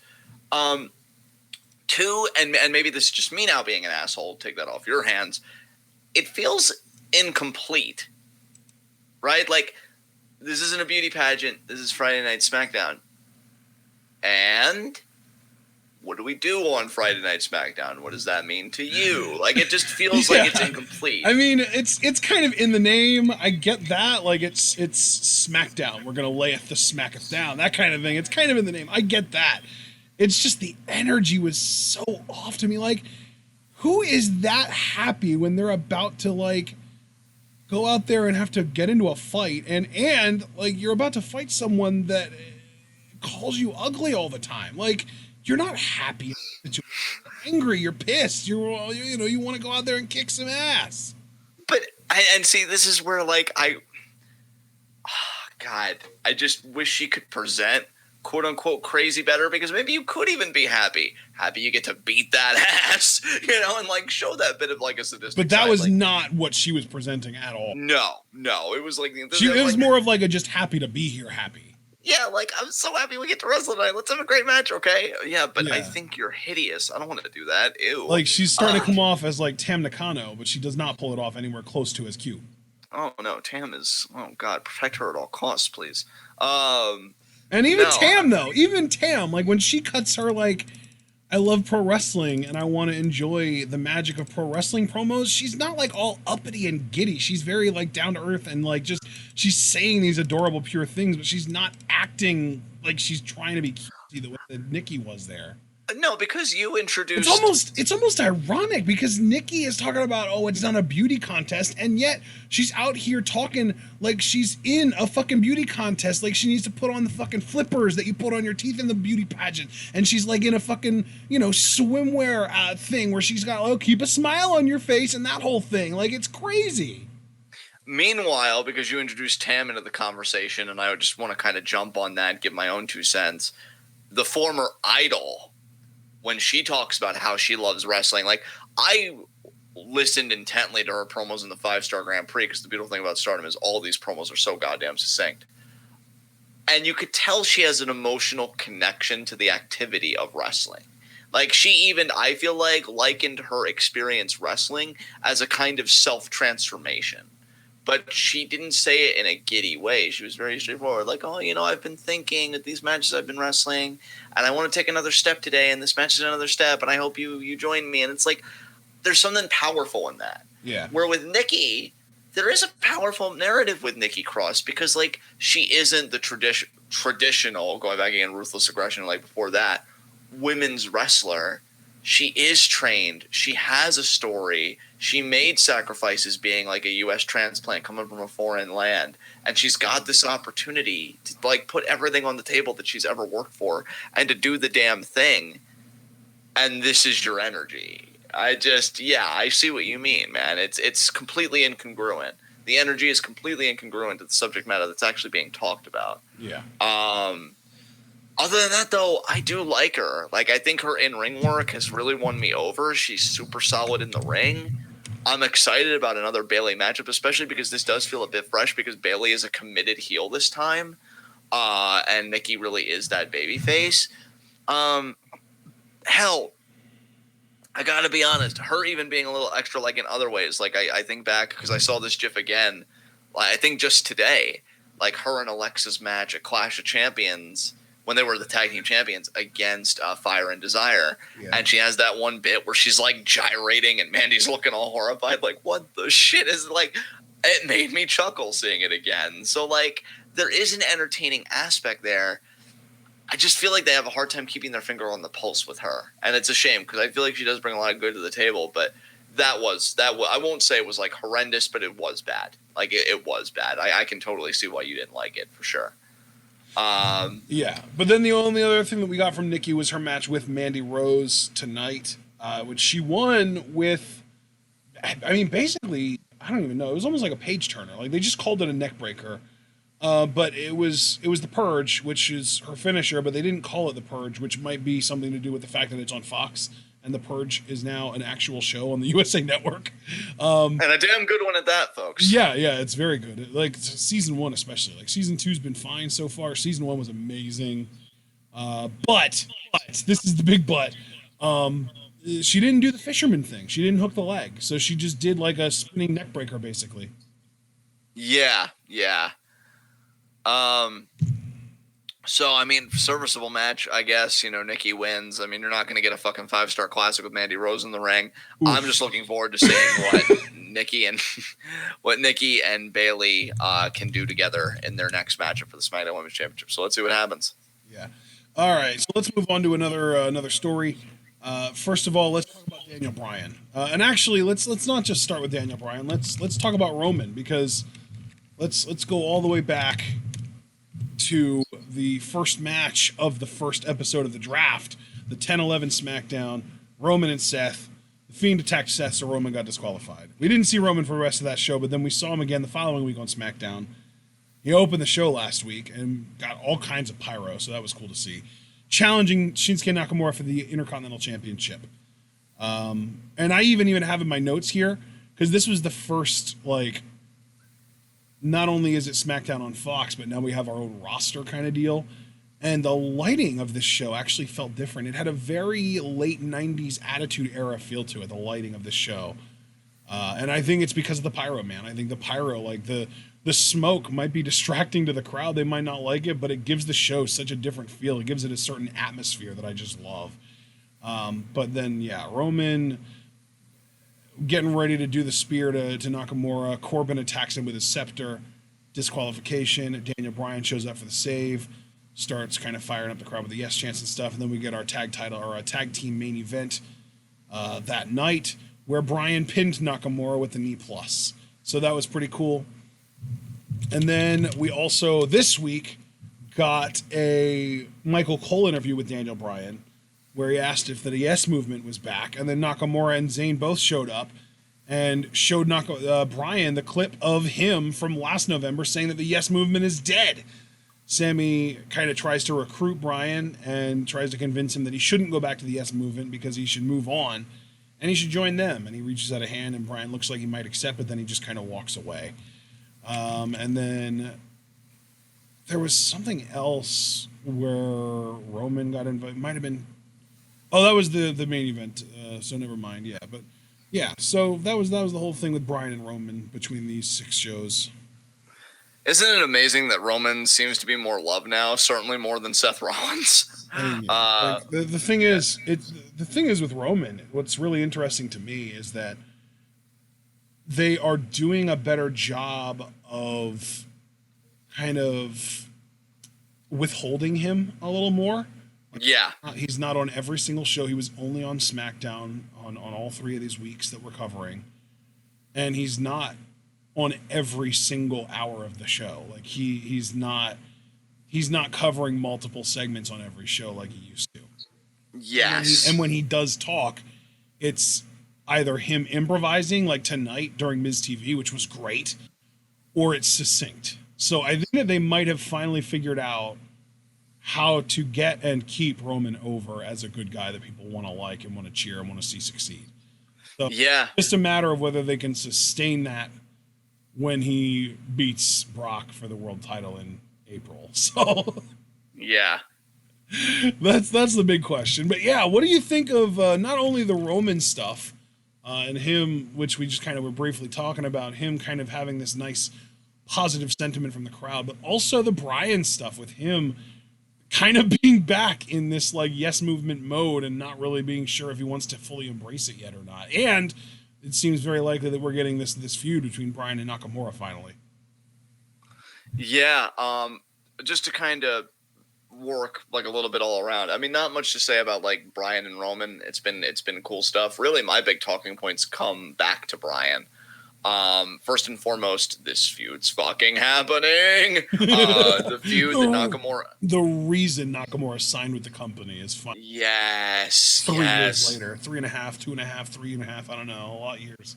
Two, and maybe this is just me now being an asshole. Take that off your hands. It feels incomplete, right? Like this isn't a beauty pageant. This is Friday Night SmackDown, and what do we do on Friday Night SmackDown? What does that mean to you? Like, it just feels like it's incomplete. I mean, it's kind of in the name. I get that. Like, it's SmackDown. We're gonna layeth the smacketh down. That kind of thing. It's kind of in the name. I get that. It's just the energy was so off to me. Like, who is that happy when they're about to like go out there and have to get into a fight and like you're about to fight someone that calls you ugly all the time? Like, you're not happy. You're angry. You're pissed. You want to go out there and kick some ass. But and see, this is where like God, I just wish she could present quote unquote crazy better, because maybe you could even be happy you get to beat that ass, and like show that bit of like a sadistic. But that side. was like, not what she was presenting at all. No, it was like it was more of like a just happy to be here, happy. Yeah, like, I'm so happy we get to wrestle tonight. Let's have a great match, okay? Yeah, but I think you're hideous. I don't want to do that. Ew. Like, she's starting to come off as, like, Tam Nakano, but she does not pull it off anywhere close to as cute. Oh, no, Tam is... Oh, God, protect her at all costs, please. And even Tam, though. Even Tam, like, when she cuts her, like, I love pro wrestling and I want to enjoy the magic of pro wrestling promos, she's not, like, all uppity and giddy. She's very, like, down to earth and, like, just... She's saying these adorable, pure things, but she's not acting like she's trying to be cutesy the way that Nikki was there. No, because you introduced... It's almost ironic, because Nikki is talking about, oh, it's not a beauty contest, and yet she's out here talking like she's in a fucking beauty contest, like she needs to put on the fucking flippers that you put on your teeth in the beauty pageant, and she's like in a fucking, swimwear thing where she's got, oh, keep a smile on your face and that whole thing. Like, it's crazy. Meanwhile, because you introduced Tam into the conversation, and I just want to kind of jump on that, give my own 2 cents, the former Idol, when she talks about how she loves wrestling, like, I listened intently to her promos in the 5-Star Grand Prix, because the beautiful thing about Stardom is all these promos are so goddamn succinct. And you could tell she has an emotional connection to the activity of wrestling. Like, she even, I feel like, likened her experience wrestling as a kind of self-transformation. But she didn't say it in a giddy way. She was very straightforward. Like, oh, I've been thinking at these matches I've been wrestling, and I want to take another step today, and this match is another step, and I hope you join me. And it's like, there's something powerful in that. Yeah. Where with Nikki, there is a powerful narrative with Nikki Cross, because, like, she isn't the traditional, going back again, Ruthless Aggression, like before that, women's wrestler. She is trained. She has a story. She made sacrifices being like a U.S. transplant coming from a foreign land. And she's got this opportunity to like put everything on the table that she's ever worked for and to do the damn thing. And this is your energy. I see what you mean, man. It's completely incongruent. The energy is completely incongruent to the subject matter that's actually being talked about. Yeah. Other than that, though, I do like her. Like, I think her in-ring work has really won me over. She's super solid in the ring. I'm excited about another Bayley matchup, especially because this does feel a bit fresh, because Bayley is a committed heel this time. And Nikki really is that babyface. Hell, I gotta be honest, her even being a little extra, like, in other ways. Like, I think back, because I saw this GIF again, I think just today, like, her and Alexa's match at Clash of Champions, when they were the tag team champions against Fire and Desire. Yeah. And she has that one bit where she's like gyrating and Mandy's looking all horrified. Like, what the shit is like, it made me chuckle seeing it again. So like there is an entertaining aspect there. I just feel like they have a hard time keeping their finger on the pulse with her. And it's a shame because I feel like she does bring a lot of good to the table, but that was I won't say it was like horrendous, but it was bad. Like it was bad. I can totally see why you didn't like it for sure. Yeah, but then the only other thing that we got from Nikki was her match with Mandy Rose tonight, which she won with, I mean, basically, I don't even know. It was almost like a page turner. Like they just called it a neck breaker. But it was the Purge, which is her finisher, but they didn't call it the Purge, which might be something to do with the fact that it's on Fox and the Purge is now an actual show on the USA Network. And a damn good one at that, folks. Yeah, it's very good. Like season 1 especially. Like season 2's been fine so far. Season 1 was amazing. But this is the big but. She didn't do the fisherman thing. She didn't hook the leg. So she just did like a spinning neck breaker basically. Yeah. So, I mean, serviceable match, I guess. You know, Nikki wins. I mean, you're not going to get a fucking 5-star classic with Mandy Rose in the ring. Oof. I'm just looking forward to seeing what Nikki and Bayley can do together in their next matchup for the SmackDown Women's Championship. So let's see what happens. Yeah. All right. So let's move on to another story. First of all, let's talk about Daniel Bryan. And actually, let's not just start with Daniel Bryan. Let's talk about Roman because let's go all the way back to the first match of the first episode of the draft, the 10-11 SmackDown, Roman and Seth. The Fiend attacked Seth, so Roman got disqualified. We didn't see Roman for the rest of that show, but then we saw him again the following week on SmackDown. He opened the show last week and got all kinds of pyro, so that was cool to see. Challenging Shinsuke Nakamura for the Intercontinental Championship. And I even have in my notes here, because this was the first, like, not only is it SmackDown on Fox, but now we have our own roster kind of deal. And the lighting of this show actually felt different. It had a very late 90s Attitude Era feel to it, the lighting of this show. And I think it's because of the pyro, man. I think the pyro, like the smoke might be distracting to the crowd. They might not like it, but it gives the show such a different feel. It gives it a certain atmosphere that I just love. But then, yeah, Roman getting ready to do the spear to Nakamura. Corbin attacks him with his scepter. Disqualification. Daniel Bryan shows up for the save. Starts kind of firing up the crowd with the yes chants and stuff. And then we get our tag team main event that night where Bryan pinned Nakamura with the knee plus. So that was pretty cool. And then we also, this week, got a Michael Cole interview with Daniel Bryan, where he asked if the Yes Movement was back. And then Nakamura and Zayn both showed up and showed Bryan the clip of him from last November saying that the Yes Movement is dead. Sammy kind of tries to recruit Bryan and tries to convince him that he shouldn't go back to the Yes Movement because he should move on and he should join them. And he reaches out a hand and Bryan looks like he might accept, but then he just kind of walks away. And then there was something else where Roman got invited. Might have been. Oh, that was the main event. So never mind. Yeah, but yeah. So that was the whole thing with Bryan and Roman between these 6 shows. Isn't it amazing that Roman seems to be more loved now? Certainly more than Seth Rollins. The thing is, the thing is with Roman. What's really interesting to me is that they are doing a better job of kind of withholding him a little more. Yeah. He's not on every single show. He was only on SmackDown on all 3 of these weeks that we're covering. And he's not on every single hour of the show. Like he's not covering multiple segments on every show like he used to. Yes. And when he does talk, it's either him improvising like tonight during Miz TV, which was great, or it's succinct. So I think that they might have finally figured out how to get and keep Roman over as a good guy that people want to like and want to cheer and want to see succeed. So yeah, just a matter of whether they can sustain that when he beats Brock for the world title in April. So yeah, that's the big question. But yeah, what do you think of not only the Roman stuff and him, which we just kind of were briefly talking about, him kind of having this nice positive sentiment from the crowd, but also the Bryan stuff with him kind of being back in this like yes movement mode and not really being sure if he wants to fully embrace it yet or not. And it seems very likely that we're getting this feud between Bryan and Nakamura finally. Yeah, just to kind of work like a little bit all around. I mean, not much to say about like Bryan and Roman. It's been cool stuff. Really, my big talking points come back to Bryan. First and foremost, this feud's fucking happening. The feud that Nakamura. The reason Nakamura signed with the company is fun. Yes. 3 years later, 3.5, 2.5, 3.5. I don't know, a lot of years.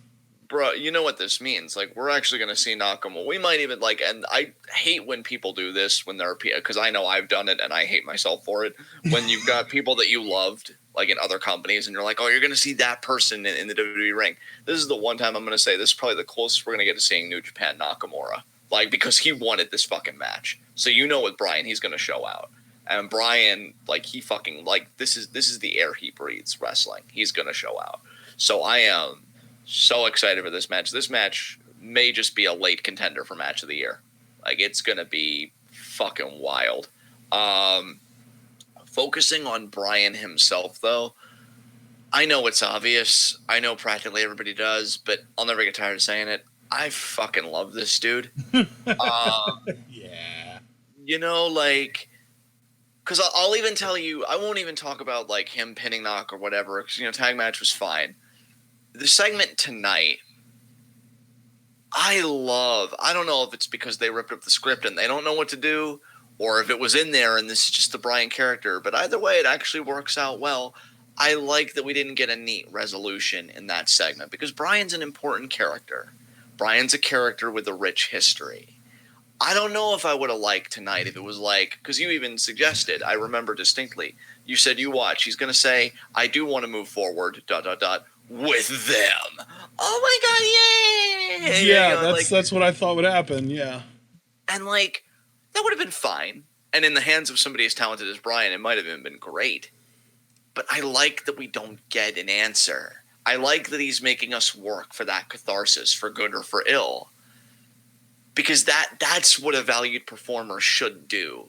Bro, you know what this means. Like, we're actually going to see Nakamura. We might even, like, and I hate when people do this when they're, because I know I've done it and I hate myself for it. When you've got people that you loved, like in other companies, and you're like, oh, you're going to see that person in the WWE ring. This is the one time I'm going to say this is probably the closest we're going to get to seeing New Japan Nakamura. Like, because he wanted this fucking match. So you know with Bryan, he's going to show out. And Bryan, like, he fucking, like, this is the air he breathes wrestling. He's going to show out. So I am so excited for this match. This match may just be a late contender for match of the year. Like, it's going to be fucking wild. Focusing on Bryan himself, though, I know it's obvious. I know practically everybody does, but I'll never get tired of saying it. I fucking love this dude. Yeah. You know, like, because I'll even tell you, I won't even talk about, like, him pinning Knock or whatever, because, you know, tag match was fine. The segment tonight, I don't know if it's because they ripped up the script and they don't know what to do, or if it was in there and this is just the Bryan character, but either way, it actually works out well. I like that we didn't get a neat resolution in that segment, because Bryan's an important character. Bryan's a character with a rich history. I don't know if I would have liked tonight if it was like, because you even suggested, I remember distinctly, you said you watch, he's going to say, I do want to move forward, ... with them. Oh my god, yay! Yeah, you know, that's what I thought would happen, yeah. And like, that would have been fine. And in the hands of somebody as talented as Bryan, it might have even been great. But I like that we don't get an answer. I like that he's making us work for that catharsis, for good or for ill. Because that's what a valued performer should do.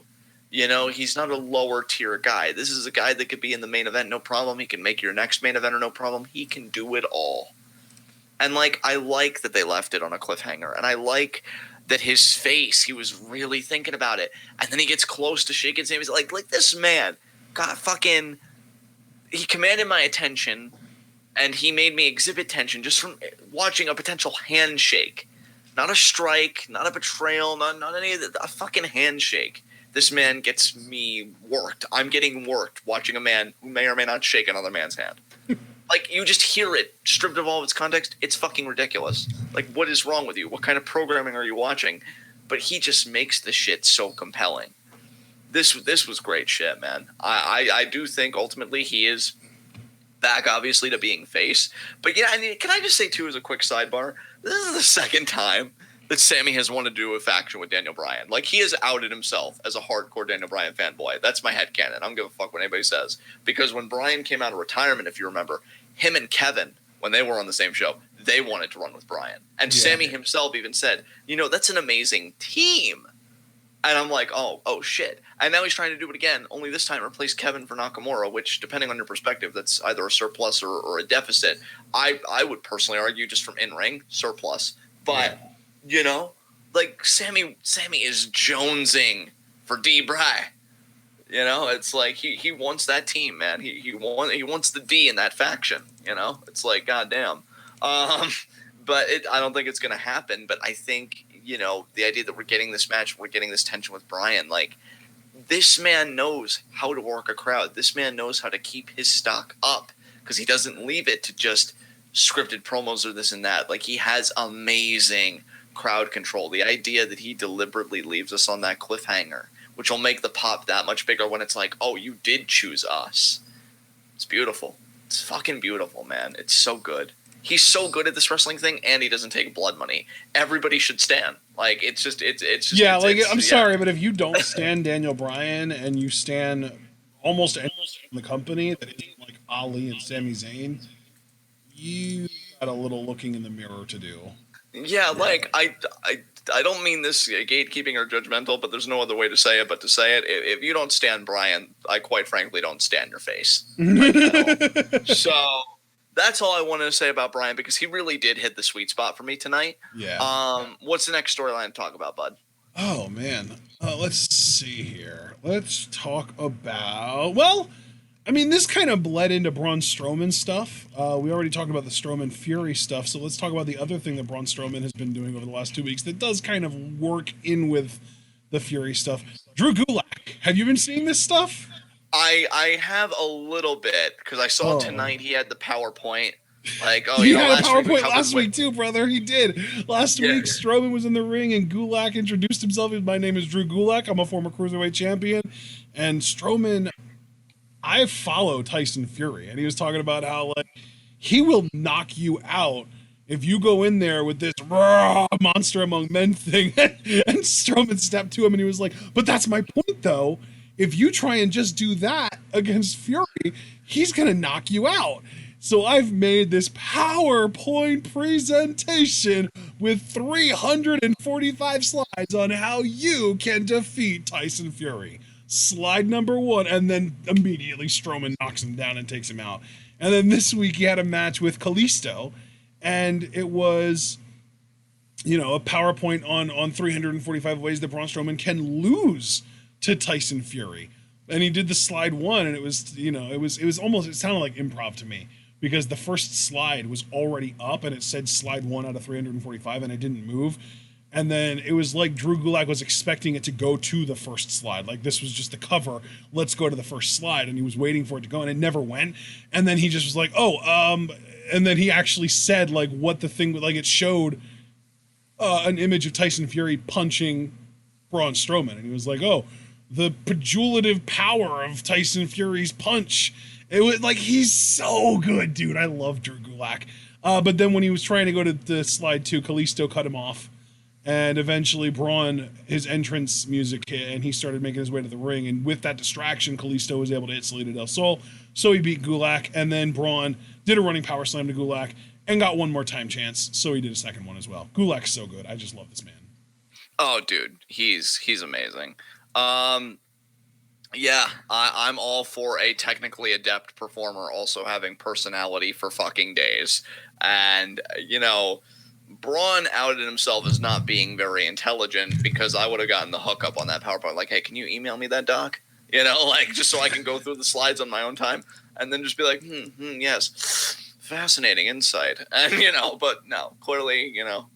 You know, he's not a lower tier guy. This is a guy that could be in the main event, no problem. He can make your next main eventer, no problem. He can do it all. And, like, I like that they left it on a cliffhanger. And I like that his face, he was really thinking about it. And then he gets close to shaking Sammy's like this man got fucking, he commanded my attention and he made me exhibit tension just from watching a potential handshake. Not a strike, not a betrayal, not any of that, a fucking handshake. This man gets me worked. I'm getting worked watching a man who may or may not shake another man's hand. Like, you just hear it, stripped of all of its context, it's fucking ridiculous. Like, what is wrong with you? What kind of programming are you watching? But he just makes the shit so compelling. This was great shit, man. I do think ultimately he is back, obviously, to being face. But yeah, I mean, can I just say, too, as a quick sidebar, this is the second time that Sammy has wanted to do a faction with Daniel Bryan. Like, he has outed himself as a hardcore Daniel Bryan fanboy. That's my headcanon. I don't give a fuck what anybody says. Because when Bryan came out of retirement, if you remember, him and Kevin, when they were on the same show, they wanted to run with Bryan. And Sammy himself even said, you know, that's an amazing team. And I'm like, oh shit. And now he's trying to do it again, only this time replace Kevin for Nakamura, which, depending on your perspective, that's either a surplus or a deficit. I would personally argue, just from in-ring, surplus. But, you know, like, Sammy is jonesing for D-Bry. You know, it's like he wants that team, man. He wants the D in that faction, you know? It's like, goddamn. But I don't think it's going to happen. But I think, you know, the idea that we're getting this match, we're getting this tension with Bryan, like, this man knows how to work a crowd. This man knows how to keep his stock up, because he doesn't leave it to just scripted promos or this and that. Like, he has amazing crowd control. The idea that he deliberately leaves us on that cliffhanger, which will make the pop that much bigger when it's like, oh, you did choose us. It's beautiful. It's fucking beautiful, man. It's so good. He's so good at this wrestling thing, and he doesn't take blood money. Everybody should stand. Like, it's just yeah. Like, I'm sorry, but if you don't stand Daniel Bryan and you stand almost anyone in the company that isn't like Ali and Sami Zayn, you got a little looking in the mirror to do. Yeah, like I don't mean this gatekeeping or judgmental, but there's no other way to say it but to say it. If you don't stand Brian, I quite frankly don't stand your face, like at all. So that's all I wanted to say about Brian because he really did hit the sweet spot for me tonight. Yeah. What's the next storyline to talk about, bud? Oh man. Let's see here. Let's talk about. Well, I mean, this kind of bled into Braun Strowman stuff. We already talked about the Strowman Fury stuff, so let's talk about the other thing that Braun Strowman has been doing over the last 2 weeks that does kind of work in with the Fury stuff. Drew Gulak, have you been seeing this stuff? I have a little bit because I saw Oh. tonight he had the PowerPoint. Like, oh, He you know, had a last week we PowerPoint covered last week too, brother. He did. Last Yeah. week, Strowman was in the ring and Gulak introduced himself. My name is Drew Gulak. I'm a former cruiserweight champion. And Strowman, I follow Tyson Fury, and he was talking about how like he will knock you out if you go in there with this raw monster among men thing. And Strowman stepped to him and he was like, "But that's my point, though. If you try and just do that against Fury, he's gonna knock you out." So I've made this PowerPoint presentation with 345 slides on how you can defeat Tyson Fury. Slide number one, and then immediately Strowman knocks him down and takes him out. And then this week he had a match with Kalisto, and it was, you know, a PowerPoint on 345 ways that Braun Strowman can lose to Tyson Fury. And he did the slide one, and it was, you know, it was almost, it sounded like improv to me because the first slide was already up and it said slide one out of 345 and it didn't move. And then it was like Drew Gulak was expecting it to go to the first slide. Like this was just the cover. Let's go to the first slide. And he was waiting for it to go and it never went. And then he just was like, and then he actually said like what the thing, like it showed an image of Tyson Fury punching Braun Strowman. And he was like, oh, the pejorative power of Tyson Fury's punch. It was like, he's so good, dude. I love Drew Gulak. But then when he was trying to go to the slide two, Kalisto cut him off. And eventually Braun, his entrance music hit, and he started making his way to the ring. And with that distraction, Kalisto was able to hit Salida del Sol. So he beat Gulak. And then Braun did a running power slam to Gulak and got one more time chance. So he did a second one as well. Gulak's so good. I just love this man. Oh, dude, he's amazing. Yeah, I'm all for a technically adept performer also having personality for fucking days. And, you know, Braun outed himself as not being very intelligent because I would have gotten the hookup on that PowerPoint. Like, hey, can you email me that, doc? You know, like, just so I can go through the slides on my own time and then just be like, yes, fascinating insight. And, you know, but no, clearly, you know,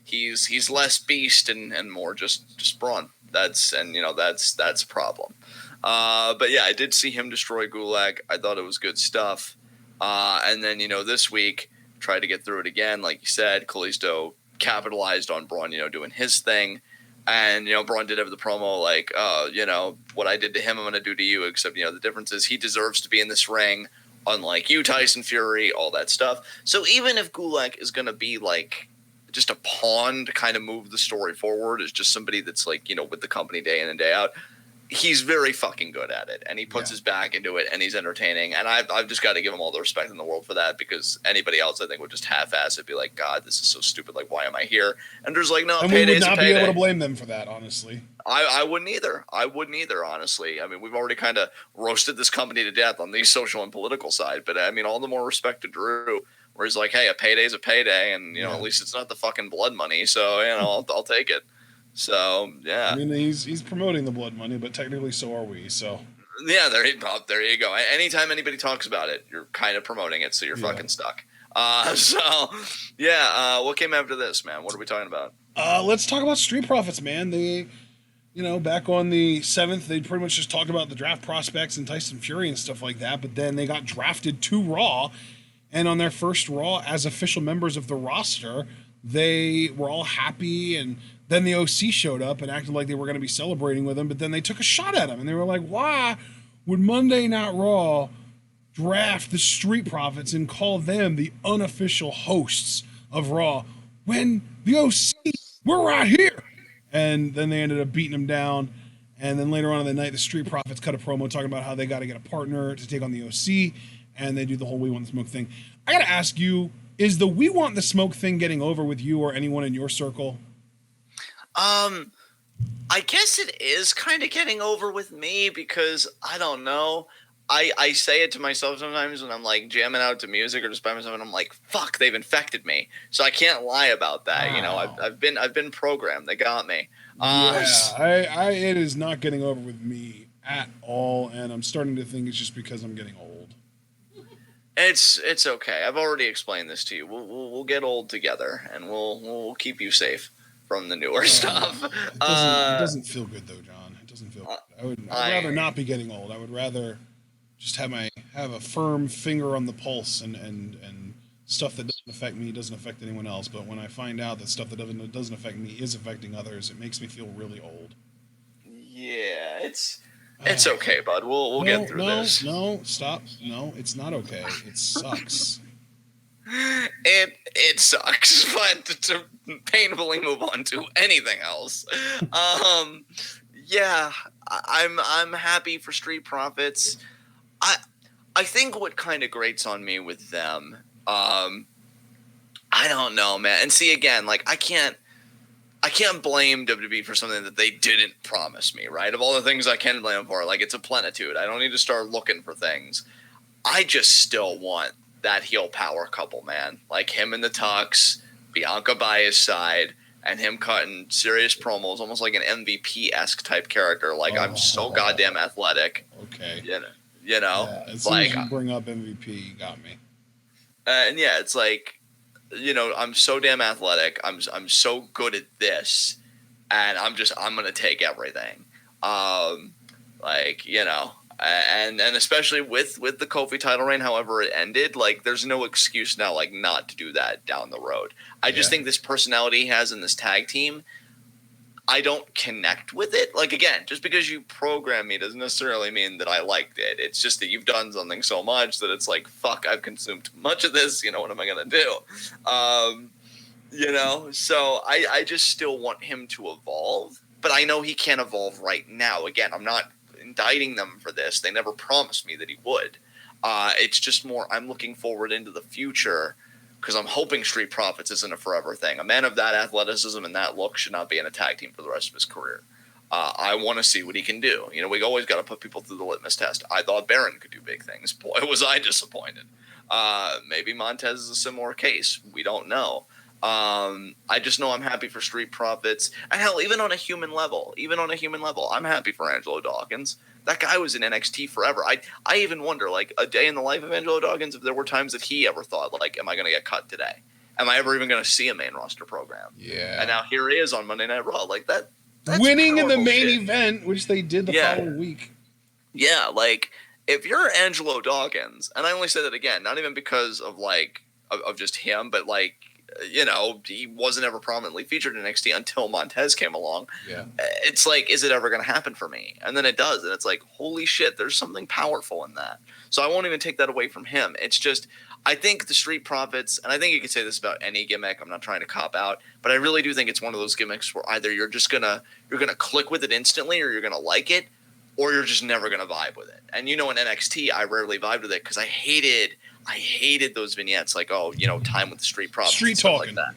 he's less beast and more just Braun. That's a problem. But yeah, I did see him destroy Gulak. I thought it was good stuff. And then, you know, this week, tried to get through it again. Like you said, Kalisto capitalized on Braun, you know, doing his thing. And, you know, Braun did have the promo like, you know, what I did to him, I'm going to do to you. Except, you know, the difference is he deserves to be in this ring, unlike you, Tyson Fury, all that stuff. So even if Gulak is going to be like just a pawn to kind of move the story forward, is just somebody that's like, you know, with the company day in and day out, he's very fucking good at it, and he puts his back into it, and he's entertaining. And I've just got to give him all the respect in the world for that, because anybody else I think would just half-ass it, be like, God, this is so stupid. Like, why am I here? And there's like, no, and we would not be able to blame them for that, honestly. I wouldn't either. I wouldn't either, honestly. I mean, we've already kind of roasted this company to death on the social and political side, but I mean, all the more respect to Drew, where he's like, hey, a payday's a payday, and you know, at least it's not the fucking blood money, so you know, I'll take it. So yeah, I mean, he's promoting the blood money, but technically so are we. So yeah, there you go. Anytime anybody talks about it, you're kind of promoting it, so you're fucking stuck. So yeah, what came after this, man? What are we talking about? Let's talk about Street Profits, man. They, you know, back on the 7th, they pretty much just talked about the draft prospects and Tyson Fury and stuff like that. But then they got drafted to Raw, and on their first Raw as official members of the roster, they were all happy. And then the OC showed up and acted like they were going to be celebrating with him, but then they took a shot at him, and they were like, why would Monday Night Raw draft the Street Profits and call them the unofficial hosts of Raw when the OC, we're right here? And then they ended up beating him down. And then later on in the night, the Street Profits cut a promo talking about how they got to get a partner to take on the OC, and they do the whole We Want the Smoke thing. I got to ask you, Is the "we want the smoke" thing getting over with you or anyone in your circle? I guess it is kind of getting over with me because I don't know. I say it to myself sometimes when I'm like jamming out to music or just by myself, and I'm like, "Fuck, they've infected me." So I can't lie about that. You know, Wow. I've been programmed. They got me. Yeah, it is not getting over with me at all, and I'm starting to think it's just because I'm getting old. It's okay. I've already explained this to you. We'll get old together, and we'll keep you safe from the newer stuff. It doesn't feel good though, John. It doesn't feel good. I'd rather not be getting old. I would rather just have a firm finger on the pulse and stuff that doesn't affect me doesn't affect anyone else. But when I find out that stuff that doesn't affect me is affecting others, it makes me feel really old. Yeah, it's okay, bud. We'll get through this. No, stop. No, it's not okay. It sucks. It sucks, but to painfully move on to anything else. Yeah, I'm happy for Street Profits. I think what kind of grates on me with them, I don't know, man. And see, again, like I can't blame WWE for something that they didn't promise me, right? Of all the things I can blame them for, like it's a plenitude. I don't need to start looking for things. I just still want that heel power couple, man. Like him in the tux, Bianca by his side, and him cutting serious promos, almost like an MVP-esque type character. Like I'm so goddamn athletic. Okay. You know? Yeah, as soon as you bring up MVP, you got me. And yeah, it's like, you know, I'm so damn athletic. I'm so good at this, and I'm gonna take everything. Like, you know, and especially with the Kofi title reign, however it ended, like there's no excuse now, like not to do that down the road. I just think this personality he has in this tag team, I don't connect with it. Like, again, just because you program me doesn't necessarily mean that I liked it. It's just that you've done something so much that it's like, fuck, I've consumed too much of this. You know, what am I going to do? You know, so I just still want him to evolve, but I know he can't evolve right now. Again, I'm not indicting them for this. They never promised me that he would. It's just more, I'm looking forward into the future because I'm hoping Street Profits isn't a forever thing. A man of that athleticism and that look should not be in a tag team for the rest of his career. I want to see what he can do. You know, we always got to put people through the litmus test. I thought Baron could do big things. Boy, was I disappointed. Maybe Montez is a similar case. We don't know. I just know I'm happy for Street Profits. And hell, even on a human level, I'm happy for Angelo Dawkins. That guy was in NXT forever. I even wonder, like, a day in the life of Angelo Dawkins, if there were times that he ever thought, like, am I going to get cut today? Am I ever even going to see a main roster program? Yeah. And now here he is on Monday Night Raw. Like, that's winning in the main event, which they did the following week. Yeah, like, if you're Angelo Dawkins, and I only say that again, not even because of, like, of just him, but, like, you know, he wasn't ever prominently featured in NXT until Montez came along. Yeah. It's like, is it ever going to happen for me? And then it does. And it's like, holy shit, there's something powerful in that. So I won't even take that away from him. It's just, I think the Street Profits, and I think you could say this about any gimmick. I'm not trying to cop out, but I really do think it's one of those gimmicks where either you're going to click with it instantly, or you're going to like it, or you're just never going to vibe with it. And you know, in NXT, I rarely vibed with it because I hated those vignettes, like, oh, you know, time with the Street Profits. Street talking. Like that.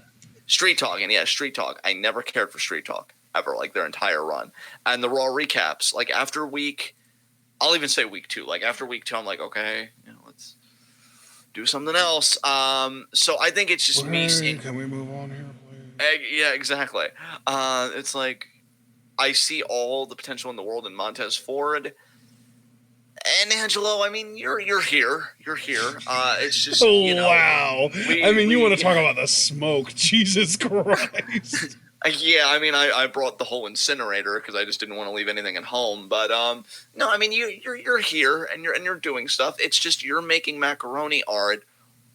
Street talking, yeah, Street talk. I never cared for Street talk ever, like their entire run. And the Raw recaps, like after I'll even say week 2. Like after week 2, I'm like, okay, you know, let's do something else. So I think it's just me seeing. Can we move on here, please? Yeah, exactly. It's like I see all the potential in the world in Montez Ford. And Angelo, I mean, you're here. You're here. It's just, you know. Wow. You want to talk about the smoke. Jesus Christ. Yeah, I mean, I brought the whole incinerator because I just didn't want to leave anything at home. But no, I mean, you're here and you're doing stuff. It's just you're making macaroni art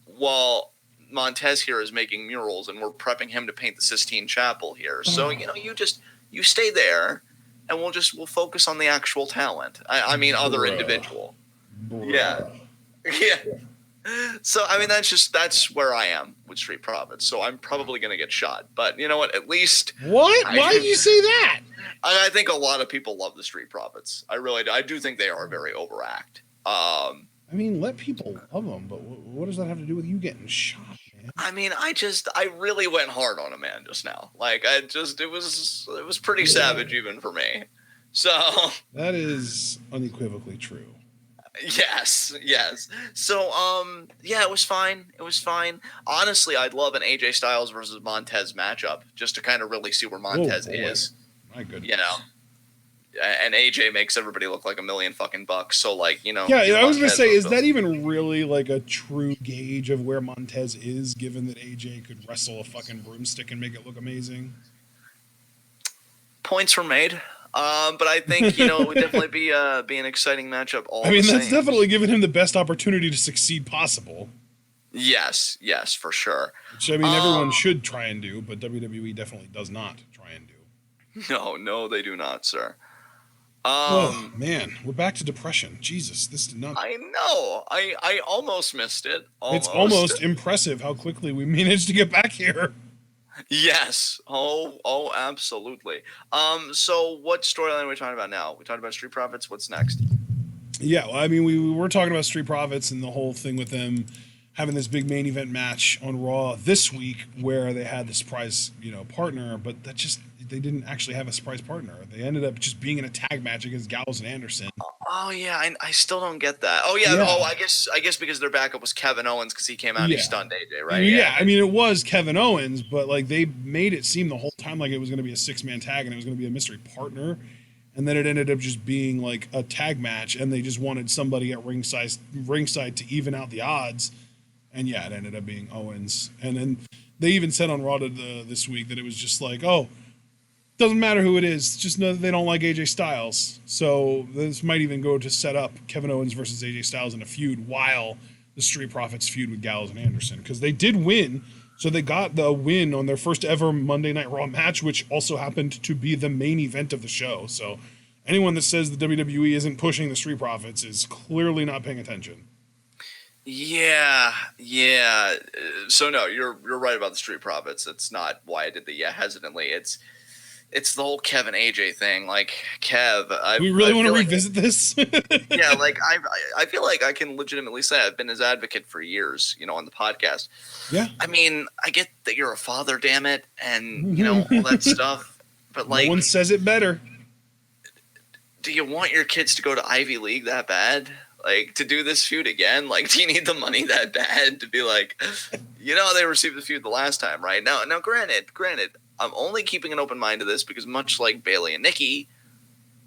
while Montez here is making murals, and we're prepping him to paint the Sistine Chapel here. So, you know, you stay there. And we'll focus on the actual talent. I mean, other individual. Yeah. So, I mean, that's where I am with Street Profits. So I'm probably going to get shot. But you know what? At least. What? Why did you say that? I think a lot of people love the Street Profits. I really do. I do think they are very overact. I mean, let people love him, but what does that have to do with you getting shot, man? I mean, I really went hard on a man just now. Like, it was pretty savage even for me. So that is unequivocally true. yes. So yeah, it was fine. Honestly, I'd love an AJ Styles versus Montez matchup just to kind of really see where Montez is. My goodness. You know. And AJ makes everybody look like $1 million fucking bucks. So like, you know. Yeah, I was gonna say, is that even really like a true gauge of where Montez is, given that AJ could wrestle a fucking broomstick and make it look amazing? Points were made. But I think, it would definitely be an exciting matchup. That's definitely given him the best opportunity to succeed possible. Yes, for sure. Which, I mean, everyone should try and do, but WWE definitely does not try and do. No, they do not, sir. Oh man, we're back to depression. Jesus, this did not. I know. I almost missed it. It's almost impressive how quickly we managed to get back here. Yes. Oh, absolutely. So what storyline are we talking about now? We talking about Street Profits. What's next? Yeah, well, I mean, we were talking about Street Profits and the whole thing with them having this big main event match on Raw this week, where they had the surprise, partner, but they didn't actually have a surprise partner. They ended up just being in a tag match against Gallows and Anderson. Oh yeah, I still don't get that. Oh yeah. Oh, I guess because their backup was Kevin Owens because he came out and he stunned AJ, right? Yeah, I mean, it was Kevin Owens, but like they made it seem the whole time like it was going to be a 6-man tag and it was going to be a mystery partner, and then it ended up just being like a tag match, and they just wanted somebody at ringside to even out the odds, and yeah, it ended up being Owens. And then they even said on Raw this week that it was just like, oh, doesn't matter who it is, just know that they don't like AJ Styles. So this might even go to set up Kevin Owens versus AJ Styles in a feud while the Street Profits feud with Gallows and Anderson, because they did win. So they got the win on their first ever Monday Night Raw match, which also happened to be the main event of the show. So anyone that says the WWE isn't pushing the Street Profits is clearly not paying attention. Yeah. So no, you're right about the Street Profits. That's not why I did the hesitantly. It's the whole Kevin AJ thing. Like, Kev, we really want to revisit this. Yeah, like I feel like I can legitimately say I've been his advocate for years, on the podcast. Yeah. I mean, I get that you're a father, damn it, and all that stuff. But like, no one says it better. Do you want your kids to go to Ivy League that bad? Like, to do this feud again? Like, do you need the money that bad to be like, they received the feud the last time, right? Now, granted, I'm only keeping an open mind to this because much like Bayley and Nikki,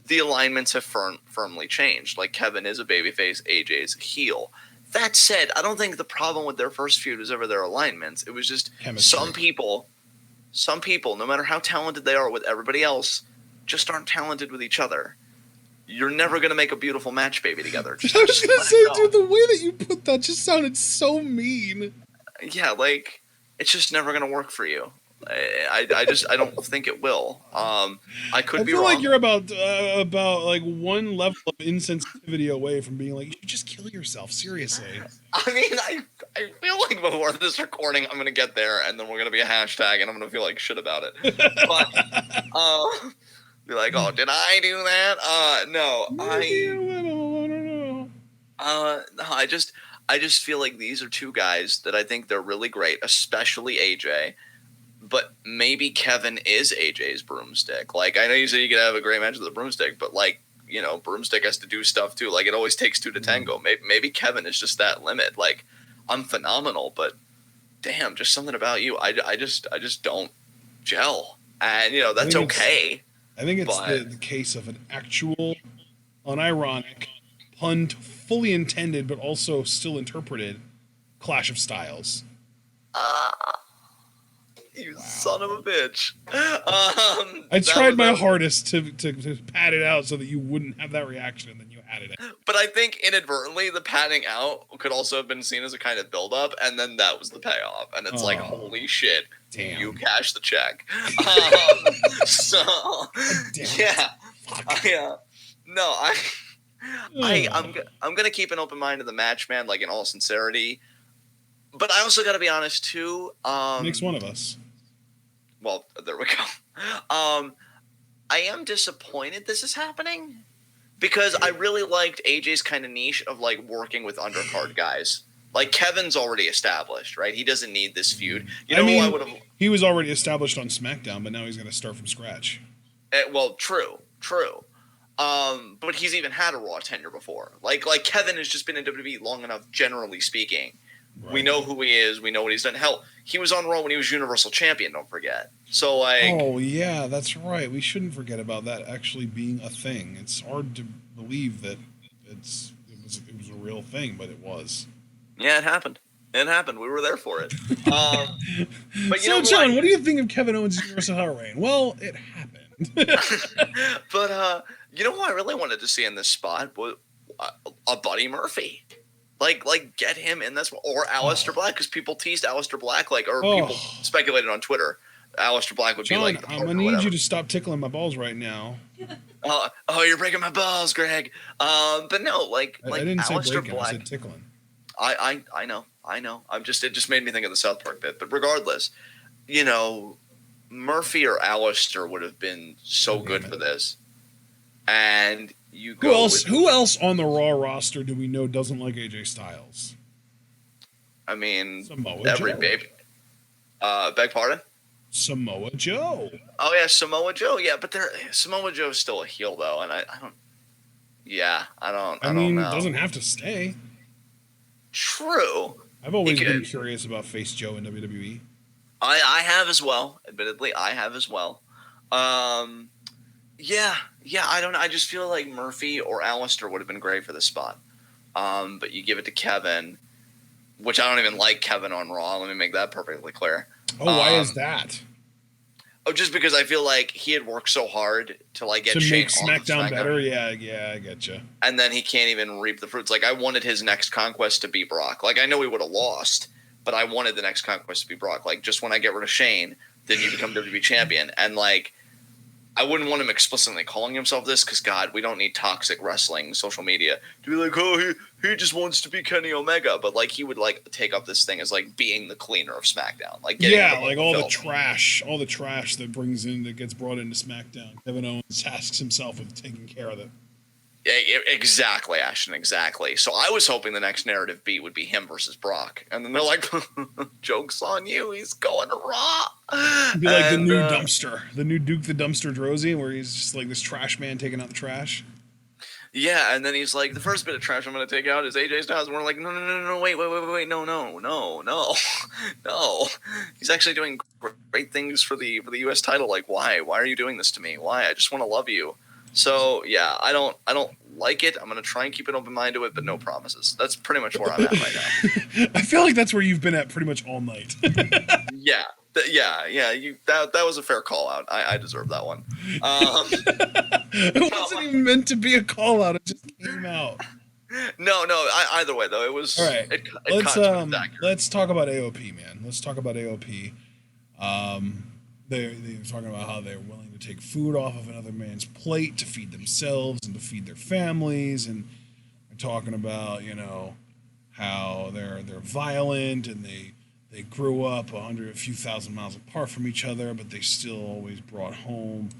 the alignments have firmly changed. Like, Kevin is a babyface, AJ's a heel. That said, I don't think the problem with their first feud was ever their alignments. It was just chemistry. Some people, no matter how talented they are with everybody else, just aren't talented with each other. You're never going to make a beautiful match, baby, together. I was going to say, dude, the way that you put that just sounded so mean. Yeah, like, it's just never going to work for you. I don't think it will. I feel wrong. Like you're about like one level of insensitivity away from being like, you should just kill yourself. Seriously. I mean, I feel like before this recording, I'm gonna get there, and then we're gonna be a hashtag, and I'm gonna feel like shit about it. But be like, oh, did I do that? No, I just feel like these are two guys that I think they're really great, especially AJ. But maybe Kevin is AJ's broomstick. Like, I know you said you could have a great match with a broomstick, but like, broomstick has to do stuff too. Like, it always takes two to tango. Maybe Kevin is just that limit. Like, I'm phenomenal, but damn, just something about you. I just don't gel. And that's okay. I think it's the case of an actual, unironic, pun fully intended, but also still interpreted clash of styles. You son of a bitch. I tried my hardest to pad it out so that you wouldn't have that reaction, and then you had it. But I think inadvertently the padding out could also have been seen as a kind of build-up, and then that was the payoff. And it's like, holy shit, damn. You cashed the check. So, yeah. I'm going to keep an open mind to the match, man, like in all sincerity. But I also got to be honest, too. Makes one of us. Well, there we go. I am disappointed this is happening because I really liked AJ's kind of niche of like working with undercard guys. Like Kevin's already established, right? He doesn't need this feud. You know, I would have. He was already established on SmackDown, but now he's going to start from scratch. Well, true. But he's even had a Raw tenure before. Like Kevin has just been in WWE long enough, generally speaking. Right. We know who he is. We know what he's done. Hell, he was on Raw when he was Universal Champion. Don't forget. So like. Oh yeah, that's right. We shouldn't forget about that actually being a thing. It's hard to believe that it was a real thing, but it was. Yeah, it happened. We were there for it. But so, John, what do you think of Kevin Owens' Universal title reign? Well, it happened. But you know who I really wanted to see in this spot was a Buddy Murphy. Like get him in this, or Aleister Black, because people teased Aleister Black, people speculated on Twitter. Aleister Black would John, be like. I'm gonna need you to stop tickling my balls right now. Oh, you're breaking my balls, Greg. But no, I didn't Aleister say breaking, Black. I said tickling. I know. It just made me think of the South Park bit. But regardless, Murphy or Aleister would have been so good for this. And you go. Who else on the Raw roster do we know doesn't like AJ Styles? I mean, Samoa every Joe. baby. Beg pardon? Samoa Joe. Oh yeah, Samoa Joe. Yeah, but Samoa Joe's still a heel though, and I don't. Yeah, I don't know. Doesn't have to stay. True. I've always been curious about face Joe in WWE. I have as well. Admittedly, I have as well. Yeah. I don't know. I just feel like Murphy or Aleister would have been great for this spot. But you give it to Kevin, which I don't even like Kevin on Raw. Let me make that perfectly clear. Oh, why is that? Oh, just because I feel like he had worked so hard to get to Shane make SmackDown better. Yeah, I getcha. And then he can't even reap the fruits. I wanted his next conquest to be Brock. I know he would have lost, but I wanted the next conquest to be Brock. Just when I get rid of Shane, then you become WWE champion. And I wouldn't want him explicitly calling himself this because, God, we don't need toxic wrestling social media to be like, oh, he just wants to be Kenny Omega. But, he would, take up this thing as, being the cleaner of SmackDown. All the trash that gets brought into SmackDown. Kevin Owens tasks himself with taking care of it. Exactly, Ashton, exactly. So I was hoping the next narrative beat would be him versus Brock. And then they're like, joke's on you, he's going to Raw. It'd be like the new dumpster. The new Duke the Dumpster Drozy, where he's just like this trash man taking out the trash. Yeah, and then he's like, the first bit of trash I'm going to take out is AJ Styles. And we're like, no, wait, no. He's actually doing great things for the U.S. title. Why? Why are you doing this to me? Why? I just want to love you. So yeah, I don't like it. I'm gonna try and keep an open mind to it, but no promises. That's pretty much where I'm at right now. I feel like that's where you've been at pretty much all night. Yeah. That was a fair call out. I deserve that one. It wasn't even meant to be a call out. It just came out. No. Either way though, it was. All right. Let's talk about AOP, man. Let's talk about AOP. They're talking about how they're willing to take food off of another man's plate to feed themselves and to feed their families, and they're talking about how they're violent and they grew up a few thousand miles apart from each other, but they still always brought home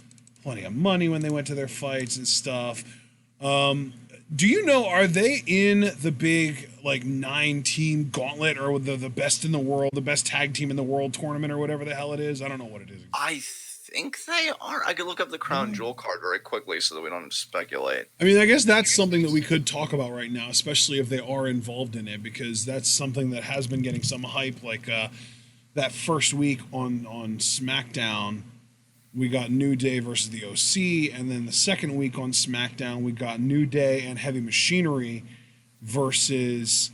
plenty of money when they went to their fights and stuff. Do you know, are they in the big 9-team gauntlet or the best in the world, the best tag team in the world tournament or whatever the hell it is? I don't know what it is. I think they are. I could look up the Crown Jewel card very quickly so that we don't have to speculate. I mean, I guess that's something that we could talk about right now, especially if they are involved in it, because that's something that has been getting some hype. That first week on SmackDown, we got New Day versus the OC, and then the second week on SmackDown, we got New Day and Heavy Machinery versus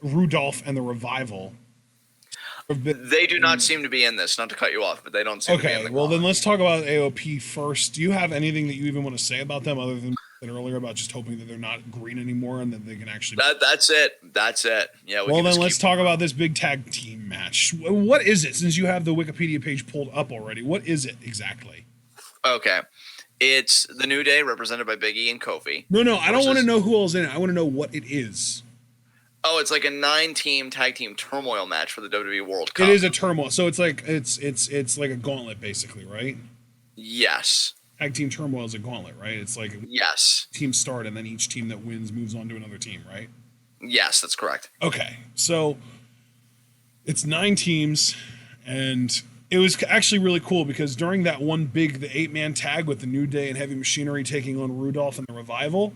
Rudolph and the Revival. They do not seem to be in this, not to cut you off, but they don't seem to be in the well, then let's talk about AOP first. Do you have anything that you even want to say about them other than earlier about just hoping that they're not green anymore and that they can actually... That's it. Yeah. Well, then let's talk about this big tag team match. What is it? Since you have the Wikipedia page pulled up already, what is it exactly? Okay. It's the New Day represented by Big E and Kofi. No, I don't want to know who all's in it. I want to know what it is. Oh, it's like a 9-team tag team turmoil match for the WWE World Cup. It is a turmoil. So it's like it's like a gauntlet basically, right? Yes. Tag team turmoil is a gauntlet, right? It's like Yes. teams start and then each team that wins moves on to another team, right? Yes, that's correct. Okay, so it's 9 teams, and it was actually really cool because during that one big, the 8-man tag with the New Day and Heavy Machinery taking on Rudolph and the Revival,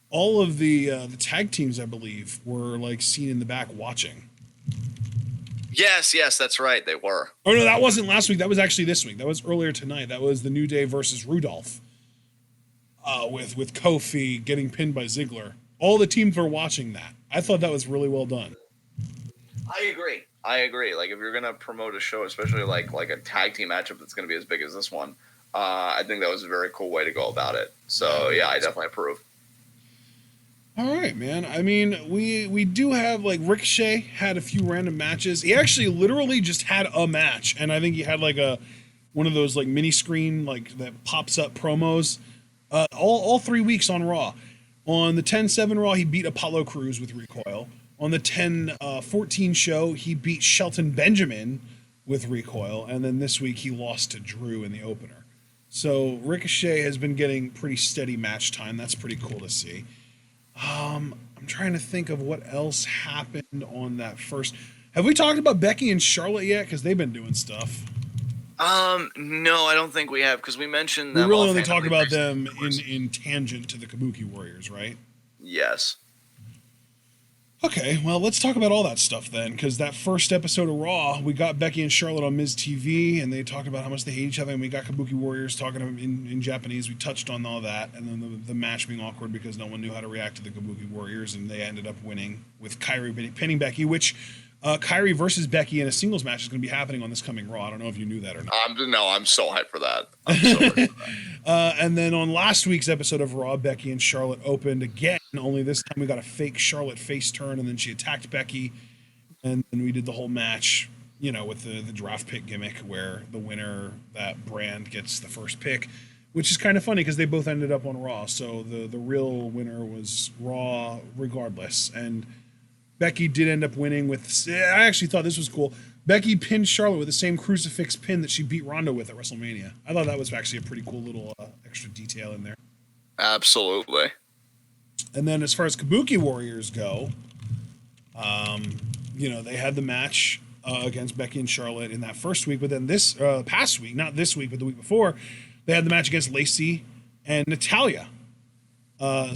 all of the tag teams, I believe, were like seen in the back watching. Yes, that's right. They were. Oh no, that wasn't last week. That was actually this week. That was earlier tonight. That was the New Day versus Rudolph. With Kofi getting pinned by Ziggler. All the teams were watching that. I thought that was really well done. I agree. Like if you're gonna promote a show, especially like a tag team matchup that's gonna be as big as this one, I think that was a very cool way to go about it. So yeah, I definitely approve. All right, man. I mean, we do have like Ricochet had a few random matches. He actually literally just had a match, and I think he had like one of those like mini screen like that pops up promos. All 3 weeks on Raw. On the 10-7 Raw, he beat Apollo Crews with Recoil. On the 10-14 show, he beat Shelton Benjamin with Recoil, and then this week he lost to Drew in the opener. So Ricochet has been getting pretty steady match time. That's pretty cool to see. I'm trying to think of what else happened on that first. Have we talked about Becky and Charlotte yet? Because they've been doing stuff. No, I don't think we have because we mentioned them. We really only talked about them in tangent to the Kabuki Warriors, right? Yes. Okay, well, let's talk about all that stuff then, because that first episode of Raw, we got Becky and Charlotte on Miz TV, and they talked about how much they hate each other, and we got Kabuki Warriors talking in Japanese. We touched on all that, and then the match being awkward because no one knew how to react to the Kabuki Warriors, and they ended up winning with Kairi pinning Becky, which Kairi versus Becky in a singles match is going to be happening on this coming Raw. I don't know if you knew that or not. No, I'm so hyped for that. I'm so hyped for that. And then on last week's episode of Raw, Becky and Charlotte opened again, only this time we got a fake Charlotte face turn, and then she attacked Becky, and then we did the whole match, you know, with the draft pick gimmick where the winner, that brand, gets the first pick, which is kind of funny because they both ended up on Raw, so the real winner was Raw regardless, and Becky did end up winning with, I actually thought this was cool, Becky pinned Charlotte with the same crucifix pin that she beat Ronda with at WrestleMania. I thought that was actually a pretty cool little extra detail in there. Absolutely. And then as far as Kabuki Warriors go, you know, they had the match against Becky and Charlotte in that first week, but then this past week, not this week, but the week before, they had the match against Lacey and Natalya.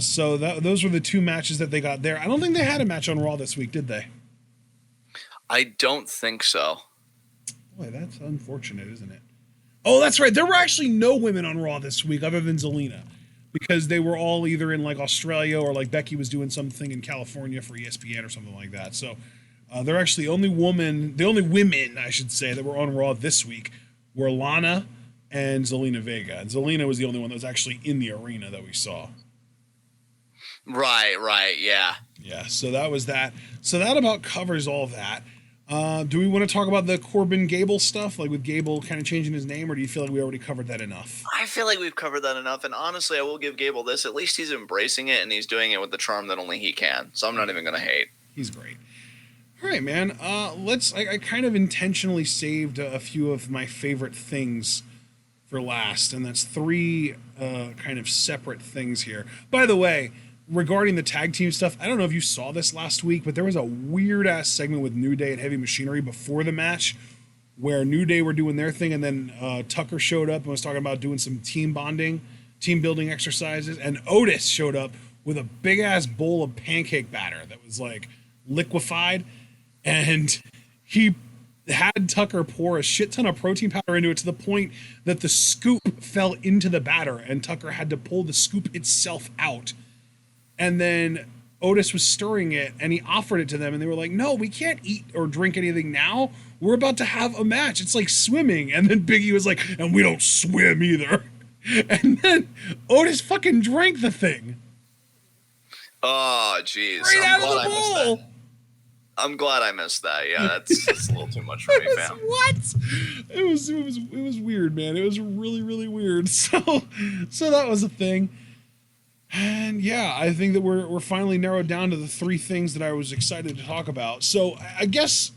So those were the 2 matches that they got there. I don't think they had a match on Raw this week, did they? I don't think so. Boy, that's unfortunate, isn't it? Oh, that's right. There were actually no women on Raw this week other than Zelina, because they were all either in like Australia or like Becky was doing something in California for ESPN or something like that. So they're actually the only women, I should say, that were on Raw this week were Lana and Zelina Vega. And Zelina was the only one that was actually in the arena that we saw. Right, yeah. Yeah, so that was that. So that about covers all that. Do we want to talk about the Corbin Gable stuff, like with Gable kind of changing his name, or do you feel like we already covered that enough? I feel like we've covered that enough, and honestly, I will give Gable this. At least he's embracing it, and he's doing it with the charm that only he can, so I'm not even going to hate. He's great. All right, man. I kind of intentionally saved a few of my favorite things for last, and that's 3 kind of separate things here. By the way, regarding the tag team stuff, I don't know if you saw this last week, but there was a weird ass segment with New Day and Heavy Machinery before the match where New Day were doing their thing, and then Tucker showed up and was talking about doing some team building exercises, and Otis showed up with a big ass bowl of pancake batter that was like liquefied, and he had Tucker pour a shit ton of protein powder into it to the point that the scoop fell into the batter, and Tucker had to pull the scoop itself out. And then Otis was stirring it, and he offered it to them, and they were like, no, we can't eat or drink anything now. We're about to have a match. It's like swimming. And then Biggie was like, and we don't swim either. And then Otis fucking drank the thing. Oh, jeez. Right out of the bowl. I'm glad I missed that. Yeah, that's a little too much for me, fam. What? It was weird, man. It was really, really weird. So that was a thing. And yeah, I think that we're finally narrowed down to the 3 things that I was excited to talk about. So I guess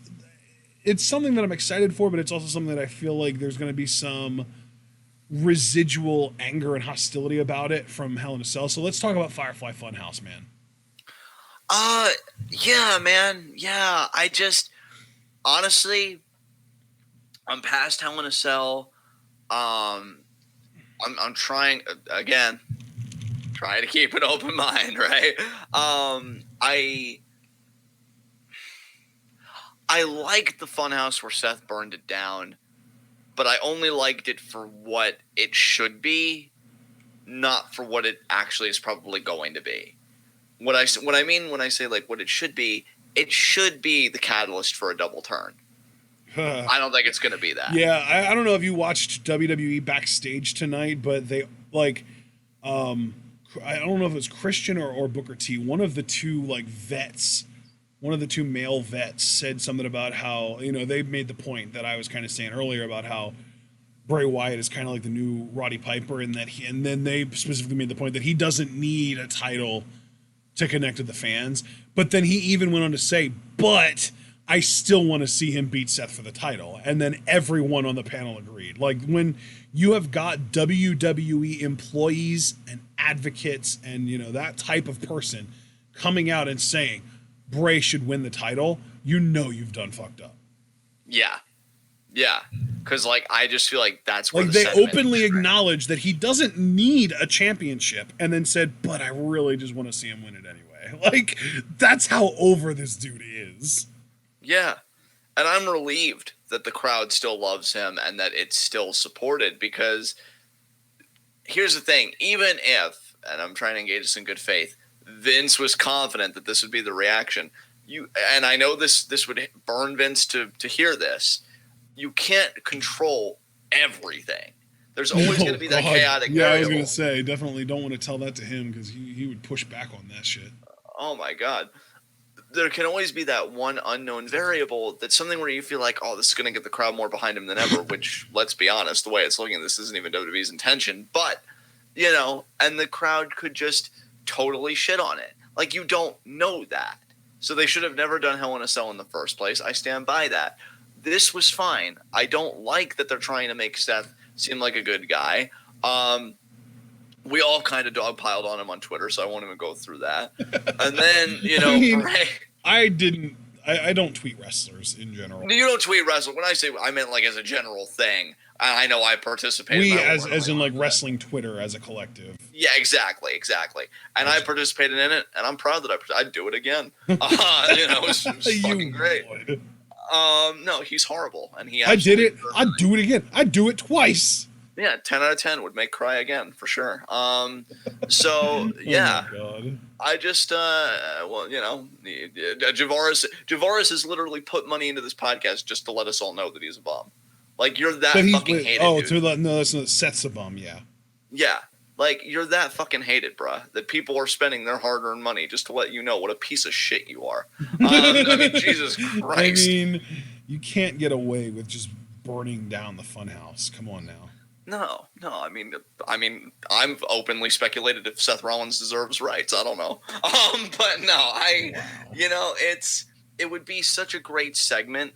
it's something that I'm excited for, but it's also something that I feel like there's going to be some residual anger and hostility about it from Hell in a Cell. So let's talk about Firefly Funhouse, man. Yeah, man. Yeah, I just honestly, I'm past Hell in a Cell. I'm trying again, trying to keep an open mind, right? I liked the Funhouse where Seth burned it down, but I only liked it for what it should be, not for what it actually is probably going to be. What I mean when I say like what it should be the catalyst for a double turn. I don't think it's going to be that. Yeah, I don't know if you watched WWE backstage tonight, but they like, I don't know if it was Christian or Booker T. One of the two like vets, one of the two male vets said something about how, you know, they made the point that I was kind of saying earlier about how Bray Wyatt is kind of like the new Roddy Piper, and that and then they specifically made the point that he doesn't need a title to connect with the fans. But then he even went on to say, but I still want to see him beat Seth for the title. And then everyone on the panel agreed. Like, when you have got WWE employees and advocates and, you know, that type of person coming out and saying Bray should win the title, you know you've done fucked up. Yeah. Yeah. Because, like, I just feel like that's where like they openly acknowledged that he doesn't need a championship, and then said, but I really just want to see him win it anyway. Like, that's how over this dude is. Yeah. And I'm relieved that the crowd still loves him and that it's still supported, because here's the thing. Even if, and I'm trying to engage us in good faith, Vince was confident that this would be the reaction. And I know this would burn Vince to hear this. You can't control everything. There's always going to be that chaotic variable. I was going to say, definitely don't want to tell that to him, because he would push back on that shit. Oh, my God. There can always be that one unknown variable that's something where you feel like, oh, this is going to get the crowd more behind him than ever, which, let's be honest, the way it's looking, this isn't even WWE's intention. But, you know, and the crowd could just totally shit on it. Like, you don't know that. So they should have never done Hell in a Cell in the first place. I stand by that. This was fine. I don't like that they're trying to make Seth seem like a good guy. We all kind of dogpiled on him on Twitter, so I won't even go through that. And then, you know, I don't tweet wrestlers in general. You don't tweet wrestlers. When I say, I meant like as a general thing. I know I participated. We, as in like wrestling Twitter as a collective. Yeah, exactly. And I participated in it, and I'm proud that I'd do it again. You know, it was fucking great. Would. No, he's horrible, and I did it. I'd do it again. I'd do it twice. Yeah, 10 out of 10 would make cry again for sure. So yeah, oh my God. I just well, you know, Javaris has literally put money into this podcast just to let us all know that he's a bum. Like, you're that fucking hated. Oh, dude. No, that's not Seth's a bum. Yeah. Yeah. Like, you're that fucking hated, bruh, that people are spending their hard-earned money just to let you know what a piece of shit you are. I mean, Jesus Christ. I mean, you can't get away with just burning down the Funhouse. Come on now. No. I mean, I've openly speculated if Seth Rollins deserves rights. I don't know. But no, you know, it would be such a great segment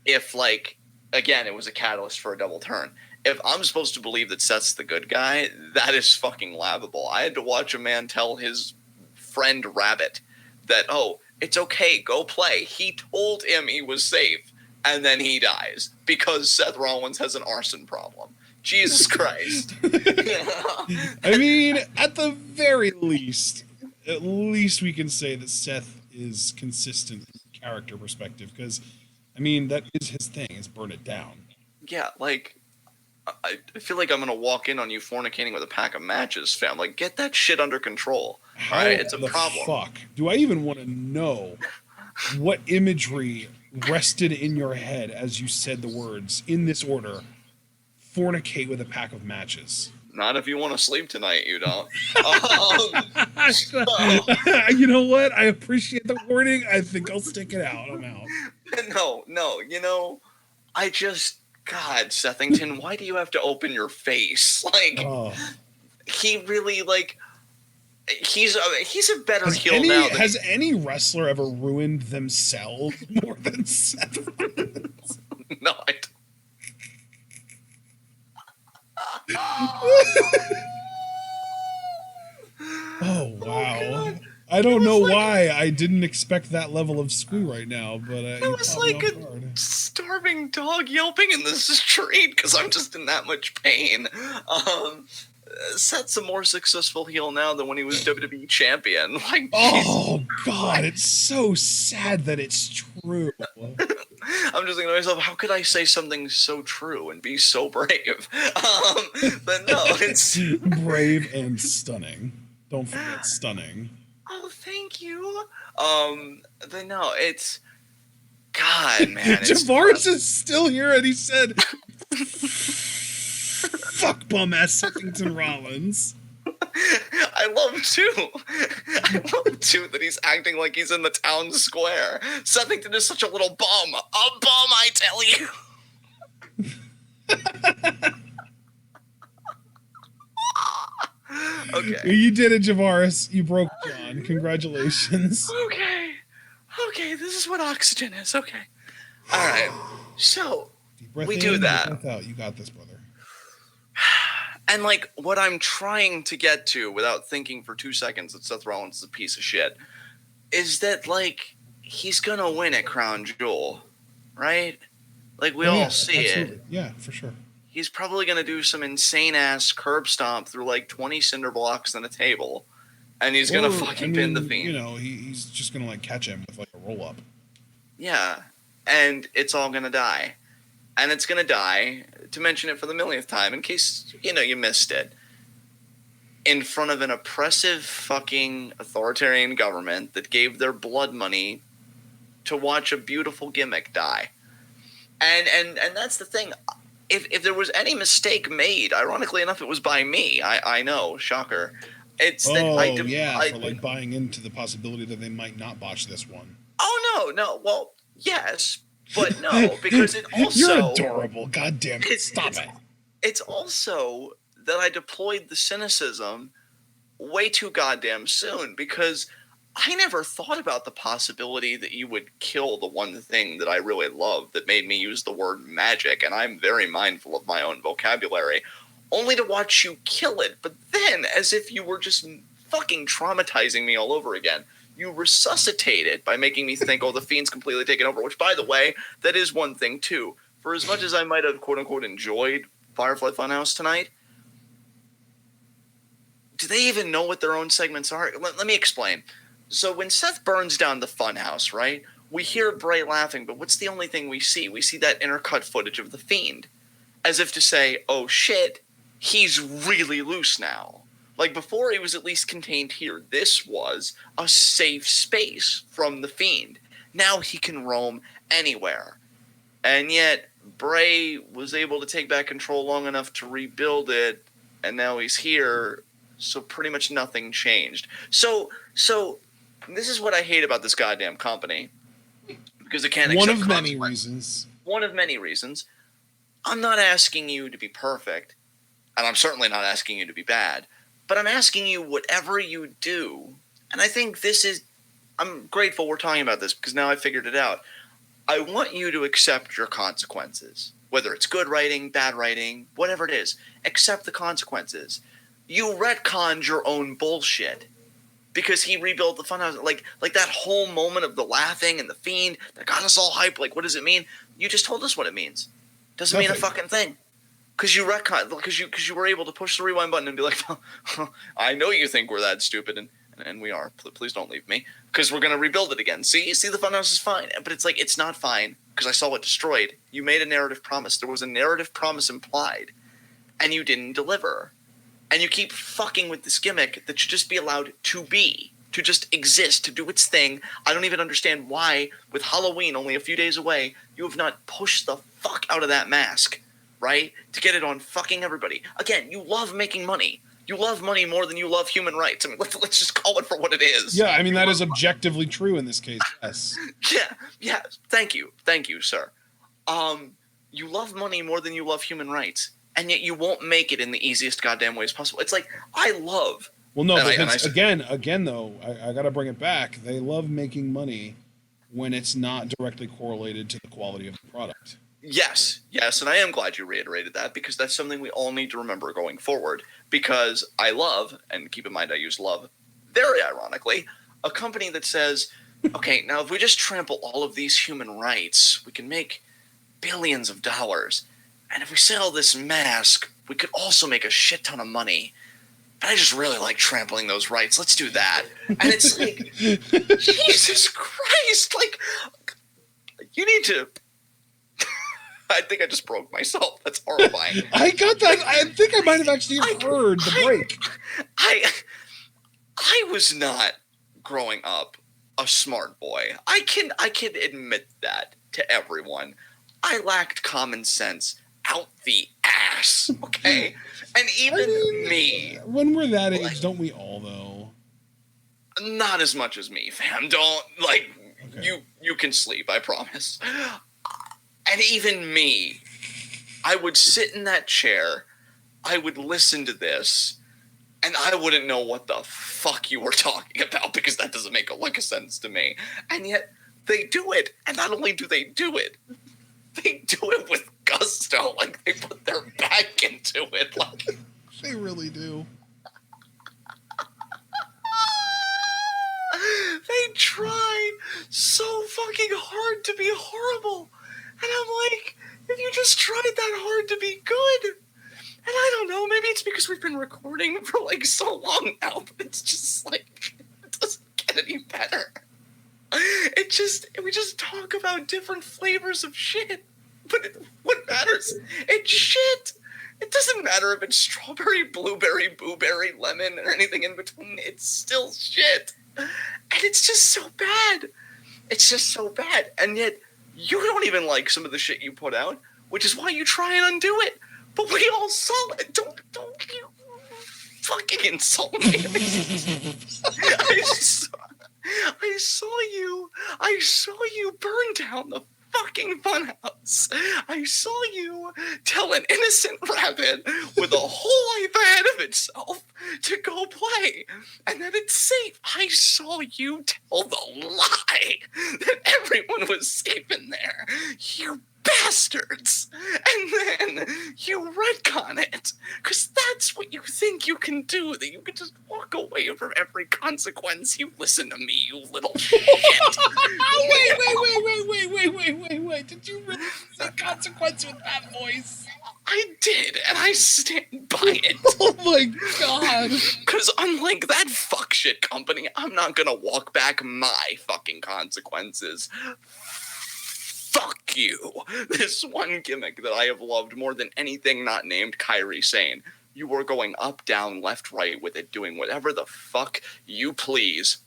if, like, again, it was a catalyst for a double turn. If I'm supposed to believe that Seth's the good guy, that is fucking laughable. I had to watch a man tell his friend Rabbit that, oh, it's okay, go play. He told him he was safe, and then he dies because Seth Rollins has an arson problem. Jesus Christ. I mean, at the very least, at least we can say that Seth is consistent from a character perspective, because, I mean, that is his thing, is burn it down. Yeah, like, I feel like I'm going to walk in on you fornicating with a pack of matches, fam. Like, get that shit under control. How right? It's a the problem. Fuck? Do I even want to know what imagery rested in your head as you said the words, in this order, fornicate with a pack of matches? Not if you want to sleep tonight, you don't. You know what? I appreciate the warning. I think I'll stick it out. I'm out. No. You know, I just... God, Sethington, why do you have to open your face? Like, he really, like, he's a better heel now. Has any wrestler ever ruined themselves more than Seth Rollins? No, I don't. Oh wow! God. I don't It was know like why I didn't expect that level of squee right now, but it you was caught me like off a guard. starving dog yelping in the street because I'm just in that much pain. Seth's a more successful heel now than when he was WWE champion. Like, Jesus Oh God, Christ. it's so sad that it's true. I'm just thinking to myself, how could I say something so true and be so brave? But no, it's Brave and stunning. Don't forget stunning. oh, thank you. But no, it's God, man, it's Javaris is still here, and he said, "Fuck bum ass Sethington Rollins." I love too. I love too that he's acting like he's in the town square. Sethington is such a little bum. A bum, I tell you. Okay. You did it, Javaris. You broke John. Congratulations. Okay, this is what oxygen is. Okay. All right. So Deep breath we in, do that. deep breath out. You got this, brother. And like what I'm trying to get to without thinking for 2 seconds that Seth Rollins is a piece of shit is that like he's gonna win at Crown Jewel, right? Like we all see absolutely. it. Yeah, for sure. He's probably gonna do some insane ass curb stomp through like 20 cinder blocks and a table, and he's gonna fucking pin the Fiend. You know, he's just gonna like catch him with like a roll up. Yeah, and it's all gonna die. And it's going to die, to mention it for the millionth time, in case, you missed it, in front of an oppressive fucking authoritarian government that gave their blood money to watch a beautiful gimmick die. And that's the thing. If there was any mistake made, ironically enough, it was by me. I know, shocker. It's that for like buying into the possibility that they might not botch this one. Oh, no. Well, yes, but no, because it also... You're adorable. God damn it. Stop it. It's also that I deployed the cynicism way too goddamn soon, because I never thought about the possibility that you would kill the one thing that I really love that made me use the word magic, and I'm very mindful of my own vocabulary, only to watch you kill it. But then, as if you were just fucking traumatizing me all over again, you resuscitate it by making me think, oh, the Fiend's completely taken over, which, by the way, that is one thing, too. For as much as I might have, quote-unquote, enjoyed Firefly Funhouse tonight, do they even know what their own segments are? Let me explain. So when Seth burns down the Funhouse, right, we hear Bray laughing, but what's the only thing we see? We see that intercut footage of the Fiend, as if to say, oh, shit, he's really loose now. Like, before he was at least contained here. This was a safe space from the Fiend. Now he can roam anywhere. And yet, Bray was able to take back control long enough to rebuild it, and now he's here, so pretty much nothing changed. So this is what I hate about this goddamn company. Because it can't accept One of many reasons. One of many reasons. I'm not asking you to be perfect, and I'm certainly not asking you to be bad. But I'm asking you, whatever you do, and I think I'm grateful we're talking about this because now I figured it out. I want you to accept your consequences. Whether it's good writing, bad writing, whatever it is, accept the consequences. You retconned your own bullshit because he rebuilt the Funhouse. Like that whole moment of the laughing and the Fiend that got us all hyped. Like, what does it mean? You just told us what it means. Doesn't mean a fucking thing. Because you were able to push the rewind button and be like, I know you think we're that stupid, and we are. Please don't leave me, because we're gonna rebuild it again. See, the Funhouse is fine, but it's like it's not fine because I saw it destroyed. You made a narrative promise. There was a narrative promise implied, and you didn't deliver. And you keep fucking with this gimmick that should just be allowed to just exist, to do its thing. I don't even understand why, with Halloween only a few days away, you have not pushed the fuck out of that mask. Right? To get it on fucking everybody. Again, you love making money. You love money more than you love human rights. I mean, let's just call it for what it is. Yeah, I mean, that is objectively true in this case, yes. Yeah. Thank you, sir. You love money more than you love human rights, and yet you won't make it in the easiest goddamn ways possible. It's like, I love... Well, no, because again, though, I gotta bring it back. They love making money when it's not directly correlated to the quality of the product. Yes, and I am glad you reiterated that, because that's something we all need to remember going forward. Because I love, and keep in mind I use love very ironically, a company that says, okay, now if we just trample all of these human rights, we can make billions of dollars. And if we sell this mask, we could also make a shit ton of money. But I just really like trampling those rights. Let's do that. And it's like, Jesus Christ, like, you need to... I think I just broke myself. That's horrifying. I got that. I think I might have actually heard the break. I was not growing up a smart boy. I can admit that to everyone. I lacked common sense out the ass. Okay, and even me. When we're that age, like, don't we all though? Not as much as me, fam. Don't like okay. You can sleep. I promise. And even me, I would sit in that chair, I would listen to this, and I wouldn't know what the fuck you were talking about, because that doesn't make a lick of sense to me. And yet, they do it. And not only do they do it, they do it with gusto. Like, they put their back into it. Like, they really do. They try so fucking hard to be horrible. And I'm like, if you just tried that hard to be good. And I don't know, maybe it's because we've been recording for like so long now, but it's just like, it doesn't get any better. We just talk about different flavors of shit. But what matters? It's shit. It doesn't matter if it's strawberry, blueberry, blueberry, lemon, or anything in between. It's still shit. And it's just so bad. It's just so bad. And yet, you don't even like some of the shit you put out, which is why you try and undo it. But we all saw it. Don't you fucking insult me. I saw you burn down the fucking funhouse. I saw you tell an innocent rabbit with a whole life ahead of itself to go play, and that it's safe. I saw you tell the lie that everyone was safe in there. You bastards. And then you retcon it, because that's what you think you can do, that you can just walk away from every consequence. You listen to me, you little shit. Wait. Did you really say consequence with that voice? I did, and I stand by it. Oh my god. Because unlike that fuck shit company, I'm not gonna walk back my fucking consequences. Fuck you. This one gimmick that I have loved more than anything not named Kairi Sane. You were going up, down, left, right with it, doing whatever the fuck you please.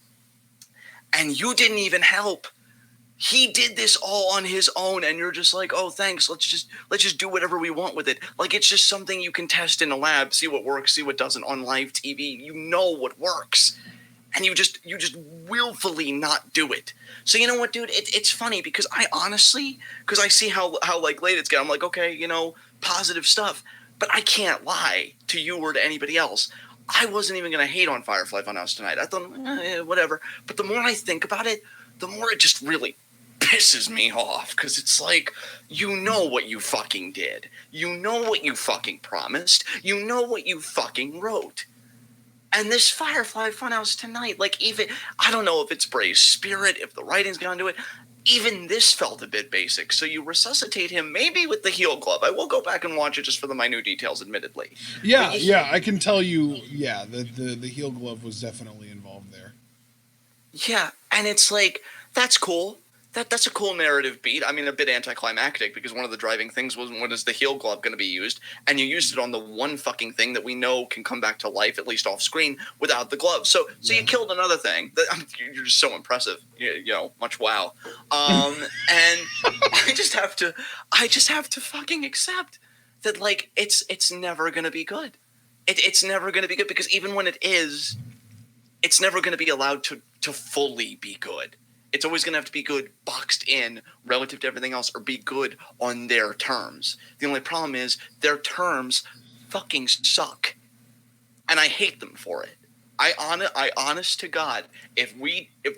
And you didn't even help. He did this all on his own, and you're just like, oh, thanks, let's just do whatever we want with it. Like, it's just something you can test in a lab, see what works, see what doesn't on live TV. You know what works. And you just willfully not do it. So you know what, dude? It's funny because I honestly, because I see how like late it's getting, I'm like, okay, you know, positive stuff. But I can't lie to you or to anybody else. I wasn't even going to hate on Firefly Funhouse tonight. I thought, whatever. But the more I think about it, the more it just really pisses me off. Because it's like, you know what you fucking did. You know what you fucking promised. You know what you fucking wrote. And this Firefly Funhouse tonight, like, even, I don't know if it's Bray's spirit, if the writing's gone to it, even this felt a bit basic. So you resuscitate him maybe with the heel glove. I will go back and watch it just for the minute details, admittedly. Yeah, I can tell you, the heel glove was definitely involved there. Yeah, and it's like, that's cool. That's a cool narrative beat. I mean, a bit anticlimactic, because one of the driving things was, when is the heel glove going to be used? And you used it on the one fucking thing that we know can come back to life, at least off screen, without the glove. So you killed another thing. You're just so impressive. You know, much wow. And I just have to fucking accept that, like, it's never going to be good. It's never going to be good, because even when it is, it's never going to be allowed to fully be good. It's always going to have to be good boxed in relative to everything else, or be good on their terms. The only problem is their terms fucking suck. And I hate them for it. I honest to God, if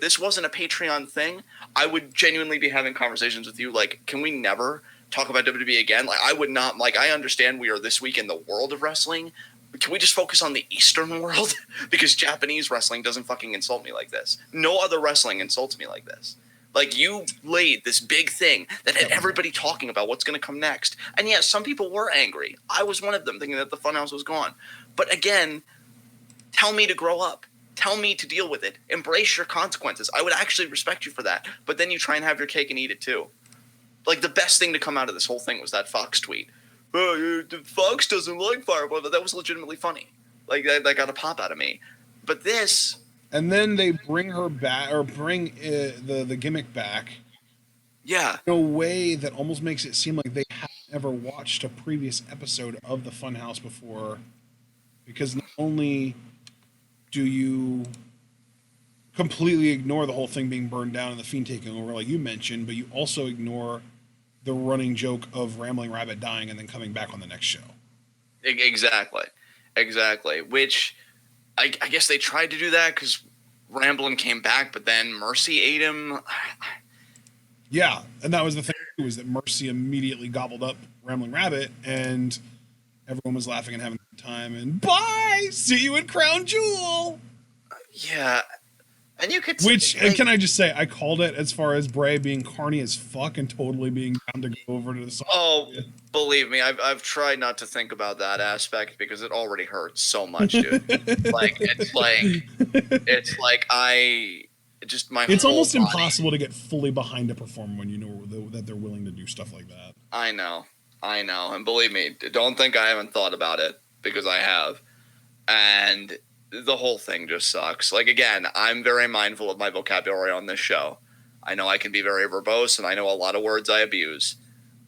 this wasn't a Patreon thing, I would genuinely be having conversations with you like, can we never talk about WWE again. Like, I would not, like, I understand we are this week in the world of wrestling. Can we just focus on the Eastern world? Because Japanese wrestling doesn't fucking insult me like this. No other wrestling insults me like this. Like, you laid this big thing that had everybody talking about what's going to come next. And yes, some people were angry. I was one of them, thinking that the Funhouse was gone. But again, tell me to grow up. Tell me to deal with it. Embrace your consequences. I would actually respect you for that. But then you try and have your cake and eat it too. Like, the best thing to come out of this whole thing was that Fox tweet. Fox doesn't like Fireball. But that was legitimately funny. Like, that got a pop out of me. But this... And then they bring her back, or bring the gimmick back. Yeah. In a way that almost makes it seem like they haven't ever watched a previous episode of the Funhouse before. Because not only do you completely ignore the whole thing being burned down and the Fiend taking over, like you mentioned, but you also ignore the running joke of Rambling Rabbit dying and then coming back on the next show. Exactly. Which... I guess they tried to do that because Ramblin' came back, but then Mercy ate him. Yeah, and that was the thing, was that Mercy immediately gobbled up Rambling Rabbit, and everyone was laughing and having a good time, and bye! See you at Crown Jewel! Yeah, and you could... Which, and can I just say, I called it as far as Bray being carny as fuck and totally being down to go over to the side. Oh, believe me, I've tried not to think about that aspect because it already hurts so much, dude. It's like I just my. It's whole almost body. Impossible to get fully behind a performer when you know that they're willing to do stuff like that. I know, and believe me, don't think I haven't thought about it because I have, and the whole thing just sucks. Like, again, I'm very mindful of my vocabulary on this show. I know I can be very verbose, and I know a lot of words I abuse.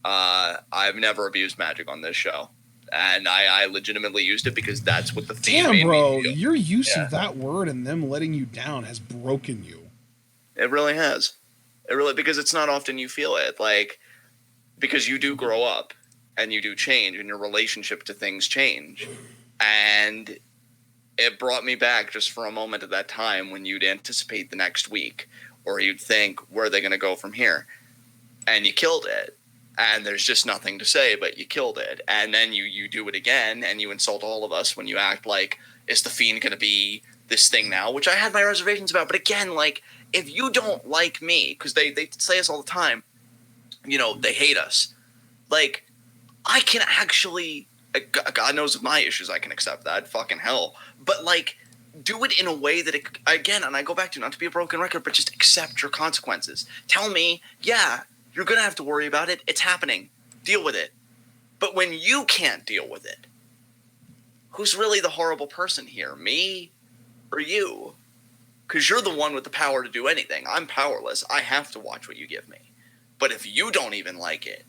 I've never abused magic on this show, and I legitimately used it because that's what the theme. Damn, bro, your use of that word and them letting you down has broken you. It really has. It really, because it's not often you feel it, like, because you do grow up and you do change, and your relationship to things change, and it brought me back just for a moment at that time when you'd anticipate the next week, or you'd think, where are they going to go from here? And you killed it. And there's just nothing to say, but you killed it. And then you do it again, and you insult all of us when you act like, is the Fiend going to be this thing now? Which I had my reservations about. But again, like, if you don't like me, because they say us all the time, you know, they hate us. Like, I can actually, God knows of my issues, I can accept that. Fucking hell. But, like, do it in a way that, it, again, and I go back to, not to be a broken record, but just accept your consequences. Tell me, yeah, you're going to have to worry about it. It's happening. Deal with it. But when you can't deal with it, who's really the horrible person here? Me or you? Because you're the one with the power to do anything. I'm powerless. I have to watch what you give me. But if you don't even like it,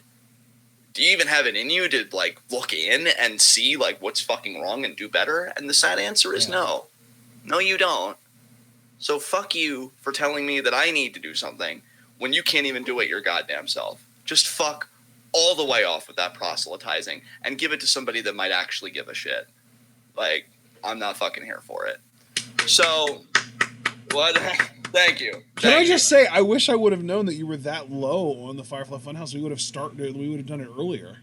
do you even have it in you to, like, look in and see, like, what's fucking wrong and do better? And the sad answer is no. No, you don't. So fuck you for telling me that I need to do something when you can't even do it your goddamn self. Just fuck all the way off with that proselytizing and give it to somebody that might actually give a shit. Like, I'm not fucking here for it. So, what? Thank you. Can I just say, I wish I would have known that you were that low on the Firefly Funhouse. We would have done it earlier.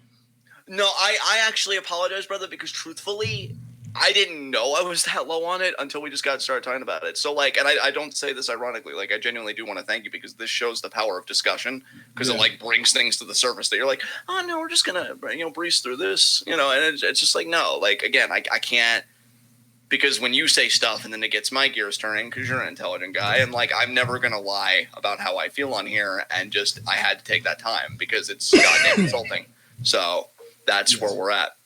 No, I actually apologize, brother, because truthfully, I didn't know I was that low on it until we just started talking about it. So, like, and I don't say this ironically, like, I genuinely do want to thank you because this shows the power of discussion, because it, like, brings things to the surface that you're like, oh, no, we're just going to, you know, breeze through this, you know, and it's just like, no, like, again, I can't, because when you say stuff and then it gets my gears turning, because you're an intelligent guy, and, like, I'm never going to lie about how I feel on here, and just, I had to take that time because it's goddamn insulting. So, that's where we're at.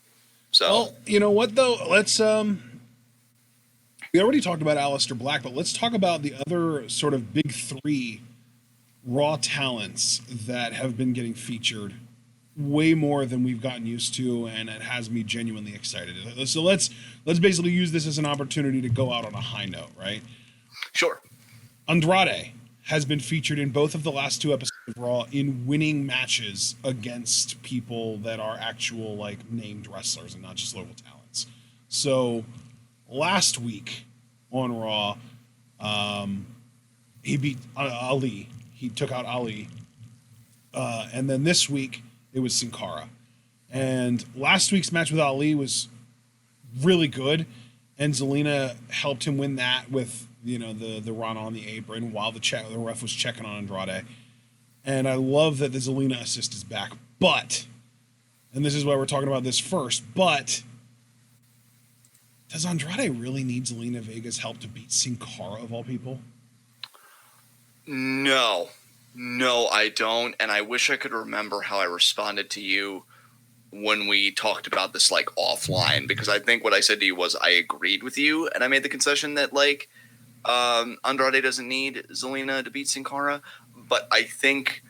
So, well, you know what though? Let's we already talked about Aleister Black, but let's talk about the other sort of big three Raw talents that have been getting featured way more than we've gotten used to, and it has me genuinely excited. So let's basically use this as an opportunity to go out on a high note, right? Sure. Andrade has been featured in both of the last two episodes of Raw in winning matches against people that are actual, like, named wrestlers and not just local talents. So last week on Raw, he beat Ali. He took out Ali. And then this week it was Sin Cara. And last week's match with Ali was really good, and Zelina helped him win that with the run on the apron while the ref was checking on Andrade. And I love that the Zelina assist is back. But, and this is why we're talking about this first, but does Andrade really need Zelina Vega's help to beat Sin Cara of all people? No, I don't. And I wish I could remember how I responded to you when we talked about this like offline, because I think what I said to you was I agreed with you, and I made the concession that like Andrade doesn't need Zelina to beat Sin Cara, but I think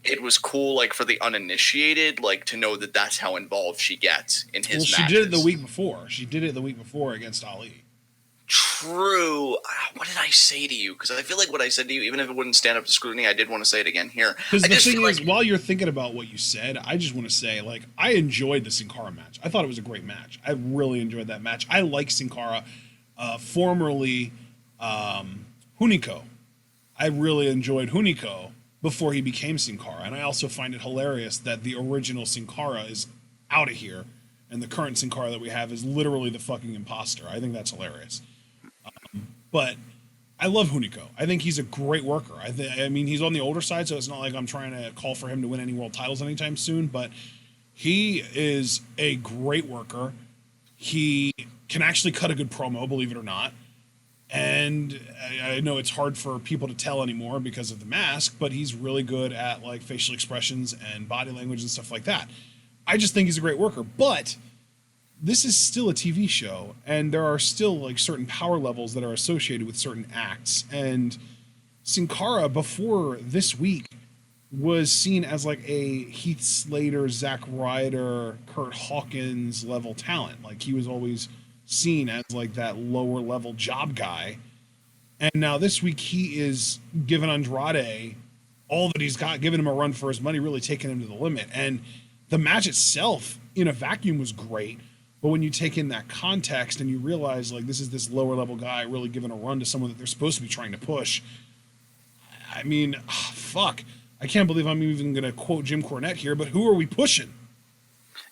it was cool like for the uninitiated like to know that that's how involved she gets in his matches. She did it the week before. She did it the week before against Ali. True. What did I say to you? Because I feel like what I said to you, even if it wouldn't stand up to scrutiny, I did want to say it again here. Because the thing is, while you're thinking about what you said, I just want to say, like, I enjoyed the Sin Cara match. I thought it was a great match. I really enjoyed that match. I like Sin Cara, formerly Hunico. I really enjoyed Hunico before he became Sin Cara. And I also find it hilarious that the original Sin Cara is out of here, and the current Sin Cara that we have is literally the fucking imposter. I think that's hilarious. But I love Hunico. I think he's a great worker. I mean, he's on the older side, so it's not like I'm trying to call for him to win any world titles anytime soon, but he is a great worker. He can actually cut a good promo, believe it or not. And I know it's hard for people to tell anymore because of the mask, but he's really good at like facial expressions and body language and stuff like that. I just think he's a great worker, but this is still a TV show, and there are still like certain power levels that are associated with certain acts. And Sin Cara before this week was seen as like a Heath Slater, Zack Ryder, Kurt Hawkins level talent. Like he was always seen as like that lower level job guy. And now this week he is giving Andrade all that he's got, giving him a run for his money, really taking him to the limit. And the match itself in a vacuum was great. But when you take in that context and you realize like this is this lower level guy really giving a run to someone that they're supposed to be trying to push, I mean, fuck. I can't believe I'm even going to quote Jim Cornette here, but who are we pushing?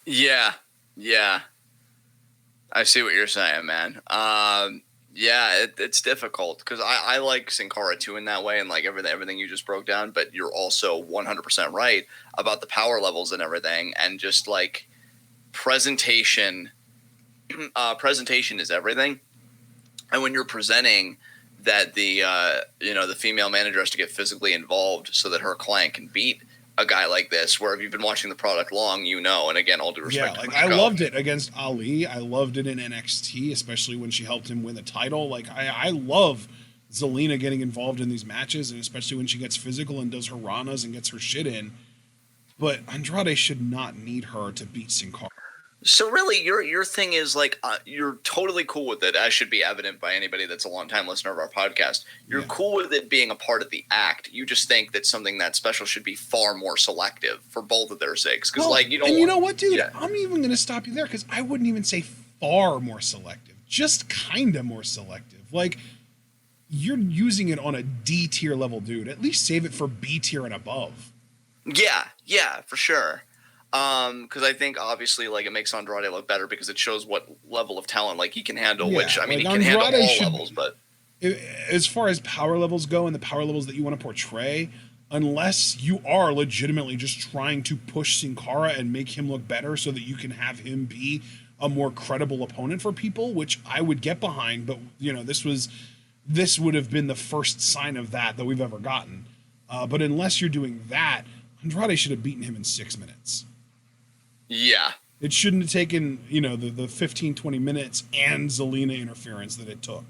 Yeah. I see what you're saying, man. It's difficult because I like Sin Cara too in that way, and like everything you just broke down, but you're also 100% right about the power levels and everything, and just like presentation is everything. And when you're presenting that the female manager has to get physically involved so that her client can beat a guy like this, where if you've been watching the product long, and again, all due respect. Yeah, like I loved it against Ali. I loved it in NXT, especially when she helped him win the title. Like I love Zelina getting involved in these matches, and especially when she gets physical and does her ranas and gets her shit in. But Andrade should not need her to beat Sin Cara. So really, your thing is like you're totally cool with it, as should be evident by anybody that's a long-time listener of our podcast. You're cool with it being a part of the act. You just think that something that special should be far more selective for both of their sakes. Because you don't. And you know what, dude? Yeah. I'm even going to stop you there because I wouldn't even say far more selective, just kind of more selective. Like you're using it on a D tier level, dude. At least save it for B tier and above. Yeah, for sure. Because I think obviously like it makes Andrade look better because it shows what level of talent like he can handle. Yeah, which I mean, like, he can handle all levels, but as far as power levels go and the power levels that you want to portray, unless you are legitimately just trying to push Sin Cara and make him look better so that you can have him be a more credible opponent for people, which I would get behind. But this would have been the first sign of that we've ever gotten. But unless you're doing that, Andrade should have beaten him in 6 minutes. Yeah. It shouldn't have taken, the 15, 20 minutes and Zelina interference that it took.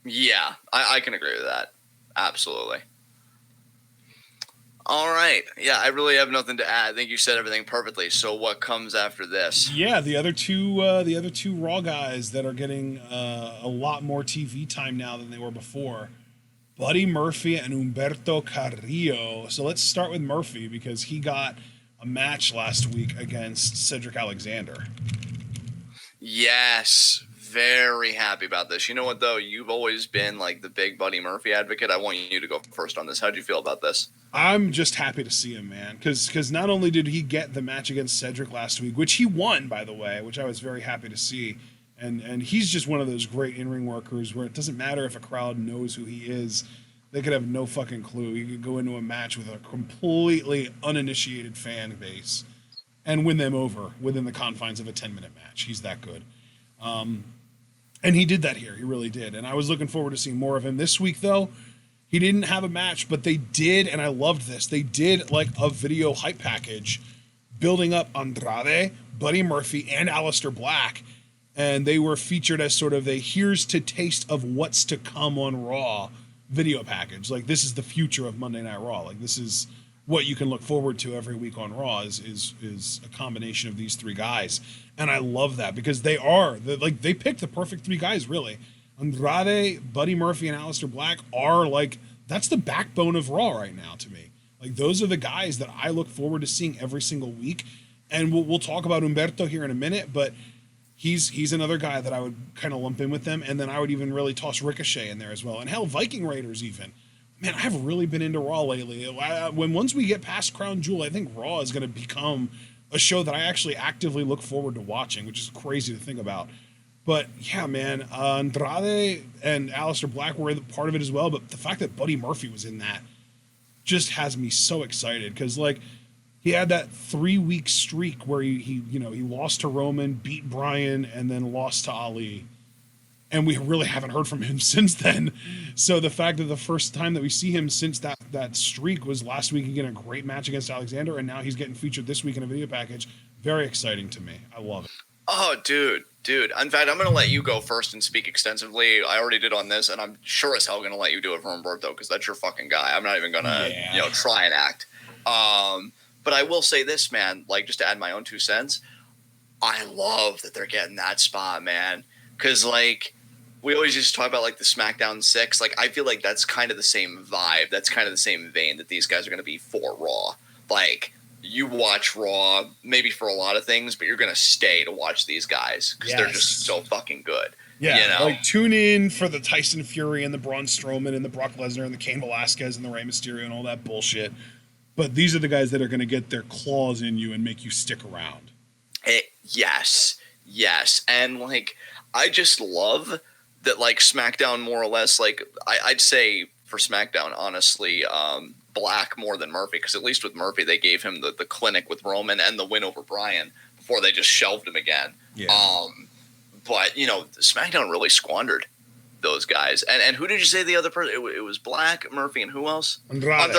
Yeah, I can agree with that. Absolutely. All right. Yeah, I really have nothing to add. I think you said everything perfectly. So what comes after this? Yeah, the other two Raw guys that are getting a lot more TV time now than they were before. Buddy Murphy and Humberto Carrillo. So let's start with Murphy because he got a match last week against Cedric Alexander. Yes, very happy about this. You know what, though? You've always been like the big Buddy Murphy advocate. I want you to go first on this. How'd you feel about this? I'm just happy to see him, man, because not only did he get the match against Cedric last week, which he won, by the way, which I was very happy to see, and he's just one of those great in-ring workers where it doesn't matter if a crowd knows who he is, they could have no fucking clue. He could go into a match with a completely uninitiated fan base and win them over within the confines of a 10-minute match. He's that good. And he did that here. He really did. And I was looking forward to seeing more of him this week, though. He didn't have a match, but they did, and I loved this. They did like a video hype package building up Andrade, Buddy Murphy, and Aleister Black. And they were featured as sort of a here's to taste of what's to come on Raw video package. Like, this is the future of Monday Night Raw. Like, this is what you can look forward to every week on Raw is a combination of these three guys. And I love that because they picked the perfect three guys, really. Andrade, Buddy Murphy, and Aleister Black are like, that's the backbone of Raw right now to me. Like, those are the guys that I look forward to seeing every single week. And we'll talk about Humberto here in a minute, but he's another guy that I would kind of lump in with them. And then I would even really toss Ricochet in there as well. And hell, Viking Raiders even. Man, I've really been into Raw lately. Once we get past Crown Jewel, I think Raw is going to become a show that I actually actively look forward to watching, which is crazy to think about. But yeah, man, Andrade and Aleister Black were part of it as well. But the fact that Buddy Murphy was in that just has me so excited because, like, he had that 3-week streak where he lost to Roman, beat Bryan, and then lost to Ali, and we really haven't heard from him since then. So the fact that the first time that we see him since that streak was last week, again, a great match against Alexander, and now he's getting featured this week in a video package. Very exciting to me. I love it. Oh, dude. In fact, I'm going to let you go first and speak extensively. I already did on this, and I'm sure as hell going to let you do it for Humberto because that's your fucking guy. I'm not even going to, try and act. But I will say this, man, like, just to add my own 2 cents, I love that they're getting that spot, man. Because, like, we always used to talk about, like, the SmackDown 6. Like, I feel like that's kind of the same vibe. That's kind of the same vein that these guys are going to be for Raw. Like, you watch Raw maybe for a lot of things, but you're going to stay to watch these guys because they're just so fucking good. Yeah, like, tune in for the Tyson Fury and the Braun Strowman and the Brock Lesnar and the Cain Velasquez and the Rey Mysterio and all that bullshit. But these are the guys that are going to get their claws in you and make you stick around. Yes. And, like, I just love that, like, SmackDown more or less, like, I'd say for SmackDown, honestly, Black more than Murphy, because at least with Murphy, they gave him the clinic with Roman and the win over Bryan before they just shelved him again. Yeah. But, SmackDown really squandered those guys. And who did you say the other person? It was Black, Murphy, and who else? Andrade.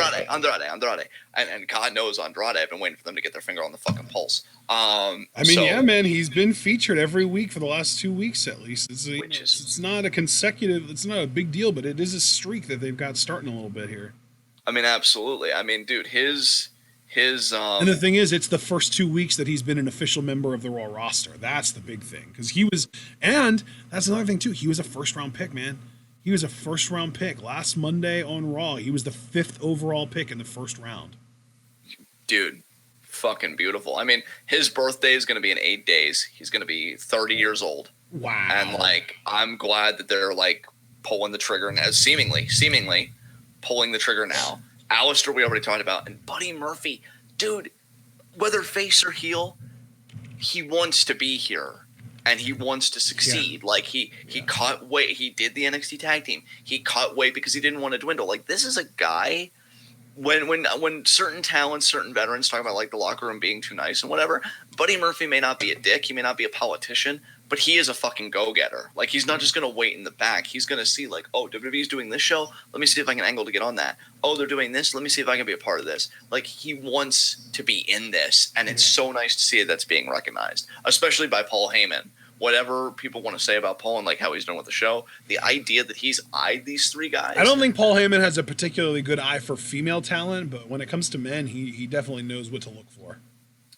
And God knows Andrade. I've been waiting for them to get their finger on the fucking pulse. Yeah, man, he's been featured every week for the last 2 weeks at least. It's not a consecutive, it's not a big deal, but it is a streak that they've got starting a little bit here. I mean, absolutely. I mean, dude, his and the thing is, it's the first 2 weeks that he's been an official member of the Raw roster. That's the big thing. Because and that's another thing too, he was a first-round pick, man. He was a first-round pick. Last Monday on Raw, he was the 5th overall pick in the first round. Dude, fucking beautiful. I mean, his birthday is going to be in 8 days. He's going to be 30 years old. Wow. And, like, I'm glad that they're, like, pulling the trigger now, seemingly pulling the trigger now. Aleister, we already talked about, and Buddy Murphy, dude, whether face or heel, he wants to be here, and he wants to succeed. Yeah. Like, he cut weight. He did the NXT tag team. He cut weight because he didn't want to dwindle. Like, this is a guy, when certain talents, certain veterans talk about, like, the locker room being too nice and whatever, Buddy Murphy may not be a dick. He may not be a politician, but he is a fucking go-getter. Like, he's not just going to wait in the back. He's going to see, like, oh, WWE's doing this show. Let me see if I can angle to get on that. Oh, they're doing this. Let me see if I can be a part of this. Like, he wants to be in this, and it's so nice to see that's being recognized, especially by Paul Heyman. Whatever people want to say about Paul and, like, how he's done with the show, the idea that he's eyed these three guys. I don't think Paul Heyman has a particularly good eye for female talent, but when it comes to men, he definitely knows what to look for.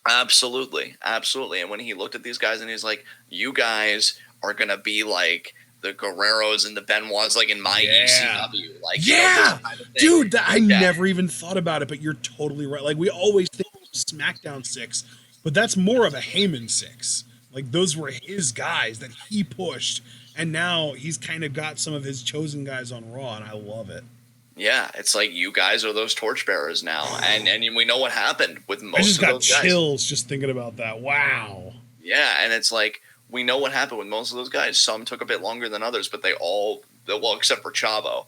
Absolutely. And when he looked at these guys and he's like, you guys are going to be like the Guerreros and the Benoits, like, in my ECW. Like, kind of dude, I never even thought about it, but you're totally right. Like, we always think of SmackDown 6, but that's more of a Heyman 6. Like, those were his guys that he pushed, and now he's kind of got some of his chosen guys on Raw, and I love it. Yeah, it's like you guys are those torchbearers now, and we know what happened with I most just of got those guys. chills just thinking about that. Wow. Yeah, and it's like we know what happened with most of those guys. Some took a bit longer than others, but they all, well, except for Chavo,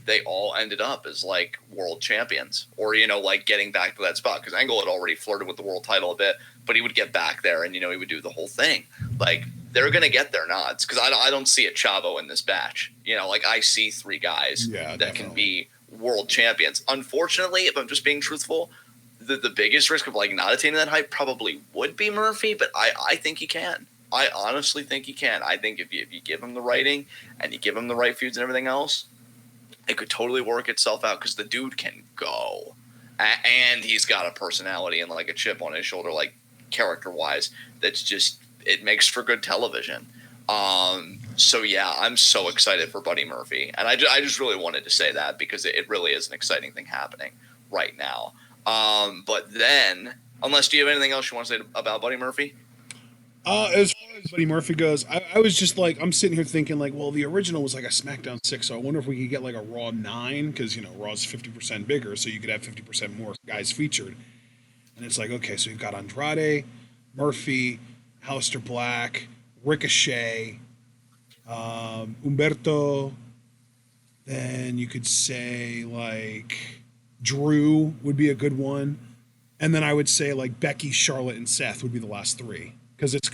they all ended up as like world champions, or like getting back to that spot, because Angle had already flirted with the world title a bit, but he would get back there and he would do the whole thing. Like they're gonna get their nods, because I don't see a Chavo in this batch. Like I see three guys that can be world champions. Unfortunately, if I'm just being truthful, the biggest risk of like not attaining that height probably would be Murphy, but I think he can. I honestly think he can. I think if you give him the writing and you give him the right feuds and everything else, it could totally work itself out, because the dude can go. And he's got a personality and like a chip on his shoulder, like character-wise, that's just, it makes for good television. So yeah, I'm so excited for Buddy Murphy. And I just really wanted to say that, because it really is an exciting thing happening right now. But then, unless, do you have anything else you want to say about Buddy Murphy? As far as Buddy Murphy goes, I was just like, I'm sitting here thinking like, well, the original was like a SmackDown 6, so I wonder if we could get like a Raw 9, because Raw's 50% bigger, so you could have 50% more guys featured. And it's like, okay, so you've got Andrade, Murphy, Aleister Black, Ricochet, Humberto. Then you could say like Drew would be a good one, and then I would say like Becky, Charlotte, and Seth would be the last three, because it's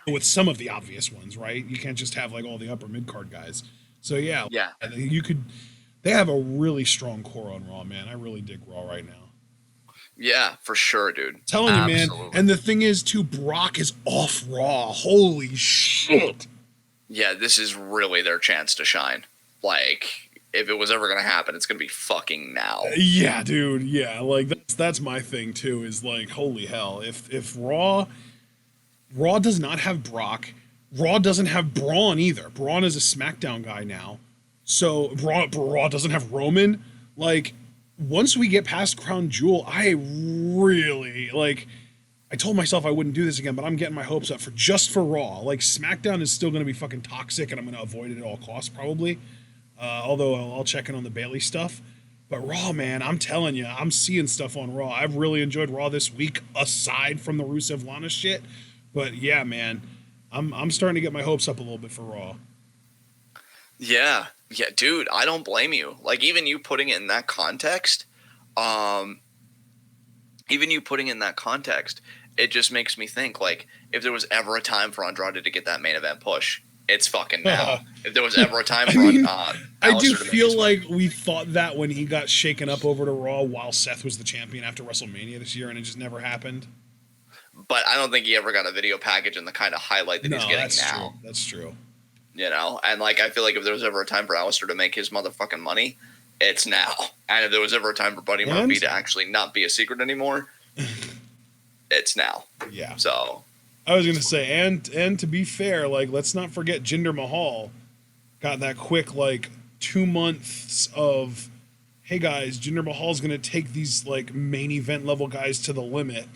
with some of the obvious ones, right? You can't just have like all the upper mid card guys. So yeah, you could. They have a really strong core on Raw, man. I really dig Raw right now. Yeah, for sure, dude. Telling you, man. And the thing is, too, Brock is off Raw. Holy shit. Yeah, this is really their chance to shine. Like, if it was ever going to happen, it's going to be fucking now. Yeah, dude. Yeah, like that's my thing too. Is like, holy hell, if Raw does not have Brock, Raw doesn't have Braun either. Braun is a SmackDown guy now, so Raw doesn't have Roman. Like, once we get past Crown Jewel, I really like. I told myself I wouldn't do this again, but I'm getting my hopes up for Raw. Like, SmackDown is still going to be fucking toxic, and I'm going to avoid it at all costs probably. Although I'll check in on the Bailey stuff. But Raw, man, I'm telling you, I'm seeing stuff on Raw. I've really enjoyed Raw this week, aside from the Rusev Lana shit. But yeah, man, I'm starting to get my hopes up a little bit for Raw. Yeah, dude, I don't blame you. Like, even you putting it in that context, it just makes me think, like, if there was ever a time for Andrade to get that main event push, it's fucking now. If there was ever a time for I do feel like we thought that when he got shaken up over to Raw while Seth was the champion after WrestleMania this year, and it just never happened. But I don't think he ever got a video package and the kind of highlight that he's getting now. That's true. And like, I feel like if there was ever a time for Aleister to make his motherfucking money, it's now. And if there was ever a time for Buddy Murphy to actually not be a secret anymore, it's now. Yeah. So I was gonna say, and to be fair, like, let's not forget Jinder Mahal got that quick like 2 months of, hey guys, Jinder Mahal's gonna take these like main event level guys to the limit,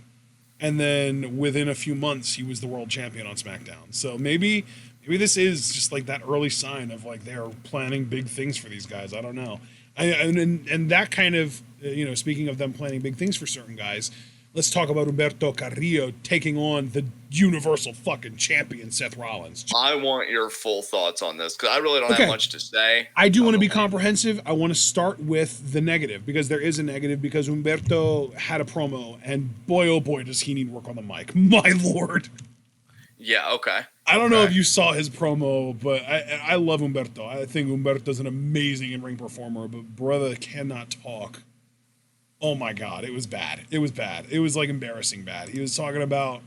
and then within a few months he was the world champion on SmackDown. So maybe this is just like that early sign of like they're planning big things for these guys. I don't know. And that kind of, speaking of them planning big things for certain guys, let's talk about Humberto Carrillo taking on the Universal fucking champion, Seth Rollins. I want your full thoughts on this, because I really don't have much to say. I do want to be comprehensive. I want to start with the negative, because there is a negative, because Humberto had a promo, and boy, oh boy, does he need work on the mic. My lord. Yeah, okay. I don't know if you saw his promo, but I love Humberto. I think Humberto's an amazing in-ring performer, but brother cannot talk. Oh my God, it was bad. It was bad. It was like embarrassing bad. He was talking about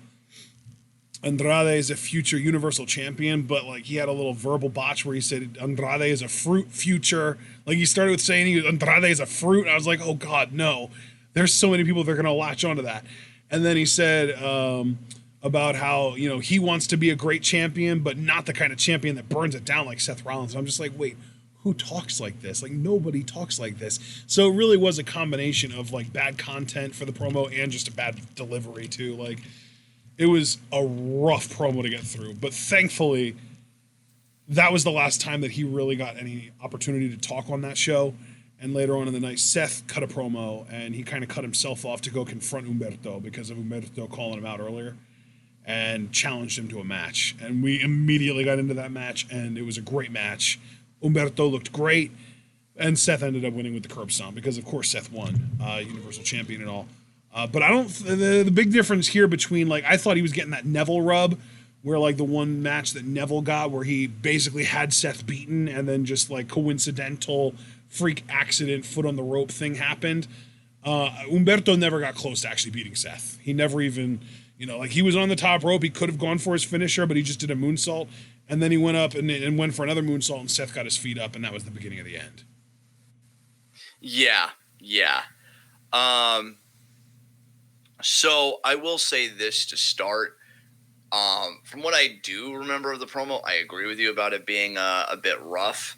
Andrade is a future Universal Champion, but like he had a little verbal botch where he said Andrade is a fruit future. Like, he started with saying Andrade is a fruit. I was like, oh God, no. There's so many people that are going to latch onto that. And then he said about how, he wants to be a great champion, but not the kind of champion that burns it down like Seth Rollins. And I'm just like, wait, who talks like this? Like, nobody talks like this. So it really was a combination of like bad content for the promo and just a bad delivery too. Like, it was a rough promo to get through, but thankfully that was the last time that he really got any opportunity to talk on that show. And later on in the night, Seth cut a promo, and he kind of cut himself off to go confront Humberto because of Humberto calling him out earlier, and challenged him to a match. And we immediately got into that match, and it was a great match. Humberto looked great, and Seth ended up winning with the curb stomp because, of course, Seth won, Universal Champion and all. But I don't. The big difference here between, like, I thought he was getting that Neville rub, where, like, the one match that Neville got where he basically had Seth beaten and then just, like, coincidental freak accident foot on the rope thing happened. Humberto never got close to actually beating Seth. He never even, like, he was on the top rope. He could have gone for his finisher, but he just did a moonsault. And then he went up and went for another moonsault, and Seth got his feet up, and that was the beginning of the end. Yeah. So I will say this to start. From what I do remember of the promo, I agree with you about it being a bit rough.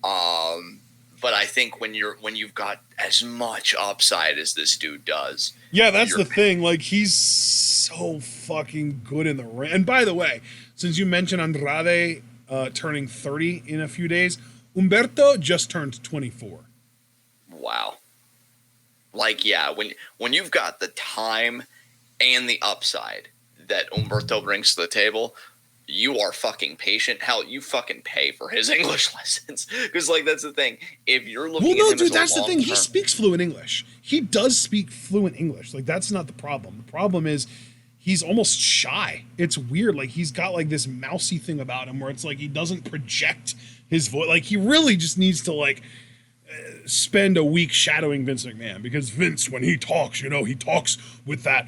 But I think when you've got as much upside as this dude does. Yeah, that's the thing. Like, he's so fucking good in the ring. And by the way, since you mentioned Andrade turning 30 in a few days, Humberto just turned 24. Wow. Like, yeah, when you've got the time and the upside that Humberto brings to the table, you are fucking patient. Hell, you fucking pay for his English lessons. Because, like, that's the thing. If you're looking at him dude, as that's the thing. long-term- He speaks fluent English. He does speak fluent English. Like, that's not the problem. The problem is he's almost shy. It's weird. Like, he's got, like, this mousy thing about him where it's like he doesn't project his voice. Like, he really just needs to, like, spend a week shadowing Vince McMahon, because Vince, when he talks, he talks with that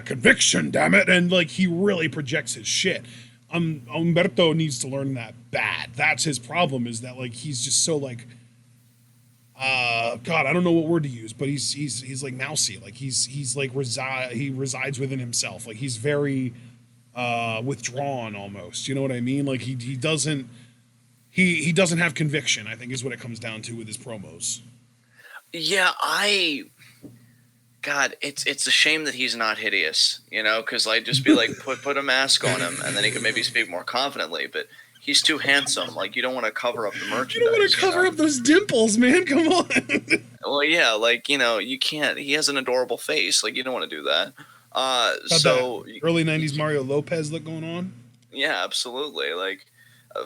conviction, damn it. And, like, he really projects his shit. Humberto needs to learn that bad. That's his problem, is that, like, he's just so, like, God, I don't know what word to use, but he's like mousy. Like, he's like he resides within himself. Like, he's very withdrawn almost. You know what I mean? Like, he doesn't have conviction, I think, is what it comes down to with his promos. Yeah, God, it's a shame that he's not hideous, because I'd just be like, put a mask on him, and then he could maybe speak more confidently. But he's too handsome. Like, you don't want to cover up the merchandise. You don't want to cover up those dimples, man. Come on. Well, yeah, like, you can't. He has an adorable face. Like, you don't want to do that. That early '90s Mario Lopez look going on. Yeah, absolutely. Like,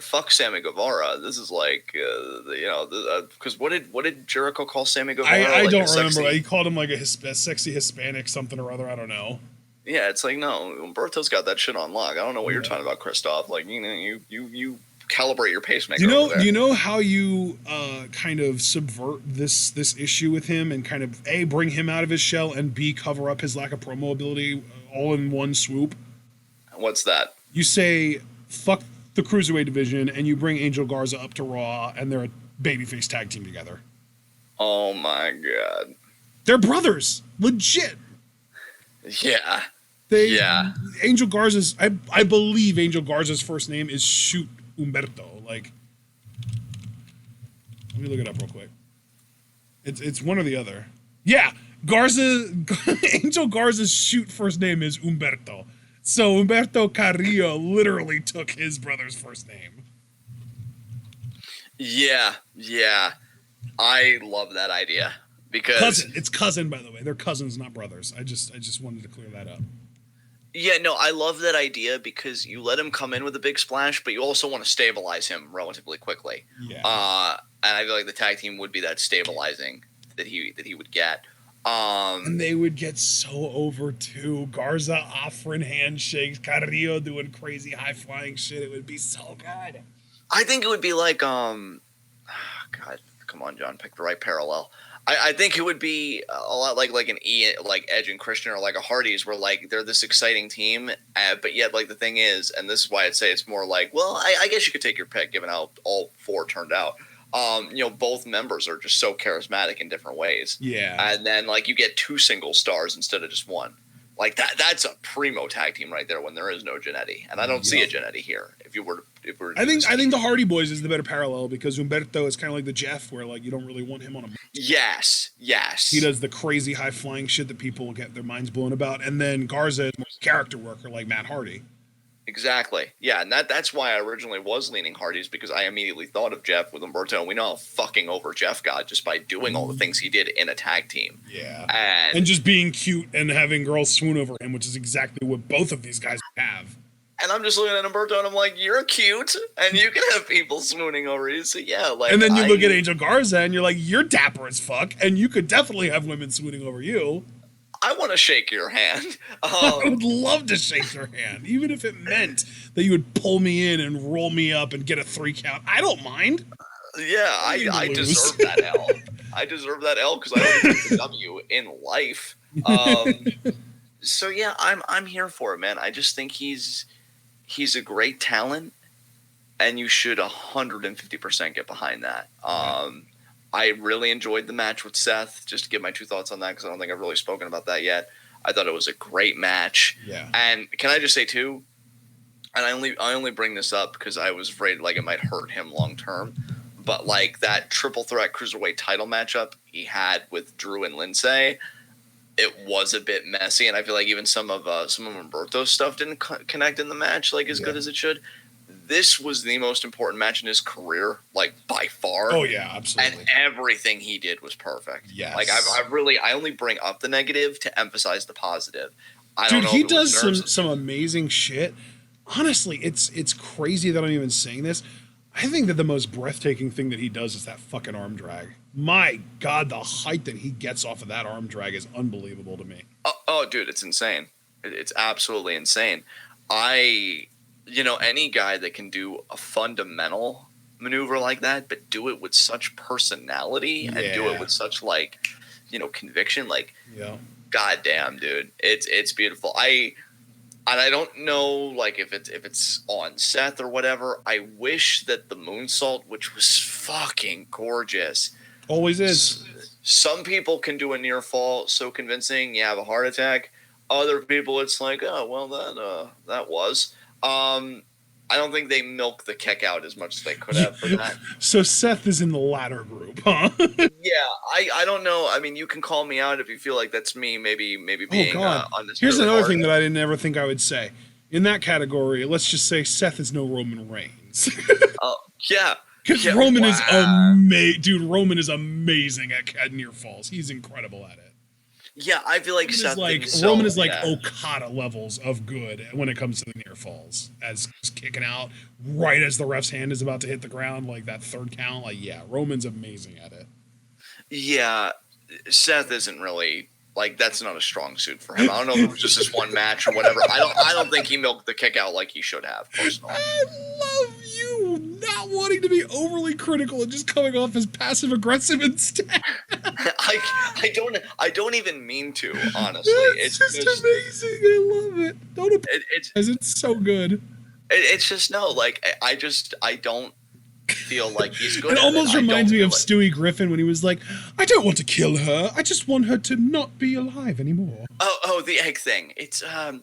fuck Sammy Guevara. This is like, because what did Jericho call Sammy Guevara? I like, don't remember. He called him like a sexy Hispanic something or other. I don't know. Yeah, it's like, no, Humberto's got that shit on lock. I don't know what you're talking about, Christoph. Like, you calibrate your pacemaker. Do you know how you kind of subvert this issue with him and kind of A, bring him out of his shell, and B, cover up his lack of promo ability all in one swoop? What's that? You say, fuck the Cruiserweight division, and you bring Angel Garza up to Raw, and they're a babyface tag team together. Oh my God. They're brothers. Legit. Yeah. Angel Garza's, I believe Angel Garza's first name is Shoot Humberto. Like, let me look it up real quick. It's one or the other. Yeah, Angel Garza's shoot first name is Humberto. So Humberto Carrillo literally took his brother's first name. Yeah. I love that idea, because it's cousin, by the way. They're cousins, not brothers. I just wanted to clear that up. Yeah, no, I love that idea, because you let him come in with a big splash, but you also want to stabilize him relatively quickly. Yeah. And I feel like the tag team would be that stabilizing that he would get. And they would get so over too. Garza offering handshakes, Carrillo doing crazy high flying shit. It would be so good. I think it would be like, God, come on, John, pick the right parallel. I think it would be a lot like like Edge and Christian, or like a Hardys, where, like, they're this exciting team, but yet, like, the thing is, and this is why I'd say it's more like, well, I guess you could take your pick given how all four turned out. Both members are just so charismatic in different ways. Yeah. And then, like, you get two single stars instead of just one. Like, that's a primo tag team right there when there is no Jannetty. And I don't see a Jannetty here. I think the Hardy Boys is the better parallel, because Humberto is kind of like the Jeff, where, like, you don't really want him on a... Yes. He does the crazy high flying shit that people get their minds blown about. And then Garza is more character worker like Matt Hardy. Exactly. Yeah, and that's why I originally was leaning Hardy's, because I immediately thought of Jeff with Humberto, and we know how fucking over Jeff got just by doing all the things he did in a tag team. Yeah. And just being cute and having girls swoon over him, which is exactly what both of these guys have. And I'm just looking at Humberto and I'm like, you're cute, and you can have people swooning over you. So yeah, like. And then you look at Angel Garza and you're like, you're dapper as fuck, and you could definitely have women swooning over you. I want to shake your hand. I would love to shake your hand, even if it meant that you would pull me in and roll me up and get a 3 count. I don't mind. Yeah, I deserve that L. I deserve that L because I don't get the W in life. So yeah, I'm here for it, man. I just think he's a great talent, and you should 150% get behind that. I really enjoyed the match with Seth. Just to give my 2 thoughts on that, because I don't think I've really spoken about that yet. I thought it was a great match. Yeah. And can I just say too, and I only bring this up because I was afraid like it might hurt him long term, but like that triple threat cruiserweight title matchup he had with Drew and Lindsay, it was a bit messy, and I feel like even some of Humberto's stuff didn't connect in the match like as good as it should. This was the most important match in his career, like by far. Oh yeah, absolutely. And everything he did was perfect. Yes. Like I only bring up the negative to emphasize the positive. I don't know. He does some amazing shit. Honestly, it's crazy that I'm even saying this. I think that the most breathtaking thing that he does is that fucking arm drag. My God, the height that he gets off of that arm drag is unbelievable to me. Oh dude, it's insane. It's absolutely insane. Any guy that can do a fundamental maneuver like that, but do it with such personality and do it with such conviction, goddamn, dude, it's beautiful. I don't know, like if it's on Seth or whatever. I wish that the moonsault, which was fucking gorgeous, always is. Some people can do a near fall so convincing you have a heart attack. Other people, it's like, oh well, that was. I don't think they milk the kick out as much as they could have for that. So Seth is in the latter group, huh? Yeah, I don't know. I mean, you can call me out if you feel like that's me, maybe being unnecessarily. Here's another hard. thing that I didn't ever think I would say. In that category, let's just say Seth is no Roman Reigns. Yeah. Because Roman is amazing. Dude, Roman is amazing at near falls. He's incredible at it. Yeah, I feel like Roman is like Okada levels of good when it comes to the near falls, as he's kicking out right as the ref's hand is about to hit the ground, like that 3rd count. Like, yeah, Roman's amazing at it. Yeah, Seth isn't really that's not a strong suit for him. I don't know if it was just this one match or whatever. I don't think he milked the kick out like he should have. Personally, I love you not wanting to be overly critical and just coming off as passive aggressive instead. I don't even mean to, honestly. It's just amazing. I love it. It's so good. It's just I don't feel like he's good. It almost reminds me of Stewie Griffin when he was like, I don't want to kill her. I just want her to not be alive anymore. Oh, the egg thing. It's not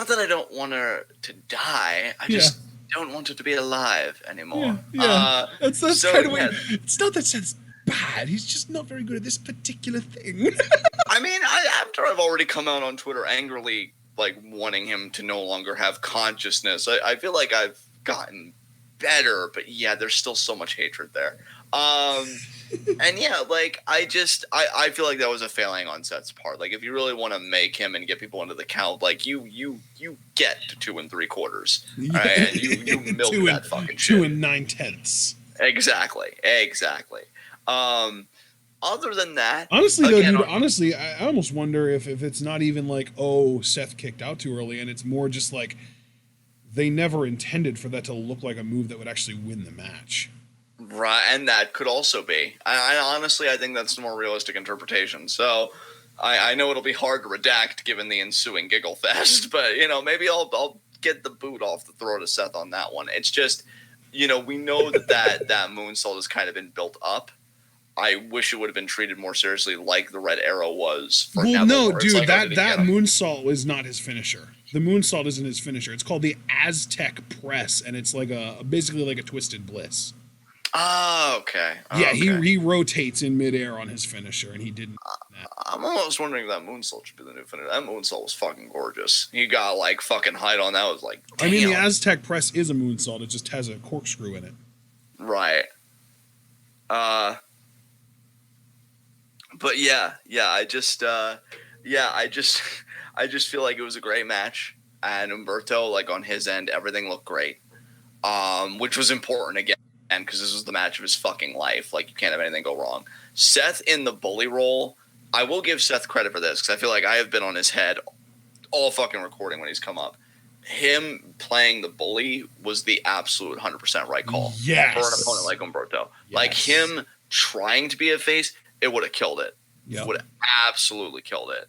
that I don't want her to die. I just don't want her to be alive anymore. Yeah. That's kind of what it's not that Seth's bad. He's just not very good at this particular thing. I mean, after I've already come out on Twitter angrily wanting him to no longer have consciousness, I feel like I've gotten better, but yeah, there's still so much hatred there. And yeah, I feel like that was a failing on Seth's part. If you really want to make him and get people into the count, you get to 2 3/4, right? And you milk that fucking shit. 2 9/10. Exactly. Other than that, honestly, though, dude, I almost wonder if it's not even Seth kicked out too early, and it's more just they never intended for that to look like a move that would actually win the match. Right, and that could also be. I honestly, I think that's the more realistic interpretation. So, I know it'll be hard to redact given the ensuing giggle fest, but maybe I'll get the boot off the throat of Seth on that one. It's just, we know that moonsault has kind of been built up. I wish it would have been treated more seriously, like the Red Arrow was. For well, no, dude, that moonsault was not his finisher. The moonsault isn't his finisher. It's called the Aztec Press, and it's basically like a Twisted Bliss. Oh, okay. Yeah, okay. He rotates in midair on his finisher, and he didn't. I'm almost wondering if that moonsault should be the new finisher. That moonsault was fucking gorgeous. He got like fucking height on that. Was like, damn. I mean, the Aztec press is a moonsault. It just has a corkscrew in it. Right. But yeah, I just feel like it was a great match, and Humberto, like on his end, everything looked great, which was important again, because this was the match of his fucking life. Like, you can't have anything go wrong. Seth in the bully role, I will give Seth credit for this, because I feel like I have been on his head all fucking recording when he's come up. Him playing the bully was the absolute 100% right call. Yes. For an opponent like Humberto. Yes. Like, him trying to be a face, it would have killed it. Yep. Would have absolutely killed it.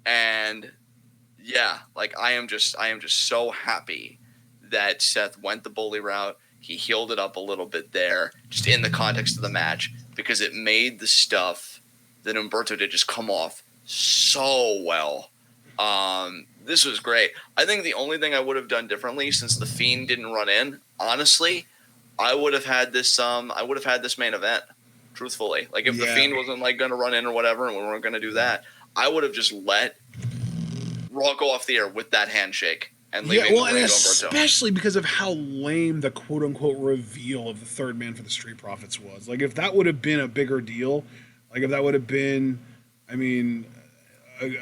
And yeah, like I am just so happy that Seth went the bully route. He healed it up a little bit there, just in the context of the match, because it made the stuff that Humberto did just come off so well. This was great. I think the only thing I would have done differently, since the Fiend didn't run in, honestly, I would have had this main event. Truthfully, like if the Fiend wasn't like going to run in or whatever, and we weren't going to do that, I would have just let Raw go off the air with that handshake and leave. Yeah, well, and especially because of how lame the quote unquote reveal of the third man for the Street Profits was. Like, if that would have been a bigger deal, like if that would have been, I mean,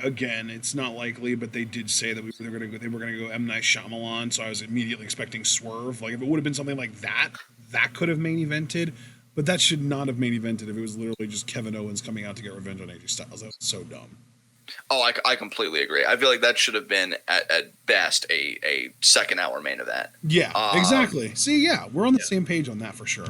again, it's not likely, but they did say that they were going to go M. Night Shyamalan, so I was immediately expecting Swerve. Like, if it would have been something like that, that could have main evented. But that should not have main evented if it was literally just Kevin Owens coming out to get revenge on AJ Styles. That was so dumb. Oh, I completely agree. I feel like that should have been, at best, a second-hour main event. Yeah, exactly. See, yeah, we're on the same page on that for sure.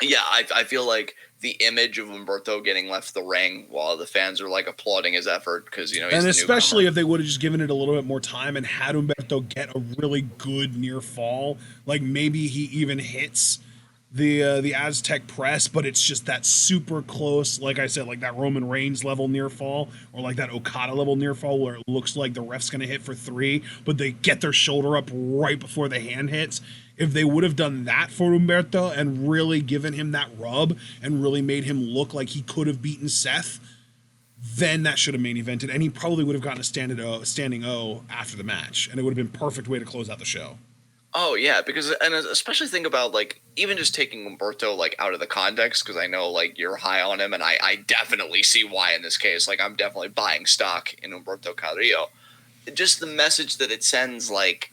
Yeah, I feel like the image of Humberto getting left the ring while the fans are, like, applauding his effort because, you know, he's and especially newcomer. if they would have just given it a little bit more time and had Humberto get a really good near fall, like maybe he even hits the Aztec press, but it's just that super close, like I said, like that Roman Reigns level near fall, or like that Okada level near fall, where it looks like the ref's gonna hit for 3, but they get their shoulder up right before the hand hits. If they would have done that for Humberto and really given him that rub and really made him look like he could have beaten Seth, then that should have main evented, and he probably would have gotten a standing O after the match, and it would have been perfect way to close out the show. Oh, yeah, because, and especially think about, like, even just taking Humberto, like, out of the context, because I know, like, you're high on him, and I definitely see why in this case. Like, I'm definitely buying stock in Humberto Carrillo. Just the message that it sends, like,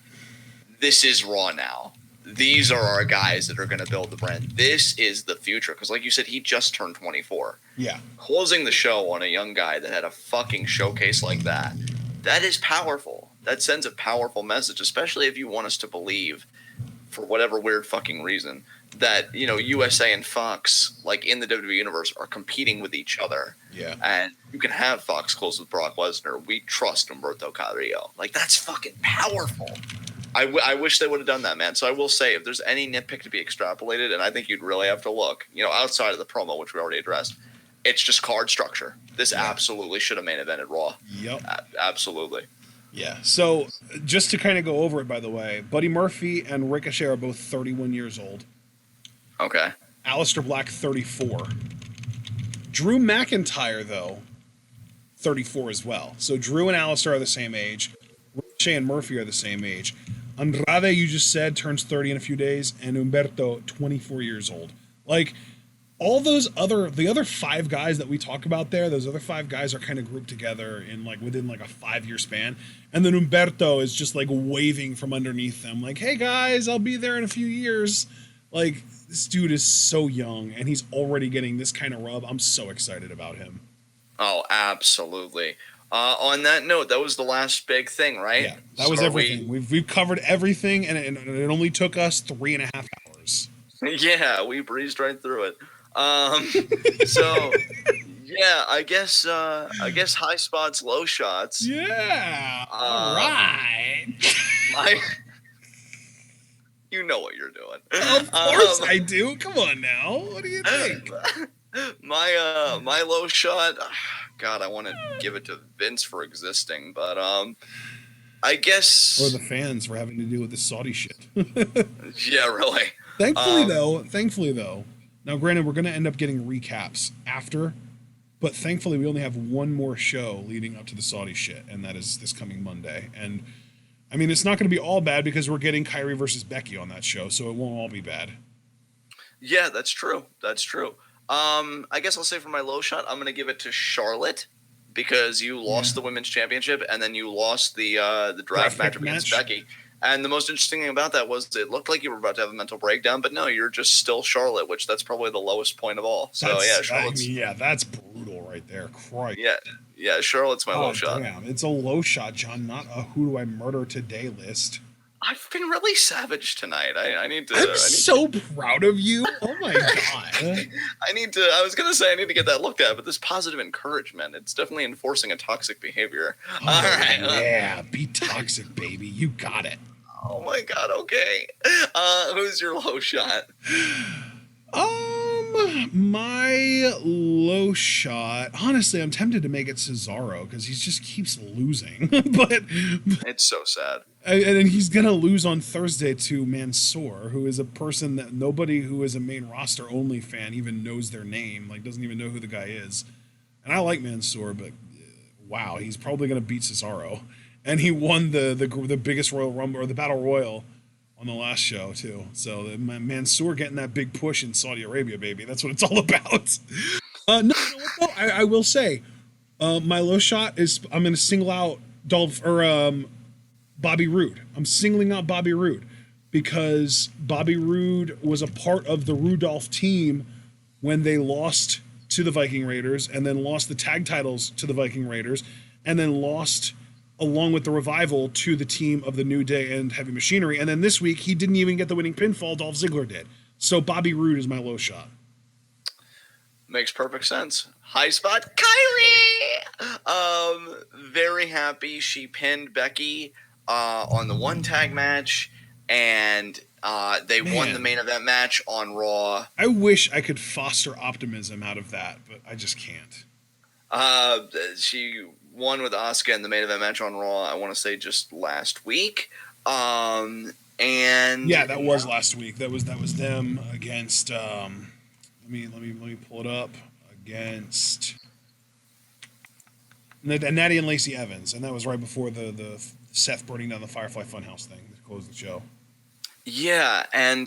this is Raw now. These are our guys that are going to build the brand. This is the future, because, like you said, he just turned 24. Yeah. Closing the show on a young guy that had a fucking showcase like that is powerful. That sends a powerful message, especially if you want us to believe, for whatever weird fucking reason, that, you know, USA and Fox, like in the WWE universe, are competing with each other. Yeah. And you can have Fox close with Brock Lesnar. We trust Humberto Carrillo. Like, that's fucking powerful. I wish they would have done that, man. So I will say, if there's any nitpick to be extrapolated, and I think you'd really have to look, you know, outside of the promo, which we already addressed, it's just card structure. This absolutely should have main evented Raw. Yep. Absolutely. Yeah. So just to kind of go over it, by the way, Buddy Murphy and Ricochet are both 31 years old. Okay. Aleister Black, 34. Drew McIntyre, though, 34 as well. So Drew and Aleister are the same age. Ricochet and Murphy are the same age. Andrade, you just said, turns 30 in a few days, and Humberto, 24 years old. Like, all the other 5 guys that we talk about there, those other 5 guys are kind of grouped together in like within like a 5-year span. And then Humberto is just like waving from underneath them, like, hey guys, I'll be there in a few years. Like, this dude is so young and he's already getting this kind of rub. I'm so excited about him. Oh, absolutely. On that note, that was the last big thing, right? Yeah, that was everything. We've covered everything, and it only took us 3.5 hours. Yeah, we breezed right through it. So yeah, I guess high spots, low shots. Yeah. All right. You know what you're doing. Of course I do. Come on now. What do you think? My low shot. God, I want to give it to Vince for existing, but I guess, or the fans for having to deal with this Saudi shit. Yeah, really. Thankfully though. Now, granted, we're going to end up getting recaps after, But thankfully, we only have one more show leading up to the Saudi shit, and that is this coming Monday. And I mean, it's not going to be all bad because we're getting Kyrie versus Becky on that show, so it won't all be bad. Yeah, that's true. That's true. I guess I'll say for my low shot, I'm going to give it to Charlotte because you lost the women's championship and then you lost the draft match against Becky. And the most interesting thing about that was it looked like you were about to have a mental breakdown, but no, you're just still Charlotte, which that's probably the lowest point of all. So Charlotte's, that's brutal right there. Christ. Yeah, Charlotte's my low shot. Damn, it's a low shot, John, not a who do I murder today list. I've been really savage tonight. I need to. I'm so proud of you. Oh my god. I was gonna say I need to get that looked at, but this positive encouragement, it's definitely enforcing a toxic behavior. All right. Yeah, be toxic, baby. You got it. Oh my god. Okay. Who's your low shot? My low shot. Honestly, I'm tempted to make it Cesaro because he just keeps losing. but it's so sad. And he's gonna lose on Thursday to Mansoor, who is a person that nobody who is a main roster only fan even knows their name. Like, doesn't even know who the guy is. And I like Mansoor, but wow, he's probably gonna beat Cesaro. And he won the biggest Royal Rumble or the Battle Royal on the last show too. So Mansoor getting that big push in Saudi Arabia, baby. That's what it's all about. I will say, my low shot is I'm going to single out Bobby Roode. I'm singling out Bobby Roode because Bobby Roode was a part of the Rudolph team when they lost to the Viking Raiders and then lost the tag titles to the Viking Raiders and then lost along with the Revival to the team of the New Day and Heavy Machinery. And then this week, he didn't even get the winning pinfall. Dolph Ziggler did. So Bobby Roode is my low shot. Makes perfect sense. High spot, Kyrie! Very happy she pinned Becky on the one tag match, and they won the main event match on Raw. I wish I could foster optimism out of that, but I just can't. She won with Asuka in the main event match on Raw, I want to say just last week. And yeah, that was last week. That was them against let me pull it up. Against Natty and Lacey Evans, and that was right before the Seth burning down the Firefly Funhouse thing to close the show. Yeah, and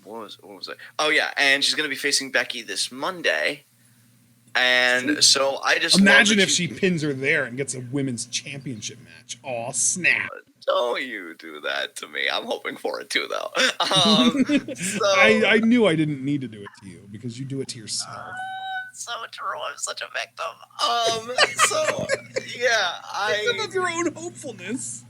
what was it? Oh yeah, and she's gonna be facing Becky this Monday. And so I just imagine if she pins her there and gets a women's championship match. Oh, snap. Don't you do that to me. I'm hoping for it too, though. I knew I didn't need to do it to you because you do it to yourself. So true. I'm such a victim. So, yeah. Victim of your own hopefulness.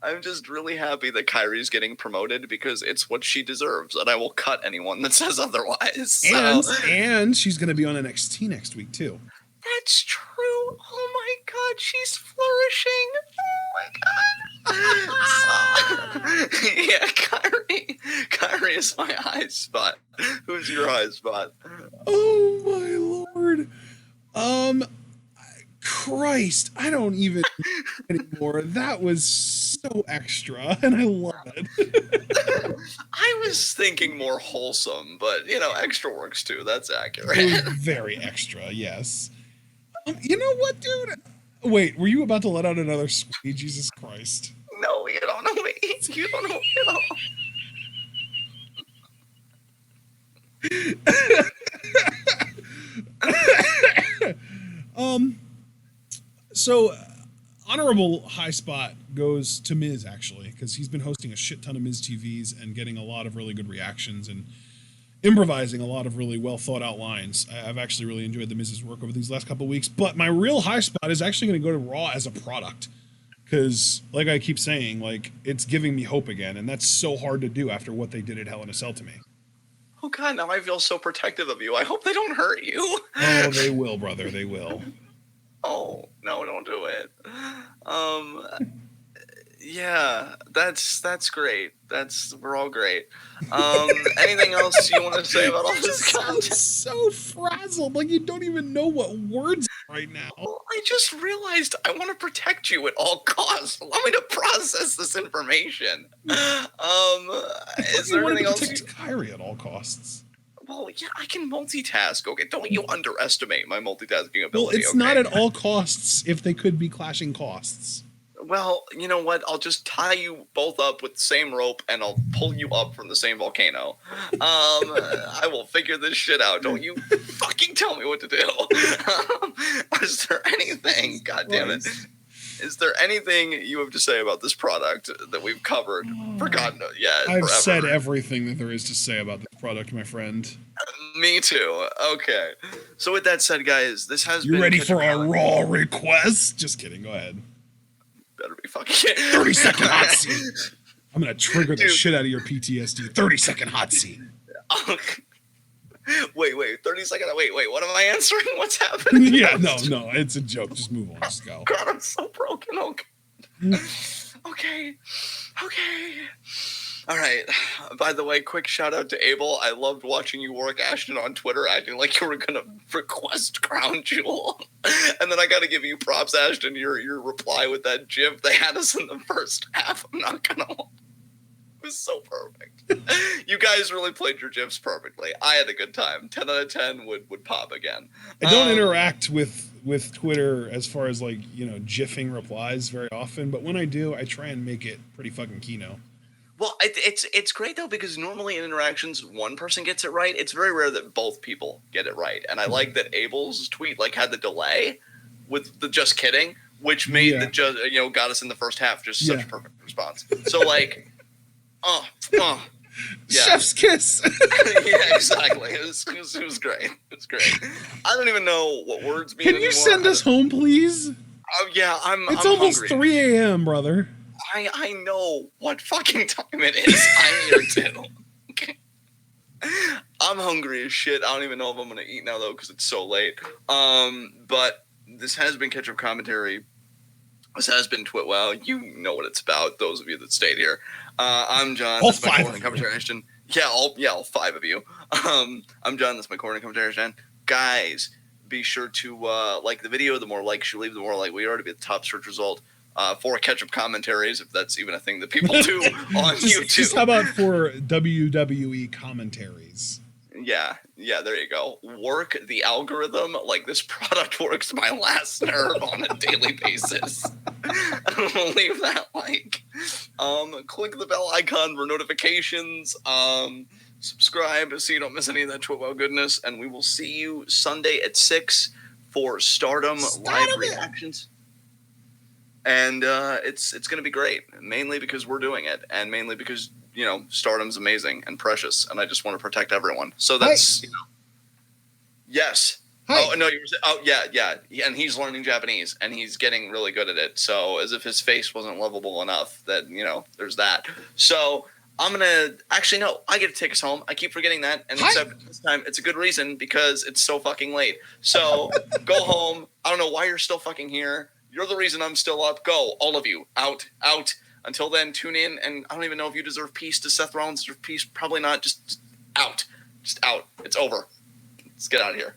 I'm just really happy that Kyrie's getting promoted because it's what she deserves, and I will cut anyone that says otherwise. So. And she's going to be on NXT next week too. That's true. Oh my god, she's flourishing. Oh my god. So, yeah, Kyrie is my high spot. Who's your high spot? Oh my lord. Christ, I don't even anymore. That was so extra, and I love it. I was thinking more wholesome, but extra works too. That's accurate. It was very extra, yes. You know what, dude? Wait, were you about to let out another squeak? Jesus Christ! No, you don't know me. You don't know me. So, honorable high spot goes to Miz, actually, because he's been hosting a shit ton of Miz TVs and getting a lot of really good reactions and improvising a lot of really well thought out lines. I've actually really enjoyed the Miz's work over these last couple of weeks, but my real high spot is actually going to go to Raw as a product because, like I keep saying, like, it's giving me hope again, and that's so hard to do after what they did at Hell in a Cell to me. Oh god, now I feel so protective of you. I hope they don't hurt you. Oh, they will, brother. They will. Oh, no, don't do it. Yeah, that's great. We're all great. Anything else you want to say about all this content? So frazzled, like you don't even know what words right now. Well, I just realized I want to protect you at all costs. Allow me to process this information. Is there anything else? Protect Kyrie at all costs. Well, yeah, I can multitask. Okay, don't you underestimate my multitasking ability. Well, it's not at all costs if they could be clashing costs. Well, you know what? I'll just tie you both up with the same rope, and I'll pull you up from the same volcano. I will figure this shit out. Don't you fucking tell me what to do. Is there anything? God damn it! Is there anything you have to say about this product that we've covered? Forgotten yet? I've forever? said everything that there is to say about this product, my friend. Me too. Okay. So with that said, guys, this has you been. You ready for a raw request? Just kidding. Go ahead. Better be fucking kidding. 30-second hot seat. I'm gonna trigger the shit out of your PTSD. 30-second hot seat. Wait, 30-second. Wait, what am I answering? What's happening? Yeah, no, it's a joke. Just move on. Just go. God, I'm so broken. Okay. All right. By the way, quick shout out to Abel. I loved watching you work Ashton on Twitter, acting like you were gonna request Crown Jewel, and then I got to give you props, Ashton. Your reply with that GIF they had us in the first half. I'm not gonna. It was so perfect. You guys really played your GIFs perfectly. I had a good time. 10 out of 10 would pop again. I don't interact with Twitter as far as like GIFing replies very often, but when I do, I try and make it pretty fucking keynote. Well, it's great though because normally in interactions one person gets it right. It's very rare that both people get it right, and I like that Abel's tweet had the delay with the just kidding, which made the just got us in the first half. Just such a perfect response. So yeah. Chef's kiss. Yeah, exactly. It was great. It was great. I don't even know what words mean anymore. Can you send us home, please? Yeah, It's I'm almost hungry. 3 a.m., brother. I know what fucking time it is. I'm here too. Okay. I'm hungry as shit. I don't even know if I'm gonna eat now though because it's so late. But this has been Ketchup Commentary. This has been TWitWoW. You know what it's about. Those of you that stayed here. I'm John. All That's my five. corner commentary. Yeah, all 5 of you. I'm John. That's my corner commentary. Guys, be sure to like the video. The more likes you leave, the more like we already be the top search result. For Ketchup Commentaries, if that's even a thing that people do on YouTube. Just how about for WWE commentaries? Yeah, there you go. Work the algorithm like this product works my last nerve on a daily basis. Leave that like. Click the bell icon for notifications. Subscribe so you don't miss any of that TWitWoW goodness. And we will see you Sunday at 6 for Stardom live reactions. And it's going to be great, mainly because we're doing it, and mainly because, Stardom's amazing and precious, and I just want to protect everyone. So that's, Yes. Hi. Oh, no, yeah. And he's learning Japanese, and he's getting really good at it. So as if his face wasn't lovable enough that, there's that. So I'm going to, actually, no, I get to take us home. I keep forgetting that, and except this time, it's a good reason, because it's so fucking late. So go home. I don't know why you're still fucking here. You're the reason I'm still up. Go, all of you. Out. Until then, tune in, and I don't even know if you deserve peace. Does Seth Rollins deserve peace? Probably not. Just out. Just out. It's over. Let's get out of here.